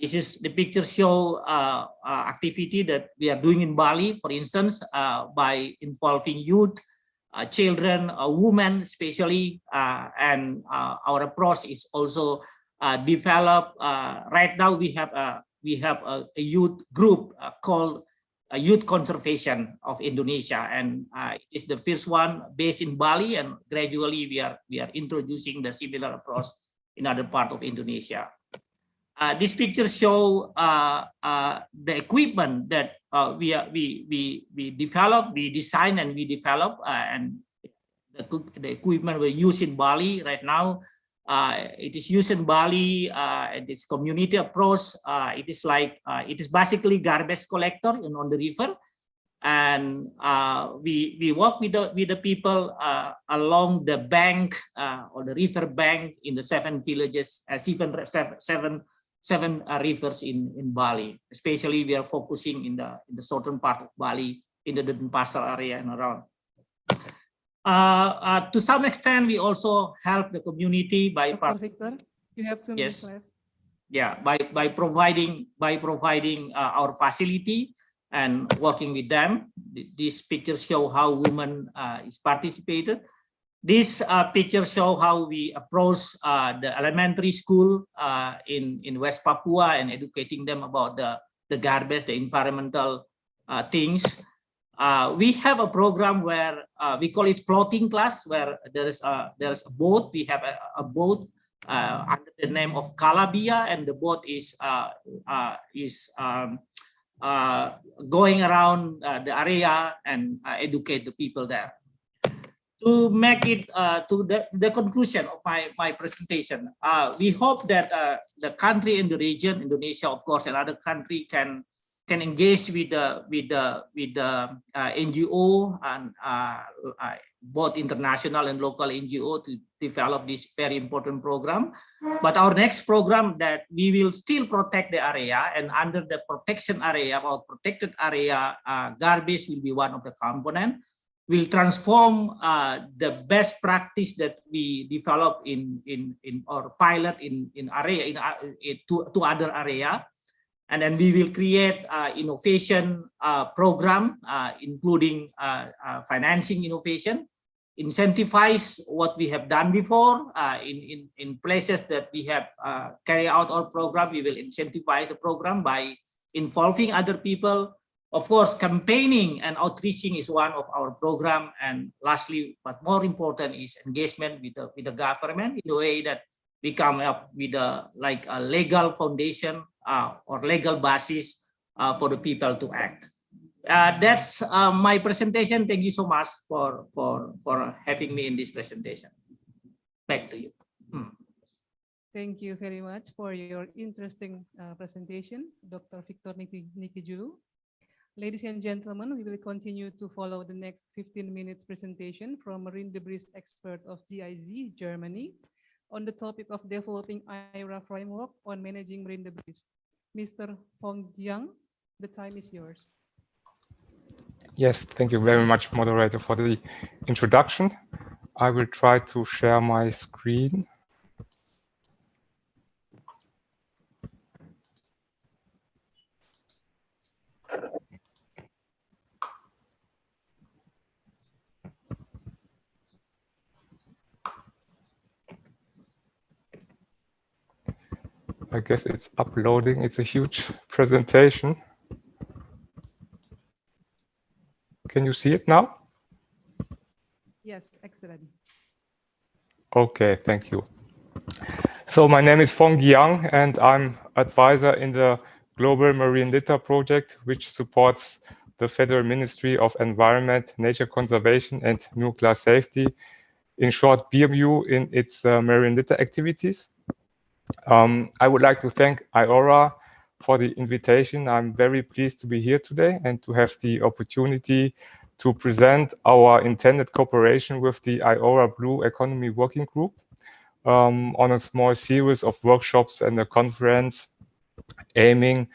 Speaker 14: This is the picture show activity that we are doing in Bali, for instance, by involving youth, children, women, especially, and our approach is also developed. Right now, we have a youth group called Youth Conservation of Indonesia, and it's the first one based in Bali, and gradually we are introducing the similar approach in other part of Indonesia. This picture show the equipment that we develop, we design, and we develop, and the equipment we use in Bali right now. It is used in Bali. It's community approach. It is basically garbage collector on the river, and we work with the people along the bank or the river bank in the 7 villages, seven rivers in Bali. Especially, we are focusing in the southern part of Bali, in the Denpasar area and around. To some extent, we also help the community by.
Speaker 13: Dr. Victor, you have 2 minutes left.
Speaker 14: Yeah, by providing our facility and working with them. These pictures show how women is participated. This picture show how we approach the elementary school in West Papua and educating them about the garbage, the environmental things. We have a program where we call it floating class, where there's a boat. We have a boat under the name of Calabia, and the boat is going around the area and educate the people there. To make it to the conclusion of my presentation, we hope that the country in the region, Indonesia, of course, and other country can engage with the NGO and both international and local NGO to develop this very important program. But our next program that we will still protect the area, and under the protection area, or protected area, garbage will be one of the components. Will transform the best practice that we develop in or pilot in area to other area, and then we will create innovation program, including financing innovation, incentivize what we have done before in places that we have carry out our program. We will incentivize the program by involving other people. Of course, campaigning and outreaching is one of our program, and lastly, but more important, is engagement with the government in a way that we come up with a legal foundation or legal basis for the people to act. That's my presentation. Thank you so much for having me in this presentation. Back to you.
Speaker 13: Thank you very much for your interesting presentation, Dr. Victor Nikijulu. Ladies and gentlemen, we will continue to follow the next 15 minutes presentation from marine debris expert of GIZ, Germany, on the topic of developing IORA framework on managing marine debris. Mr. Fong Jiang, the time is yours.
Speaker 15: Yes, thank you very much, moderator, for the introduction. I will try to share my screen. I guess it's uploading. It's a huge presentation. Can you see it now?
Speaker 13: Yes, excellent.
Speaker 15: Okay, thank you. So my name is Fong Jiang, and I'm advisor in the Global Marine Litter Project, which supports the Federal Ministry of Environment, Nature Conservation and Nuclear Safety, in short, BMU, in its marine litter activities. I would like to thank IORA for the invitation. I'm very pleased to be here today and to have the opportunity to present our intended cooperation with the IORA Blue Economy Working Group on a small series of workshops and a conference aiming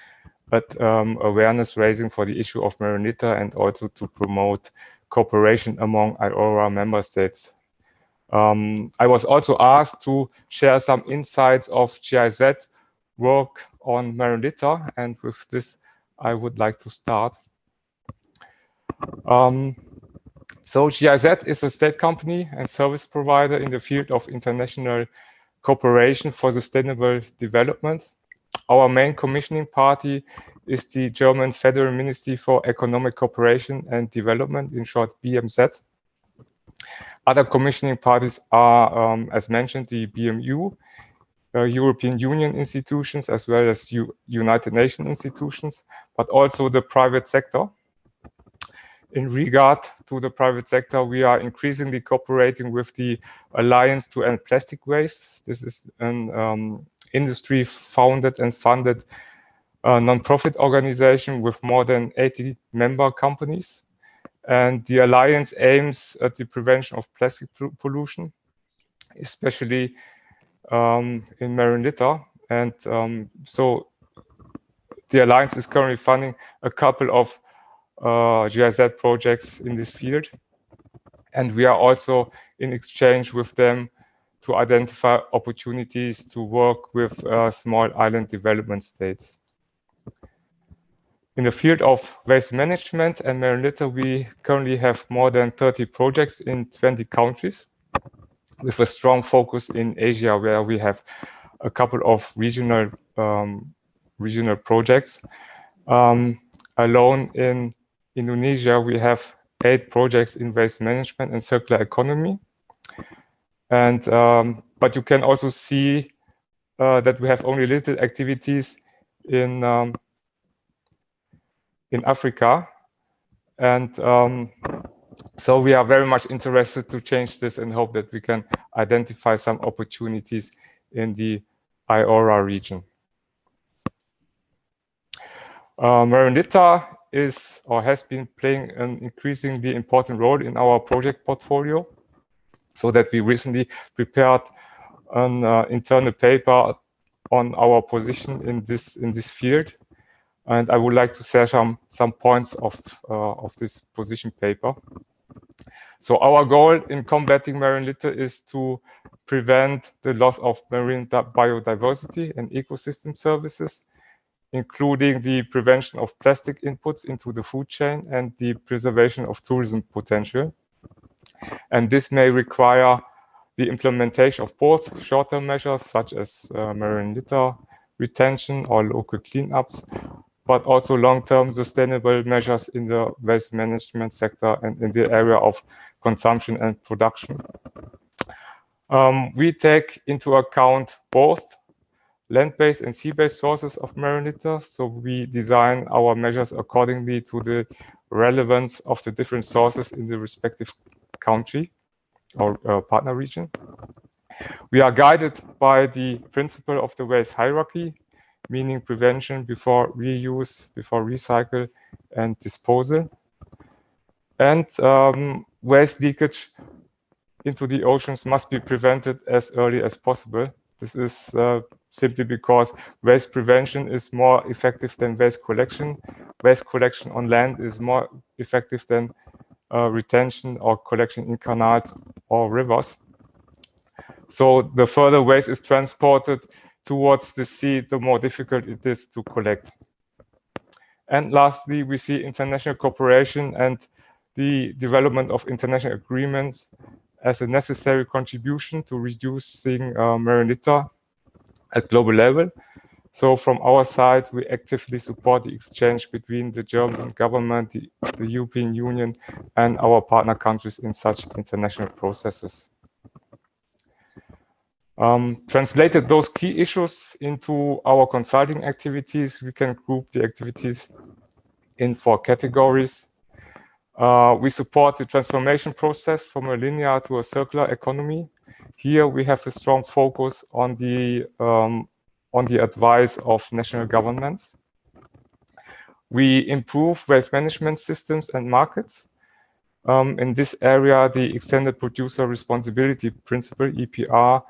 Speaker 15: at awareness raising for the issue of marine litter and also to promote cooperation among IORA member states. I was also asked to share some insights of GIZ work on marine litter, and with this I would like to start. So GIZ is a state company and service provider in the field of international cooperation for sustainable development. Our main commissioning party is the German Federal Ministry for Economic Cooperation and Development, in short BMZ. Other commissioning parties are, as mentioned, the BMU, European Union institutions, as well as United Nations institutions, but also the private sector. In regard to the private sector, we are increasingly cooperating with the Alliance to End Plastic Waste. This is an industry-founded and funded non-profit organization with more than 80 member companies. And the Alliance aims at the prevention of plastic pollution, especially in marine litter. And so the Alliance is currently funding a couple of GIZ projects in this field. And we are also in exchange with them to identify opportunities to work with small island development states. In the field of waste management and marine litter, we currently have more than 30 projects in 20 countries, with a strong focus in Asia, where we have a couple of regional projects. Alone in Indonesia, we have 8 projects in waste management and circular economy. And but you can also see that we have only little activities in Africa, and so we are very much interested to change this and hope that we can identify some opportunities in the IORA region. Marine litter is or has been playing an increasingly important role in our project portfolio, so that we recently prepared an internal paper on our position in this field. And I would like to share some points of this position paper. So our goal in combating marine litter is to prevent the loss of marine biodiversity and ecosystem services, including the prevention of plastic inputs into the food chain and the preservation of tourism potential. And this may require the implementation of both short-term measures, such as marine litter retention or local cleanups, but also long-term sustainable measures in the waste management sector and in the area of consumption and production. We take into account both land-based and sea-based sources of marine litter, so we design our measures accordingly to the relevance of the different sources in the respective country or partner region. We are guided by the principle of the waste hierarchy, meaning prevention before reuse, before recycle and disposal. And waste leakage into the oceans must be prevented as early as possible. This is simply because waste prevention is more effective than waste collection. Waste collection on land is more effective than retention or collection in canals or rivers. So the further waste is transported towards the sea, the more difficult it is to collect. And lastly, we see international cooperation and the development of international agreements as a necessary contribution to reducing marine litter at global level. So from our side, we actively support the exchange between the German government, the European Union, and our partner countries in such international processes. Translated those key issues into our consulting activities, we can group the activities in 4 categories. We support the transformation process from a linear to a circular economy. Here we have a strong focus on the advice of national governments. We improve waste management systems and markets. In this area, the extended producer responsibility principle, EPR,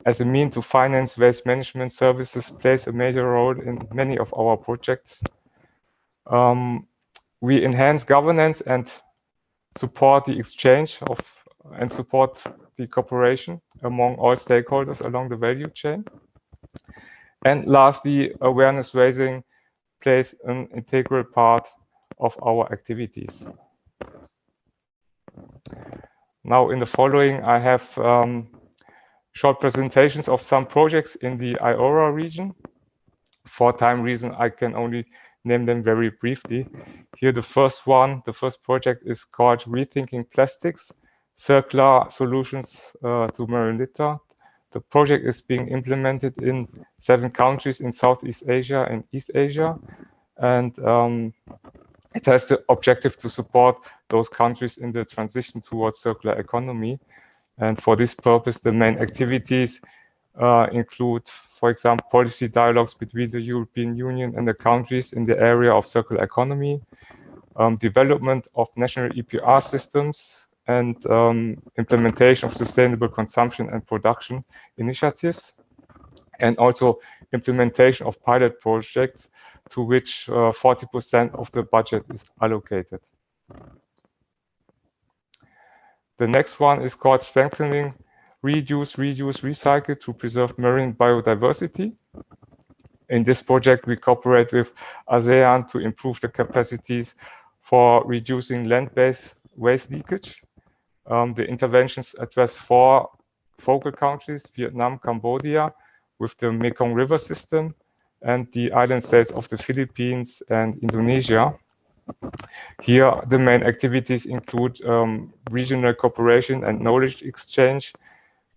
Speaker 15: as a means to finance waste management services plays a major role in many of our projects. We enhance governance and support the exchange of and support the cooperation among all stakeholders along the value chain. And lastly, awareness raising plays an integral part of our activities. Now, in the following, I have short presentations of some projects in the IORA region. For time reason, I can only name them very briefly. Here, the first project is called Rethinking Plastics, Circular Solutions to Marine Litter. The project is being implemented in 7 countries in Southeast Asia and East Asia. And it has the objective to support those countries in the transition towards circular economy. And for this purpose, the main activities include, for example, policy dialogues between the European Union and the countries in the area of circular economy, development of national EPR systems, and implementation of sustainable consumption and production initiatives, and also implementation of pilot projects to which 40% of the budget is allocated. The next one is called Strengthening Reduce, Recycle to Preserve Marine Biodiversity. In this project, we cooperate with ASEAN to improve the capacities for reducing land-based waste leakage. The interventions address 4 focal countries: Vietnam, Cambodia, with the Mekong River system, and the island states of the Philippines and Indonesia. Here, the main activities include regional cooperation and knowledge exchange,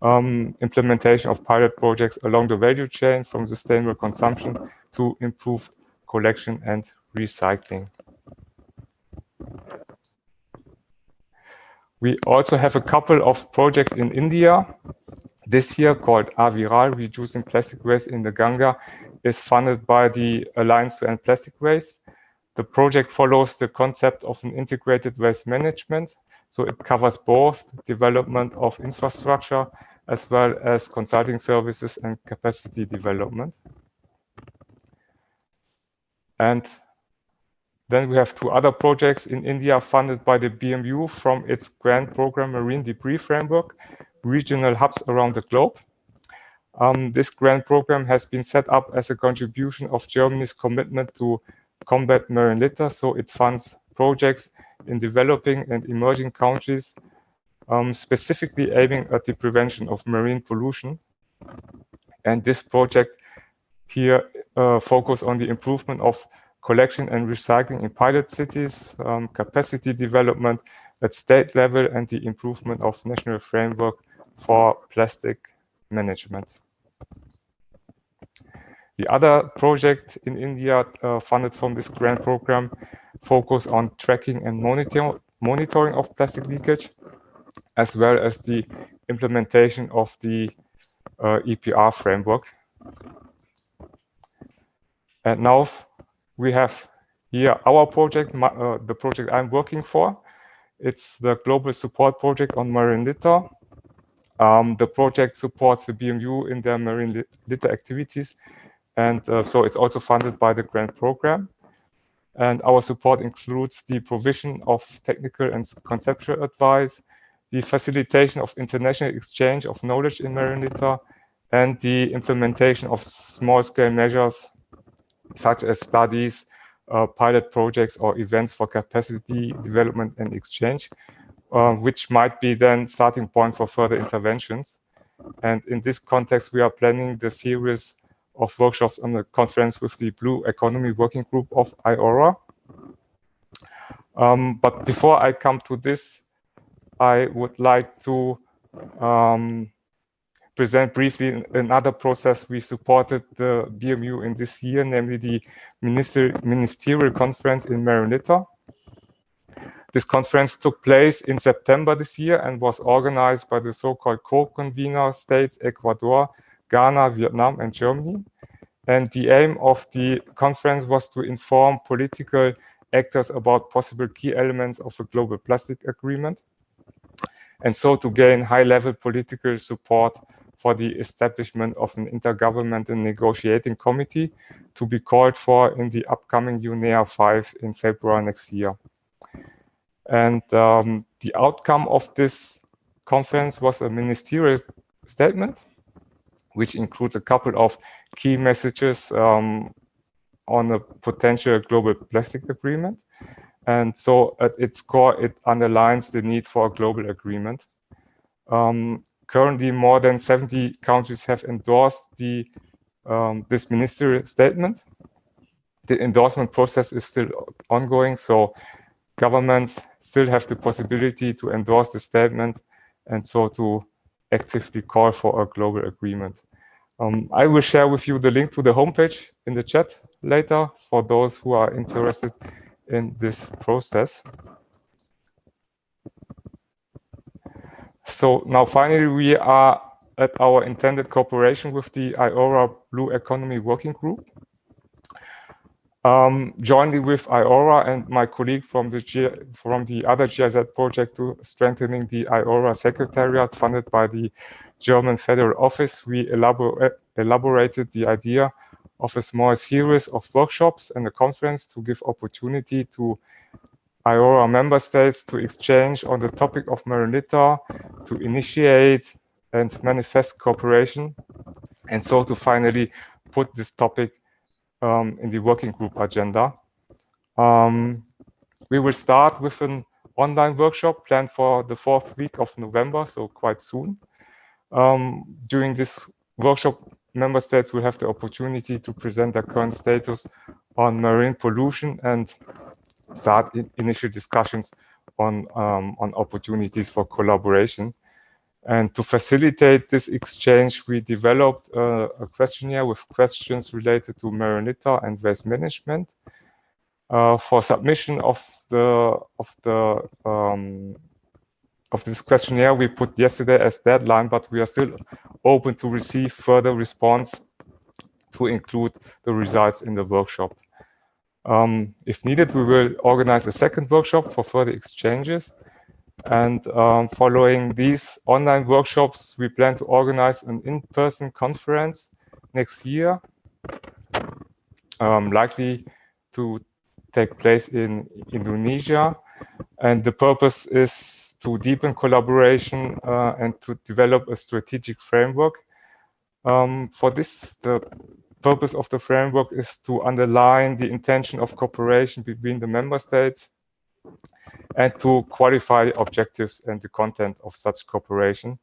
Speaker 15: implementation of pilot projects along the value chain from sustainable consumption to improved collection and recycling. We also have a couple of projects in India. This year, called Aviral, Reducing Plastic Waste in the Ganga, is funded by the Alliance to End Plastic Waste. The project follows the concept of an integrated waste management, so it covers both development of infrastructure as well as consulting services and capacity development. And then we have 2 other projects in India funded by the BMU from its grant program Marine Debris Framework, regional hubs around the globe. This grant program has been set up as a contribution of Germany's commitment to combat marine litter, so it funds projects in developing and emerging countries, specifically aiming at the prevention of marine pollution. And this project here focus on the improvement of collection and recycling in pilot cities, capacity development at state level, and the improvement of national framework for plastic management. The other project in India funded from this grant program focus on tracking and monitoring of plastic leakage, as well as the implementation of the EPR framework. And now we have here our project, the project I'm working for. It's the Global Support Project on Marine Litter. The project supports the BMU in their marine litter activities, and so it's also funded by the grant program. And our support includes the provision of technical and conceptual advice, the facilitation of international exchange of knowledge in marine litter, and the implementation of small-scale measures such as studies, pilot projects, or events for capacity development and exchange, which might be then starting point for further interventions. And in this context, we are planning the series of workshops on the conference with the Blue Economy Working Group of IORA. But before I come to this, I would like to present briefly another process we supported the BMU in this year, namely the Ministerial Conference in Marine Litter. This conference took place in September this year and was organized by the so-called co-convener states Ecuador, Ghana, Vietnam, and Germany. And the aim of the conference was to inform political actors about possible key elements of a global plastic agreement, and so to gain high-level political support for the establishment of an intergovernmental negotiating committee to be called for in the upcoming UNEA 5 in February next year. And the outcome of this conference was a ministerial statement, which includes a couple of key messages on a potential global plastic agreement. And so at its core, it underlines the need for a global agreement. Currently, more than 70 countries have endorsed this ministerial statement. The endorsement process is still ongoing, so governments still have the possibility to endorse the statement and so to actively call for a global agreement. I will share with you the link to the homepage in the chat later for those who are interested in this process. So now finally we are at our intended cooperation with the IORA Blue Economy Working Group. Jointly with IORA and my colleague from the other GIZ project to strengthening the IORA Secretariat funded by the German Federal Office, we elaborated the idea of a small series of workshops and a conference to give opportunity to IORA member states to exchange on the topic of marine litter, to initiate and manifest cooperation, and so to finally put this topic in the working group agenda. We will start with an online workshop planned for the 4th week of November, so quite soon. During this workshop, member states will have the opportunity to present their current status on marine pollution and start initial discussions on opportunities for collaboration. And to facilitate this exchange, we developed a questionnaire with questions related to marine litter and waste management. For submission of this questionnaire, we put yesterday as deadline, but we are still open to receive further response to include the results in the workshop. If needed, we will organize a second workshop for further exchanges. And following these online workshops, we plan to organize an in-person conference next year, likely to take place in Indonesia. And the purpose is to deepen collaboration and to develop a strategic framework. For this, the purpose of the framework is to underline the intention of cooperation between the member states and to qualify objectives and the content of such cooperation.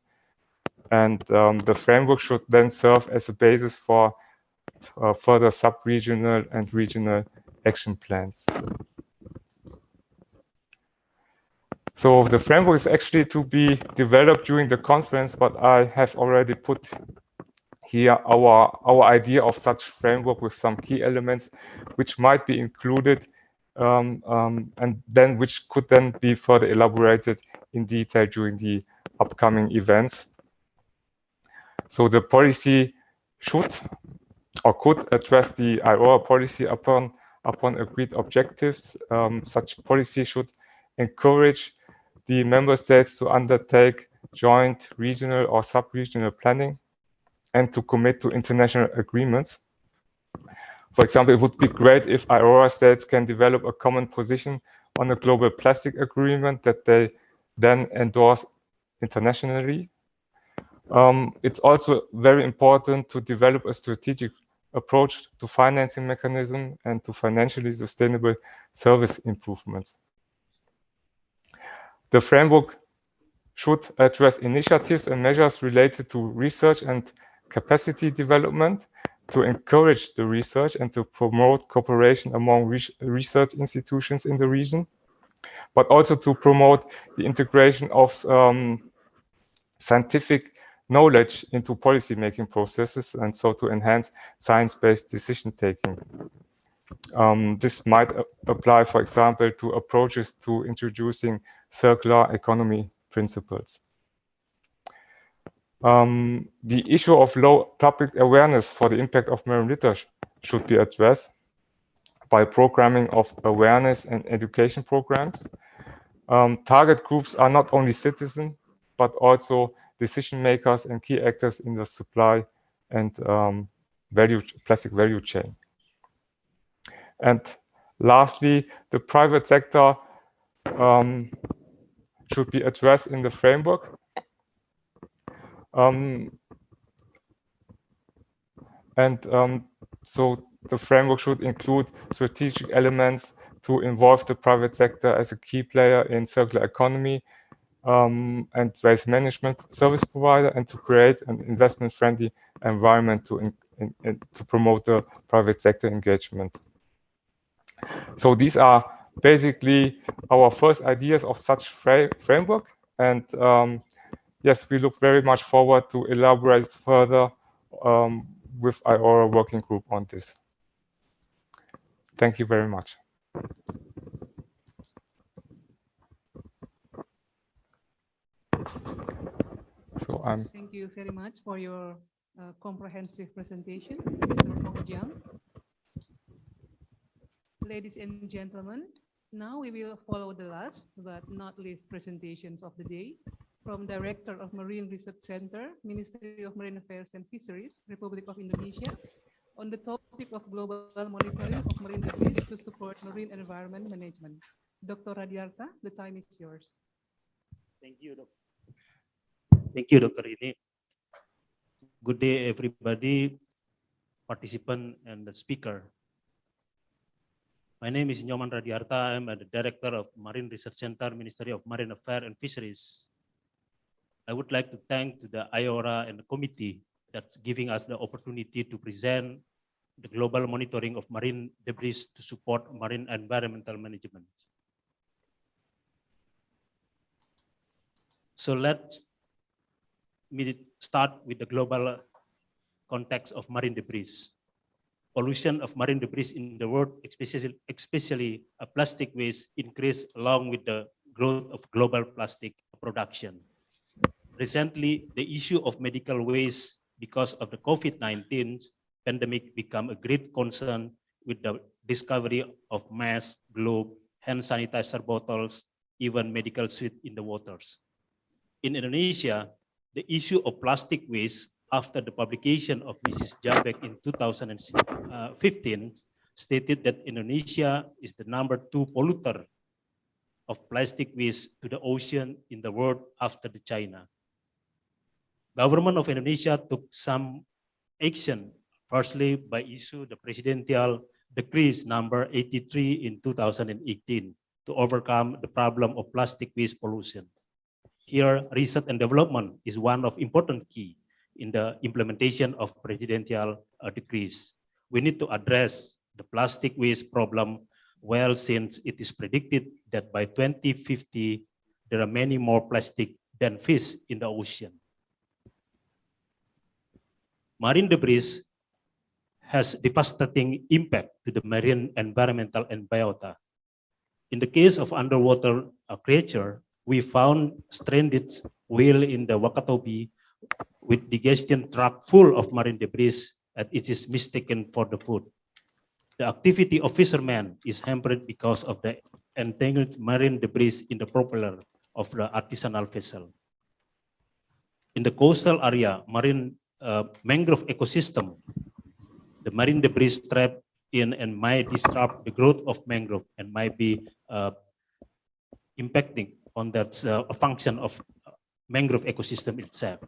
Speaker 15: And the framework should then serve as a basis for further sub-regional and regional action plans. So the framework is actually to be developed during the conference, but I have already put here our idea of such framework with some key elements which might be included and then which could then be further elaborated in detail during the upcoming events. So the policy should or could address the IORA policy upon agreed objectives. Such policy should encourage the member states to undertake joint regional or sub-regional planning and to commit to international agreements. For example, it would be great if IORA states can develop a common position on a global plastic agreement that they then endorse internationally. It's also very important to develop a strategic approach to financing mechanism and to financially sustainable service improvements. The framework should address initiatives and measures related to research and capacity development, to encourage the research and to promote cooperation among research institutions in the region, but also to promote the integration of scientific knowledge into policy-making processes, and so to enhance science-based decision-taking. This might apply, for example, to approaches to introducing circular economy principles. The issue of low public awareness for the impact of marine litter should be addressed by programming of awareness and education programs. Target groups are not only citizens, but also decision makers and key actors in the supply and plastic value chain. And lastly, the private sector should be addressed in the framework. So the framework should include strategic elements to involve the private sector as a key player in circular economy and waste management service provider, and to create an investment-friendly environment to promote the private sector engagement. So these are basically our first ideas of such framework, and yes, we look very much forward to elaborate further with IORA working group on this. Thank you very much. So
Speaker 13: Thank you very much for your comprehensive presentation, Mr. Fong Jiang. Ladies and gentlemen, now we will follow the last but not least presentations of the day from Director of Marine Research Center, Ministry of Marine Affairs and Fisheries, Republic of Indonesia, on the topic of global monitoring of marine debris to support marine environment management. Dr. Radiarta, the time is yours.
Speaker 16: Thank you, Dr. Thank you, Dr. Ini. Good day, everybody, participant and the speaker. My name is Nyoman Radiarta. I'm the Director of Marine Research Center, Ministry of Marine Affairs and Fisheries. I would like to thank to the IORA and the committee that's giving us the opportunity to present the global monitoring of marine debris to support marine environmental management. So let's start with the global context of marine debris. Pollution of marine debris in the world, especially plastic waste, increased along with the growth of global plastic production. Recently, the issue of medical waste because of the COVID-19 pandemic became a great concern with the discovery of masks, gloves, hand sanitizer bottles, even medical suit in the waters. In Indonesia, the issue of plastic waste after the publication of Mrs. Jabek in 2015 stated that Indonesia is the #2 polluter of plastic waste to the ocean in the world after the China. Government of Indonesia took some action, firstly by issue the presidential decrees number 83 in 2018 to overcome the problem of plastic waste pollution. Here, research and development is one of important key in the implementation of presidential decrees. We need to address the plastic waste problem well, since it is predicted that by 2050, there are many more plastic than fish in the ocean. Marine debris has devastating impact to the marine environmental and biota. In the case of underwater creature, we found stranded whale in the Wakatobi with digestion tract full of marine debris and it is mistaken for the food. The activity of fishermen is hampered because of the entangled marine debris in the propeller of the artisanal vessel. In the coastal area, marine mangrove ecosystem, the marine debris trapped in and might disrupt the growth of mangrove and might be impacting on that function of mangrove ecosystem itself.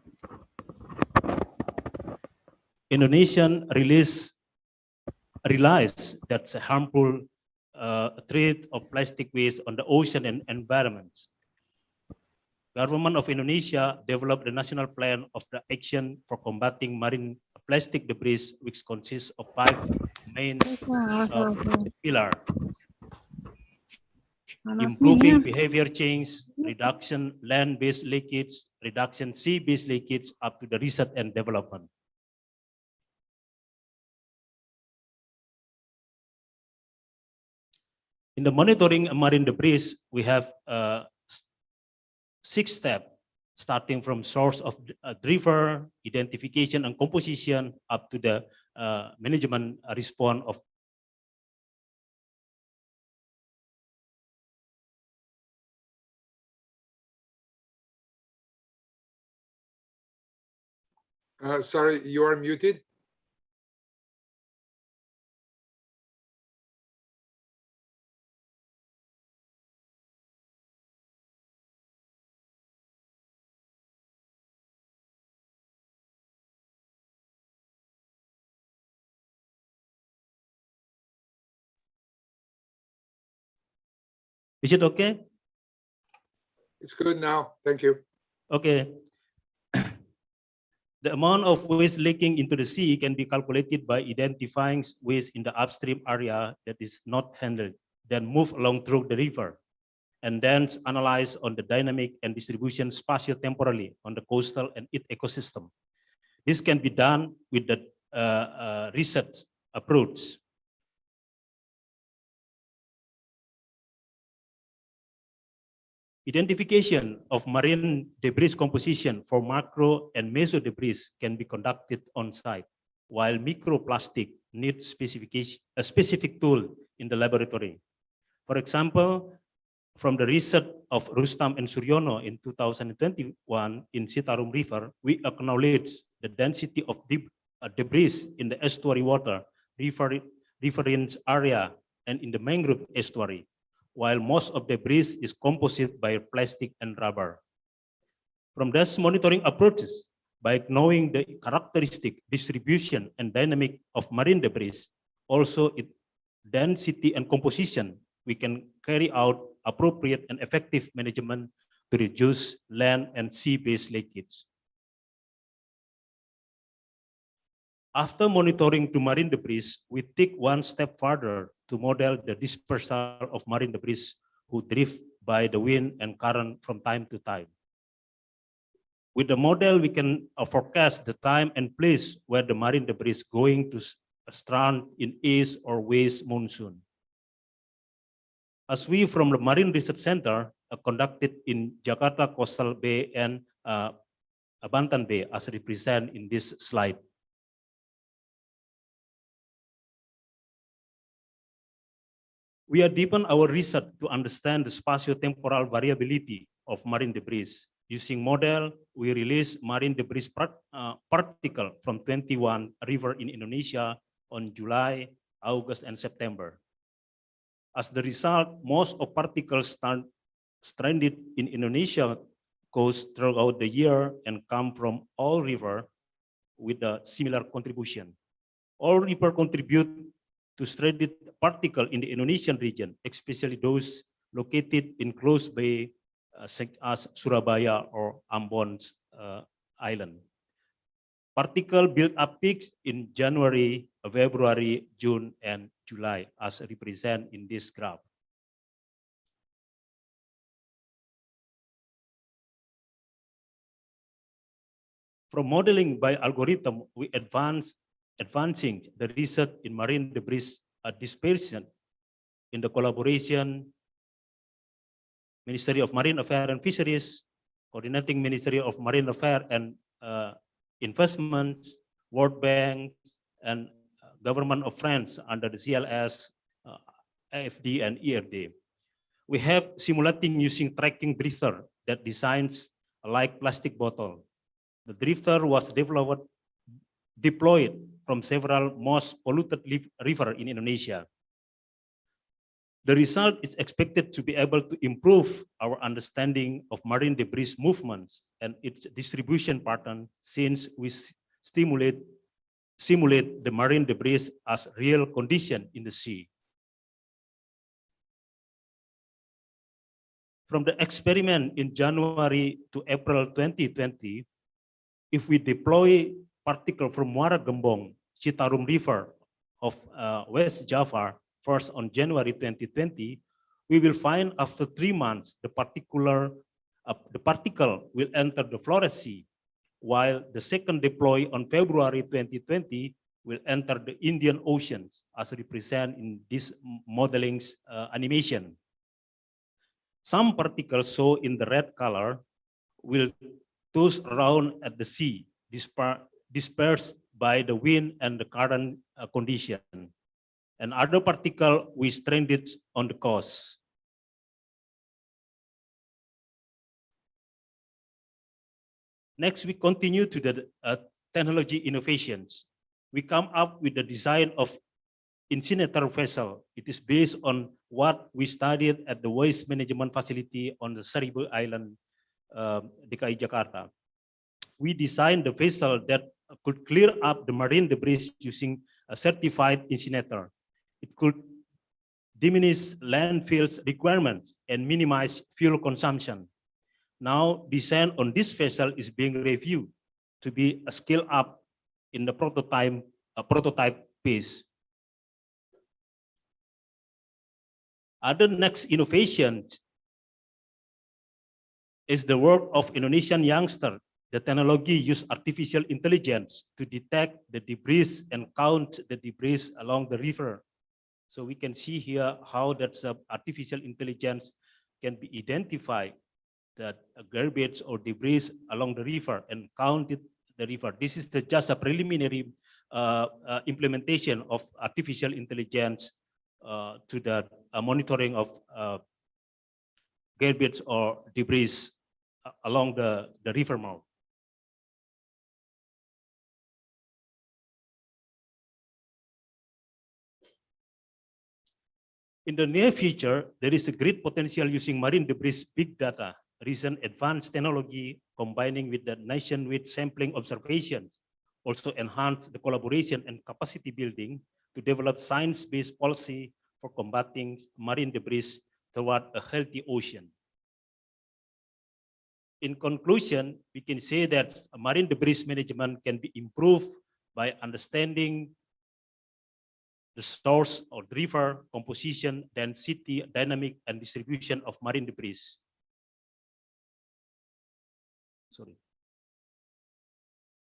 Speaker 16: Indonesian realize that's a harmful threat of plastic waste on the ocean and environment. Government of Indonesia developed the national plan of the action for combating marine plastic debris, which consists of 5 main pillars. Improving behavior change, reduction land-based leakage, reduction sea-based leakage up to the research and development. In the monitoring marine debris, we have 6 steps, starting from source of river, identification and composition, up to the management response of
Speaker 2: Sorry, you are muted.
Speaker 16: Is it okay?
Speaker 2: It's good now. Thank you.
Speaker 16: Okay. The amount of waste leaking into the sea can be calculated by identifying waste in the upstream area that is not handled, then move along through the river, and then analyze on the dynamic and distribution spatio-temporally on the coastal and its ecosystem. This can be done with the research approach. Identification of marine debris composition for macro and meso debris can be conducted on site, while microplastic needs a specific tool in the laboratory. For example, from the research of Rustam and Suryono in 2021 in Citarum River, we acknowledge the density of debris in the estuary water, riverine area, and in the mangrove estuary, while most of debris is composite by plastic and rubber. From these monitoring approaches, by knowing the characteristic, distribution, and dynamic of marine debris, also its density and composition, we can carry out appropriate and effective management to reduce land and sea-based leakage. After monitoring the marine debris, we take one step further to model the dispersal of marine debris who drift by the wind and current from time to time. With the model, we can forecast the time and place where the marine debris is going to strand in east or west monsoon. As we from the Marine Research Center conducted in Jakarta Coastal Bay and Banten Bay as represented in this slide. We are deepen our research to understand the spatio-temporal variability of marine debris. Using model, we release marine debris particle from 21 rivers in Indonesia on July, August, and September. As the result, most of particles stranded in Indonesia coast throughout the year and come from all rivers with a similar contribution. All rivers contribute to stranded particle in the Indonesian region, especially those located in close bay, such as Surabaya or Ambon's island. Particle build up peaks in January, February, June, and July, as represented in this graph. From modeling by algorithm, we advancing the research in marine debris dispersion in the collaboration Ministry of Marine Affairs and Fisheries, coordinating Ministry of Marine Affairs and Investments, World Bank, and Government of France under the CLS, AFD, and ERD. We have simulating using tracking drifter that designs like plastic bottle. The drifter was deployed from several most polluted rivers in Indonesia. The result is expected to be able to improve our understanding of marine debris movements and its distribution pattern, since we simulate the marine debris as real condition in the sea. From the experiment in January to April 2020, if we deploy particle from Muara Gembong, Citarum River of West Java, first on January 2020, we will find after 3 months the particle will enter the Flores Sea, while the second deploy on February 2020 will enter the Indian Oceans, as represented in this modeling's animation. Some particles shown in the red color will toss around at the sea, dispersed by the wind and the current condition. And other particle we stranded on the coast. Next, we continue to the technology innovations. We come up with the design of incinerator vessel. It is based on what we studied at the waste management facility on the Seribu Island, DKI Jakarta. We designed the vessel that could clear up the marine debris using a certified incinerator. It could diminish landfills requirements, and minimize fuel consumption. Now, design on this vessel is being reviewed to be a scale up in the prototype phase. Other next innovations is the work of Indonesian youngster. The technology use artificial intelligence to detect the debris and count the debris along the river. So we can see here how that's artificial intelligence can be identified that garbage or debris along the river and counted the river. This is just a preliminary implementation of artificial intelligence to the monitoring of garbage or debris along the river mouth. In the near future, there is a great potential using marine debris big data, recent advanced technology combining with the nationwide sampling observations, also enhance the collaboration and capacity building to develop science-based policy for combating marine debris toward a healthy ocean. In conclusion, we can say that marine debris management can be improved by understanding the source or river composition, density, dynamic, and distribution of marine debris. Sorry.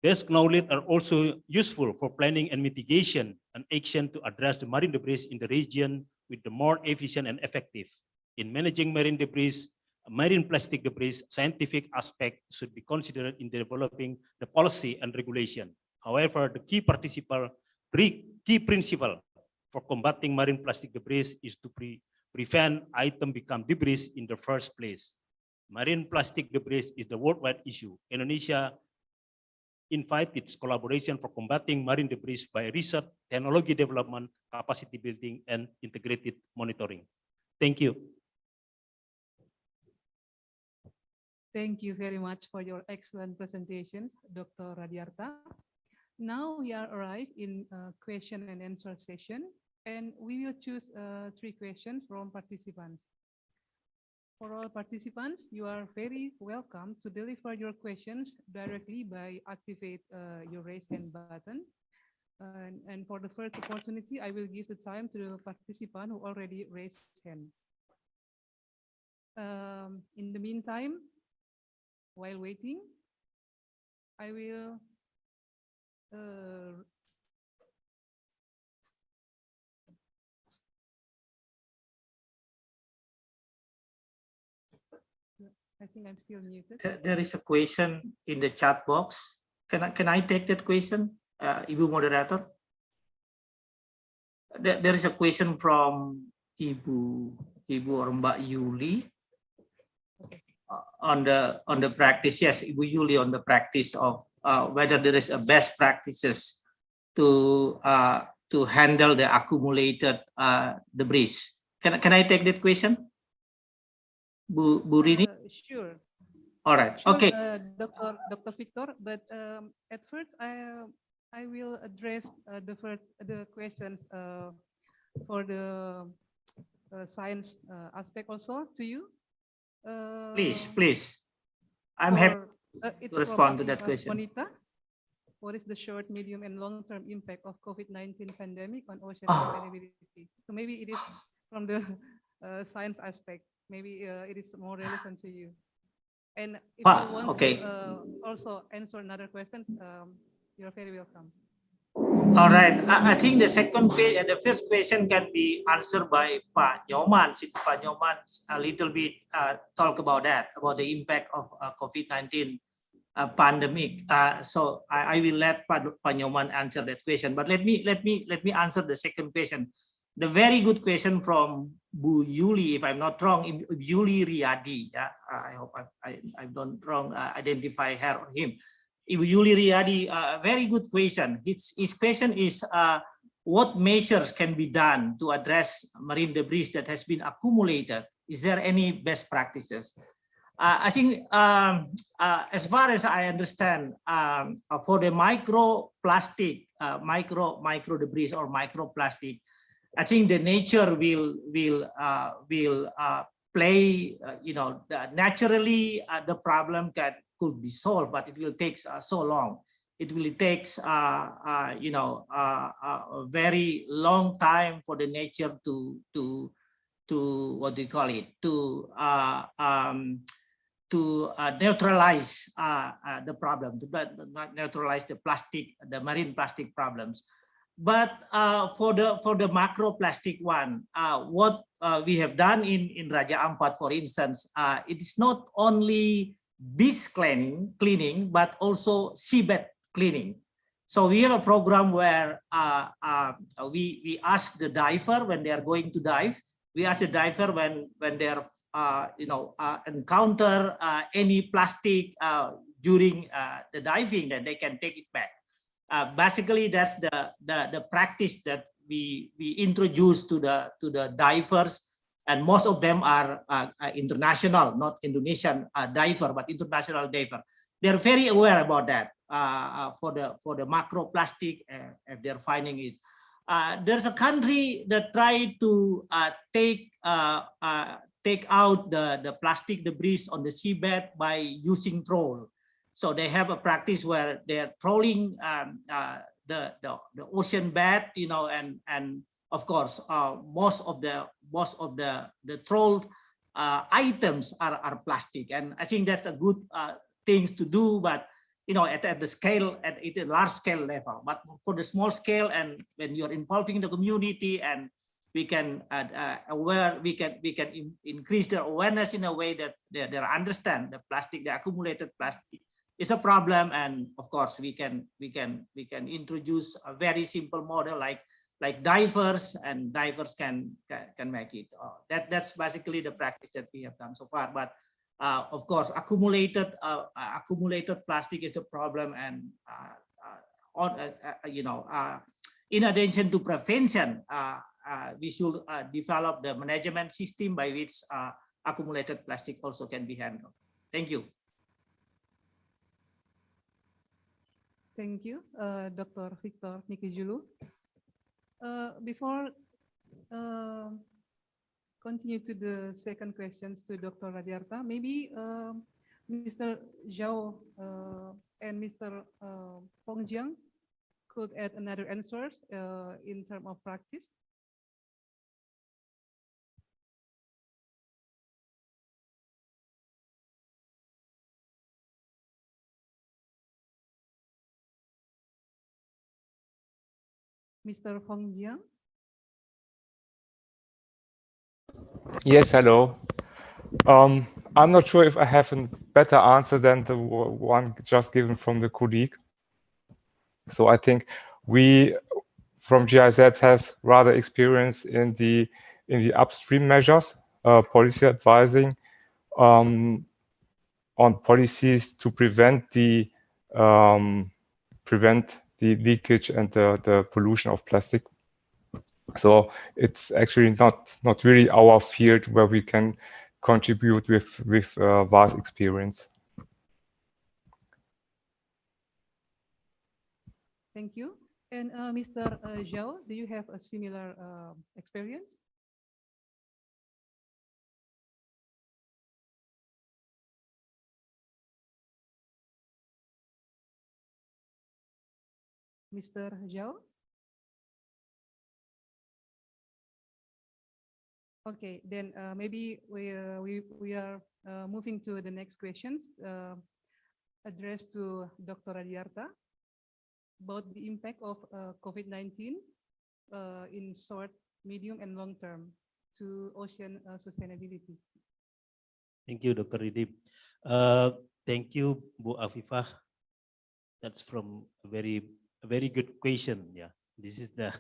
Speaker 16: These knowledge are also useful for planning and mitigation and action to address the marine debris in the region with the more efficient and effective. In managing marine debris, marine plastic debris, scientific aspect should be considered in developing the policy and regulation. However, the key principle for combating marine plastic debris is to prevent item become debris in the first place. Marine plastic debris is the worldwide issue. Indonesia invited its collaboration for combating marine debris by research, technology development, capacity building, and integrated monitoring. Thank you.
Speaker 13: Thank you very much for your excellent presentations, Dr. Radiarta. Now we are arrived in a question and answer session, and we will choose 3 questions from participants. For all participants, you are very welcome to deliver your questions directly by activate your raise hand button. And for the first opportunity, I will give the time to the participant who already raised hand. In the meantime, while waiting, I will I think I'm still muted.
Speaker 14: There is a question in the chat box. Can I take that question, Ibu Moderator? There is a question from Ibu or Mbak Yuli on the practice. Yes, Ibu Yuli, on the practice of whether there is a best practices to handle the accumulated debris. Can I take that question, Bu Rini?
Speaker 13: Sure.
Speaker 14: All right.
Speaker 13: Sure,
Speaker 14: Okay.
Speaker 13: Dr. Victor, but at first I will address the questions for the science aspect also to you.
Speaker 14: Please. I'm happy to respond to that question.
Speaker 13: Monita, what is the short, medium, and long-term impact of COVID-19 pandemic on ocean sustainability? So maybe it is from the science aspect. Maybe it is more relevant to you. And if you want to also answer another questions, you're very welcome.
Speaker 14: All right. I think the first question can be answered by Pak Nyoman, since Pak Nyoman a little bit talk about that, about the impact of COVID-19 pandemic. So I will let Pak Nyoman answer that question. But let me answer the second question. The very good question from Bu Yuli, if I'm not wrong, Yuli Riyadi. Yeah, I hope I don't wrong identify her or him. Ibu Yuli Riyadi, very good question. His question is, what measures can be done to address marine debris that has been accumulated? Is there any best practices? I think, as far as I understand, for the microplastic, micro debris or microplastic, I think the nature will play, naturally the problem could be solved, but it will take so long. It will take, a very long time for the nature to what do you call it, to neutralize the problem, to neutralize the marine plastic problems. But for the macro plastic one, what we have done in Raja Ampat, for instance, it is not only beach cleaning, but also seabed cleaning. So we have a program where we ask the diver when they are going to dive. We ask the diver when they are encounter any plastic during the diving, that they can take it back. Basically, that's the practice that we introduce to the divers, and most of them are international, not Indonesian diver, but international diver. They're very aware about that for the macro plastic, if they're finding it. There's a country that tried to take out the plastic debris on the seabed by using troll. So they have a practice where they're trolling the ocean bed, and of course most of the trolled items are plastic, and I think that's a good things to do, but at the scale, at a large scale level. But for the small scale, and when you're involving the community, and we can increase their awareness in a way that they understand the plastic, the accumulated plastic is a problem, and of course we can introduce a very simple model like divers, and divers can make it. That's basically the practice that we have done so far. But of course, accumulated plastic is the problem, and in addition to prevention, we should develop the management system by which accumulated plastic also can be handled. Thank you.
Speaker 13: Thank you, Dr. Victor Nikijulu. Before continue to the second questions to Dr. Radiarta, maybe Mr. Zhao and Mr. Pongjiang could add another answers in terms of practice. Mr. Pongjiang.
Speaker 15: Yes, hello. I'm not sure if I have a better answer than the one just given from the colleague. So I think we from GIZ has rather experience in the upstream measures, policy advising on policies to prevent the leakage and the pollution of plastic. So it's actually not really our field where we can contribute with vast experience.
Speaker 13: Thank you. And Mr. Zhao, do you have a similar experience? Mr. Zhao? Okay, then maybe we are moving to the next questions addressed to Dr. Radiarta about the impact of COVID-19 in short, medium, and long term to ocean sustainability.
Speaker 16: Thank you, Dr. Ridip. Thank you, Bu Afifah. That's from a very good question. Yeah, this is the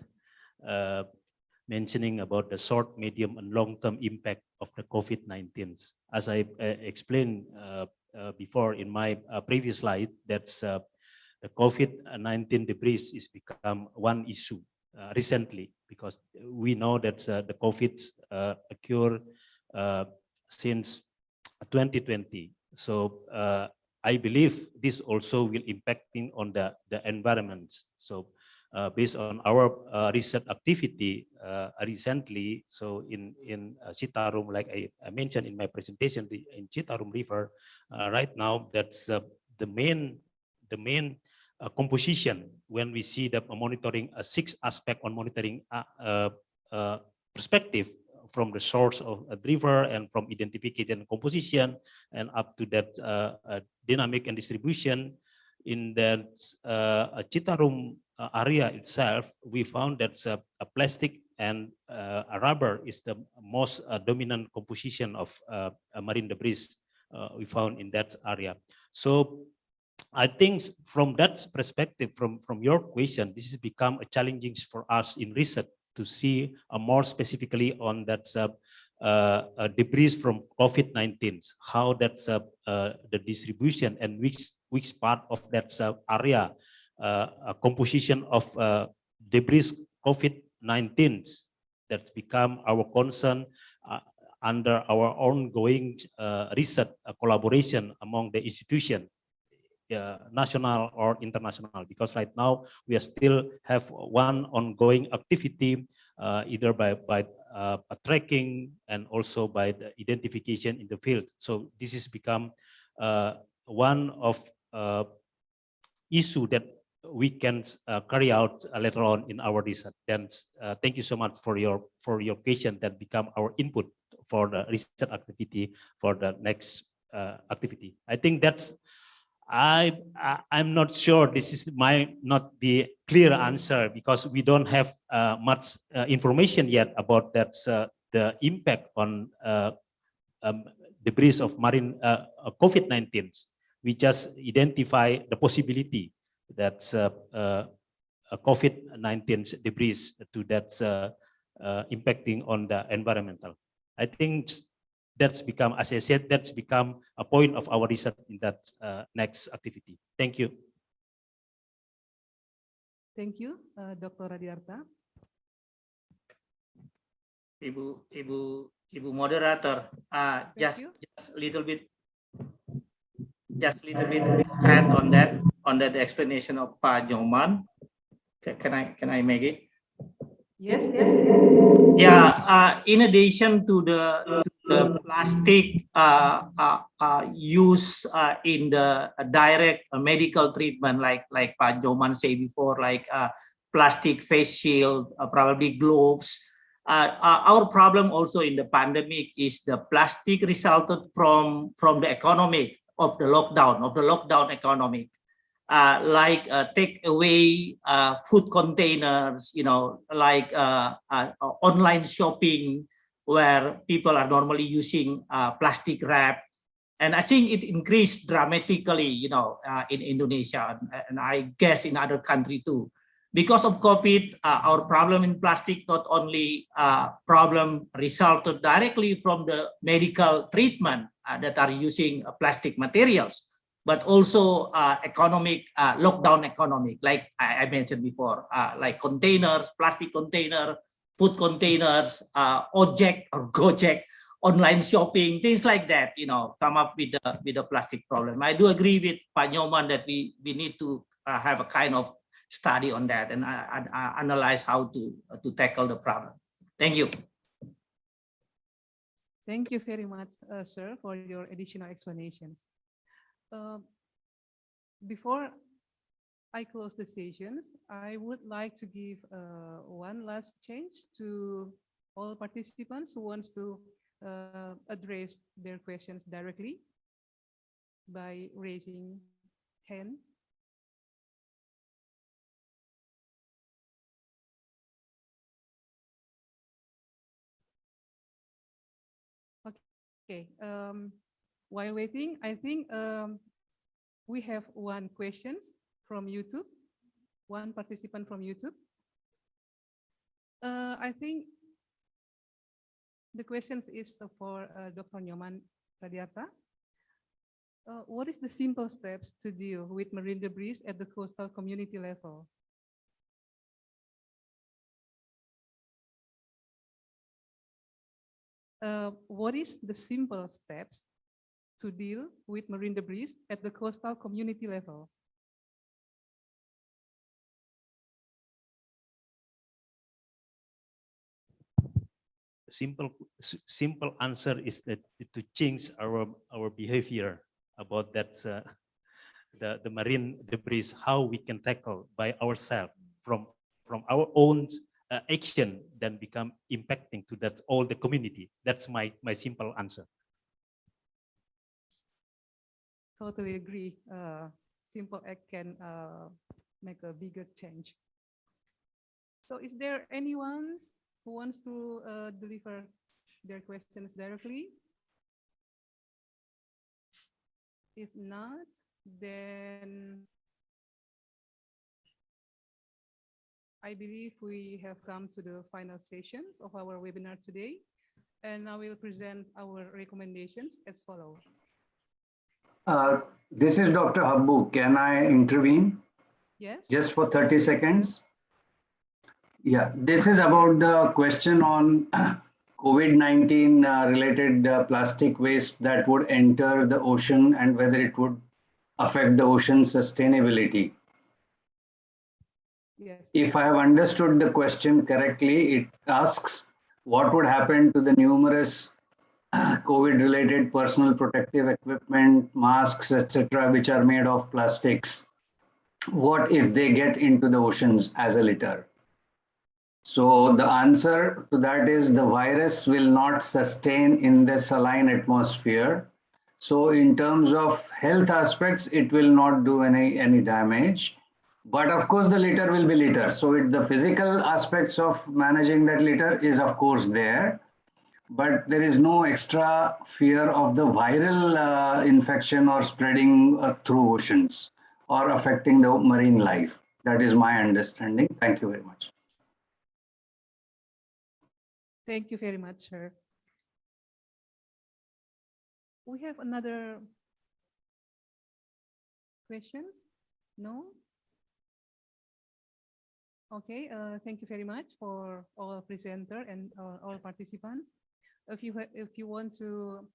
Speaker 16: mentioning about the short, medium, and long-term impact of the COVID-19. As I explained before in my previous slide, that's the COVID-19 debris is become one issue recently, because we know that the COVID occurred since 2020. So I believe this also will impacting on the environment. So based on our research activity recently. So in Citarum, like I mentioned in my presentation, in Citarum River, right now that's the main composition when we see the monitoring 6 aspect on monitoring perspective from the source of a river and from identification and composition and up to that dynamic and distribution. In that Citarum area itself, we found that a plastic and a rubber is the most dominant composition of marine debris we found in that area. So I think from that perspective, from your question, this has become a challenging for us in research to see more specifically on that debris from COVID-19, how that's the distribution and which part of that area composition of debris COVID-19 that's become our concern under our ongoing research collaboration among the institution, national or international, because right now we still have one ongoing activity either by tracking and also by the identification in the field. So this has become one of issue that we can carry out later on in our research. Then thank you so much for your question that become our input for the research activity for the next activity. I think that's I'm not sure this is might not be clear answer because we don't have much information yet about that the impact on debris of marine COVID-19. We just identify the possibility that COVID-19 debris to that's impacting on the environmental. I think that's become, as I said, that's become a point of our research in that next activity. Thank you.
Speaker 13: Thank you, Dr. Radiarta.
Speaker 14: Ibu moderator, just a little bit add on that explanation of Pak Nyoman. Can I make it?
Speaker 13: Yes.
Speaker 14: Yeah. In addition to the plastic use in the direct medical treatment, like Pak Nyoman said before, like plastic face shield, probably gloves. Our problem also in the pandemic is the plastic resulted from the economic of the lockdown economic. Like take away food containers, like online shopping where people are normally using plastic wrap. And I think it increased dramatically, in Indonesia and I guess in other countries too. Because of COVID, our problem in plastic not only problem resulted directly from the medical treatment that are using plastic materials, but also economic, lockdown economic, like I mentioned before, like containers, plastic container, food containers, Ojek or Gojek, online shopping, things like that, come up with the plastic problem. I do agree with Pak Nyoman that we need to have a kind of study on that and analyze how to tackle the problem. Thank you.
Speaker 13: Thank you very much, sir, for your additional explanations. Before I close the sessions, I would like to give one last chance to all participants who wants to address their questions directly by raising hand. Okay. While waiting, I think we have one question from YouTube, one participant from YouTube. I think the question is for Dr. Nyoman Radiarta. What is the simple steps to deal with marine debris at the coastal community level? What is the simple steps to deal with marine debris at the coastal community level?
Speaker 16: simple answer is that to change our behavior about that the marine debris, how we can tackle by ourselves from our own action, then become impacting to that all the community. That's my simple answer.
Speaker 13: Totally agree. Simple act can make a bigger change. So is there anyone who wants to deliver their questions directly? If not, then I believe we have come to the final sessions of our webinar today, and I will present our recommendations as follows.
Speaker 1: This is Dr. Habbu. Can I intervene?
Speaker 13: Yes.
Speaker 1: Just for 30 seconds. Yeah, this is about the question on COVID-19 related plastic waste that would enter the ocean and whether it would affect the ocean sustainability.
Speaker 13: Yes.
Speaker 1: If I have understood the question correctly, it asks what would happen to the numerous COVID-related personal protective equipment, masks, etc., which are made of plastics. What if they get into the oceans as a litter? So the answer to that is the virus will not sustain in the saline atmosphere. So in terms of health aspects, it will not do any damage. But of course, the litter will be litter. So the physical aspects of managing that litter is of course there. But there is no extra fear of the viral infection or spreading through oceans or affecting the marine life. That is my understanding. Thank you very much.
Speaker 13: Thank you very much, sir. We have another questions? No? Okay, thank you very much for all presenter and all participants. If you want to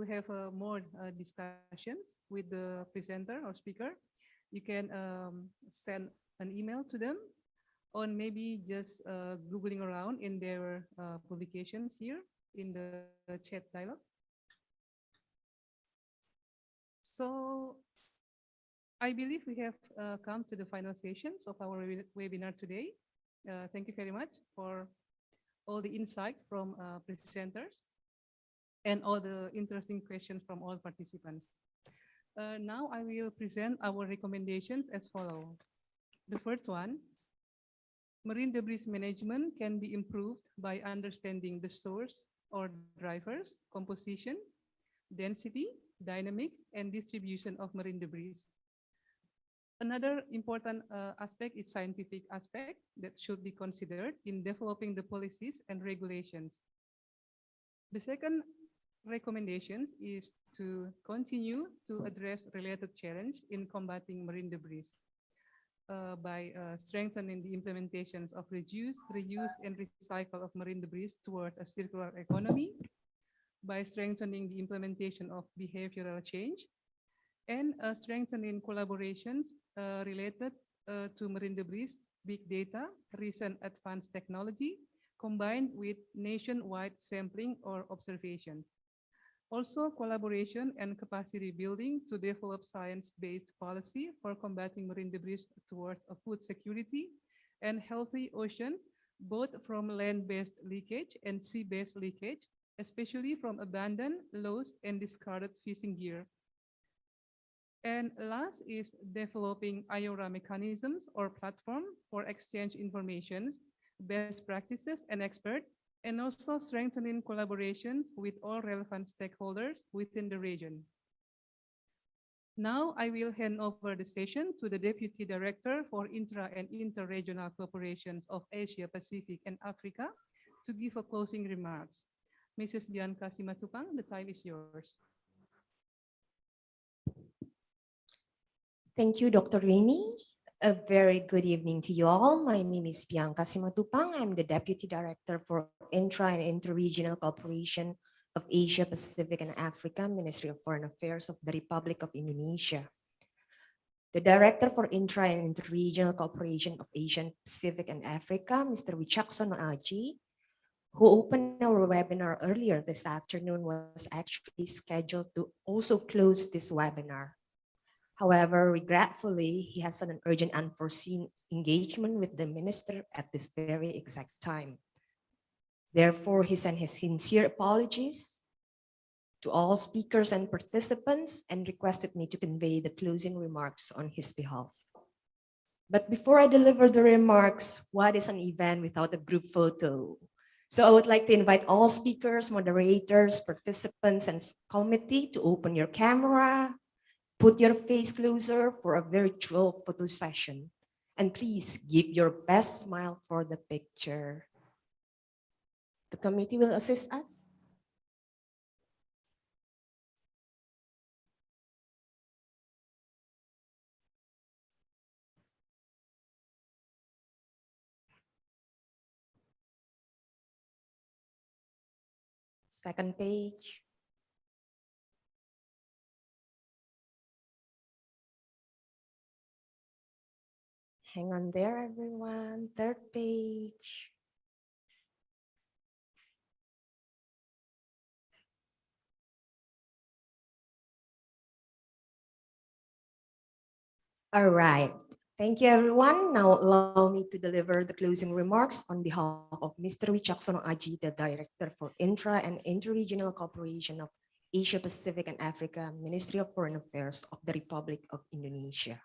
Speaker 13: have more discussions with the presenter or speaker, you can send an email to them, or maybe just Googling around in their publications here in the chat dialogue. So I believe we have come to the final sessions of our webinar today. Thank you very much for all the insight from presenters and all the interesting questions from all participants. Now I will present our recommendations as follows. The first one, marine debris management can be improved by understanding the source or drivers, composition, density, dynamics, and distribution of marine debris. Another important aspect is scientific aspect that should be considered in developing the policies and regulations. The second recommendations is to continue to address related challenge in combating marine debris by strengthening the implementations of reduce, reuse, and recycle of marine debris towards a circular economy, by strengthening the implementation of behavioral change, and strengthening collaborations related to marine debris, big data, recent advanced technology, combined with nationwide sampling or observations. Also, collaboration and capacity building to develop science-based policy for combating marine debris towards a food security and healthy oceans, both from land-based leakage and sea-based leakage, especially from abandoned, lost, and discarded fishing gear. And last is developing IORA mechanisms or platform for exchange information, best practices, and experts, and also strengthening collaborations with all relevant stakeholders within the region. Now I will hand over the session to the Deputy Director for Intra and Inter-Regional Cooperations of Asia, Pacific, and Africa to give a closing remarks. Mrs. Bianca Simatupang, the time is yours.
Speaker 17: Thank you, Dr. Rini. A very good evening to you all. My name is Bianca Simatupang. I'm the Deputy Director for Intra and Inter-Regional Cooperation of Asia, Pacific, and Africa, Ministry of Foreign Affairs of the Republic of Indonesia. The Director for Intra and Interregional Cooperation of Asian Pacific and Africa, Mr. Wicaksono Aji, who opened our webinar earlier this afternoon, was actually scheduled to also close this webinar. However, regretfully, he has an urgent unforeseen engagement with the minister at this very exact time. Therefore, he sent his sincere apologies to all speakers and participants and requested me to convey the closing remarks on his behalf. But before I deliver the remarks, what is an event without a group photo? So I would like to invite all speakers, moderators, participants, and committee to open your camera, put your face closer for a virtual photo session, and please give your best smile for the picture. The committee will assist us. Second page. Hang on there, everyone. Third page. All right. Thank you, everyone. Now allow me to deliver the closing remarks on behalf of Mr. Wicaksono Aji, the Director for Intra and Interregional Cooperation of Asia Pacific and Africa, Ministry of Foreign Affairs of the Republic of Indonesia.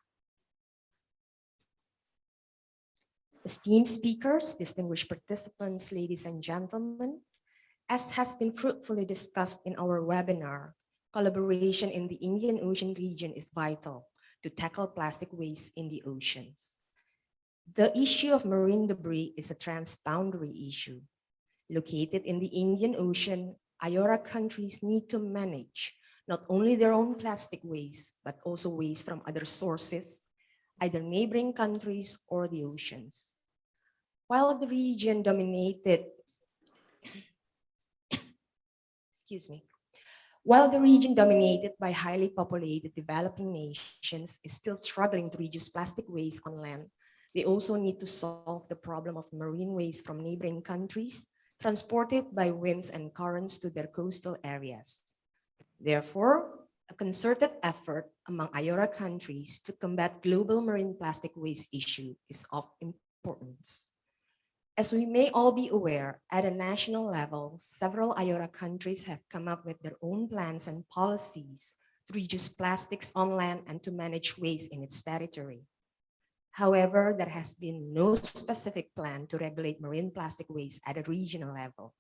Speaker 17: Esteemed speakers, distinguished participants, ladies and gentlemen, as has been fruitfully discussed in our webinar, collaboration in the Indian Ocean region is vital to tackle plastic waste in the oceans. The issue of marine debris is a transboundary issue. Located in the Indian Ocean, IORA countries need to manage not only their own plastic waste, but also waste from other sources, either neighboring countries or the oceans. While the region dominated, While the region dominated by highly populated developing nations is still struggling to reduce plastic waste on land, they also need to solve the problem of marine waste from neighboring countries transported by winds and currents to their coastal areas. Therefore, a concerted effort among IORA countries to combat global marine plastic waste issue is of importance. As we may all be aware, at a national level, several IORA countries have come up with their own plans and policies to reduce plastics on land and to manage waste in its territory. However, there has been no specific plan to regulate marine plastic waste at a regional level.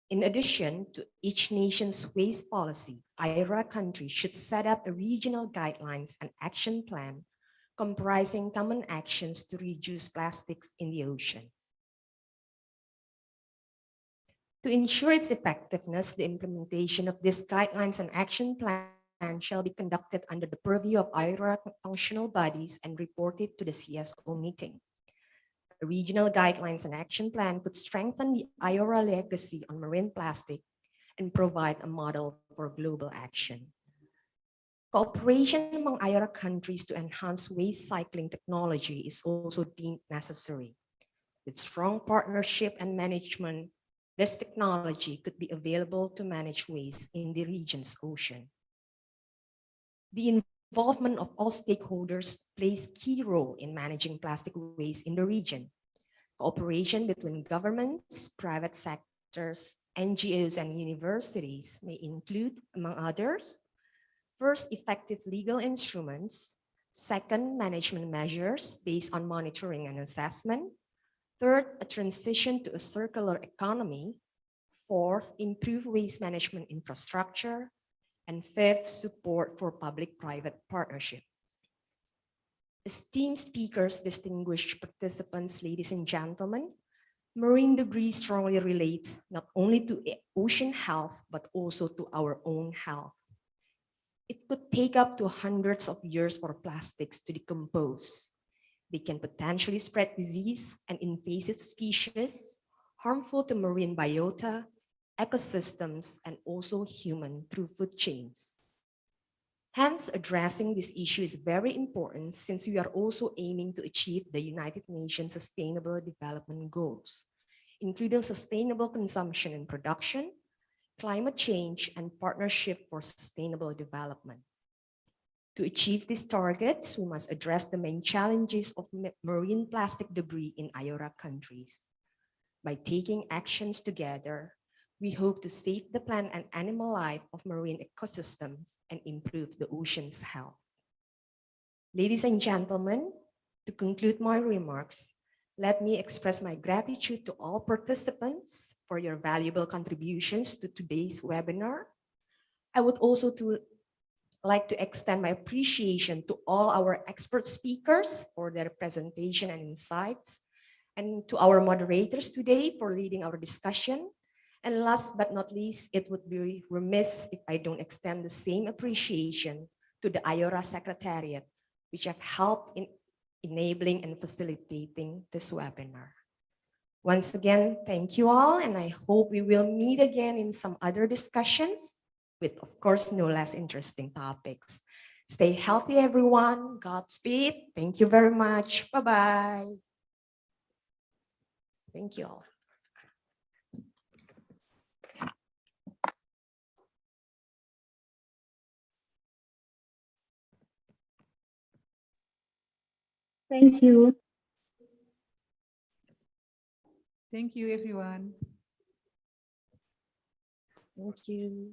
Speaker 17: In addition to each nation's waste policy, IORA countries should set up a regional guidelines and action plan comprising common actions to reduce plastics in the ocean. To ensure its effectiveness, the implementation of these guidelines and action plan shall be conducted under the purview of IORA functional bodies and reported to the CSO meeting. A regional guidelines and action plan could strengthen the IORA legacy on marine plastic and provide a model for global action. Cooperation among IORA countries to enhance waste cycling technology is also deemed necessary. With strong partnership and management, this technology could be available to manage waste in the region's ocean. The involvement of all stakeholders plays a key role in managing plastic waste in the region. Cooperation between governments, private sectors, NGOs, and universities may include, among others, first, effective legal instruments. Second, management measures based on monitoring and assessment. Third, a transition to a circular economy. Fourth, improved waste management infrastructure. And fifth, support for public-private partnership. Esteemed speakers, distinguished participants, ladies and gentlemen, marine debris strongly relates not only to ocean health, but also to our own health. It could take up to hundreds of years for plastics to decompose. They can potentially spread disease and invasive species, harmful to marine biota, ecosystems, and also human through food chains. Hence, addressing this issue is very important since we are also aiming to achieve the United Nations Sustainable Development Goals, including sustainable consumption and production, climate change, and partnership for sustainable development. To achieve these targets, we must address the main challenges of marine plastic debris in IORA countries. By taking actions together, we hope to save the plant and animal life of marine ecosystems and improve the ocean's health. Ladies and gentlemen, to conclude my remarks, let me express my gratitude to all participants for your valuable contributions to today's webinar. I would also like to extend my appreciation to all our expert speakers for their presentation and insights, and to our moderators today for leading our discussion. And last but not least, it would be remiss if I don't extend the same appreciation to the IORA Secretariat, which have helped in enabling and facilitating this webinar. Once again, thank you all, and I hope we will meet again in some other discussions with, of course, no less interesting topics. Stay healthy, everyone. Godspeed. Thank you very much. Bye-bye. Thank you all.
Speaker 11: Thank you.
Speaker 13: Thank you, everyone.
Speaker 17: Thank you.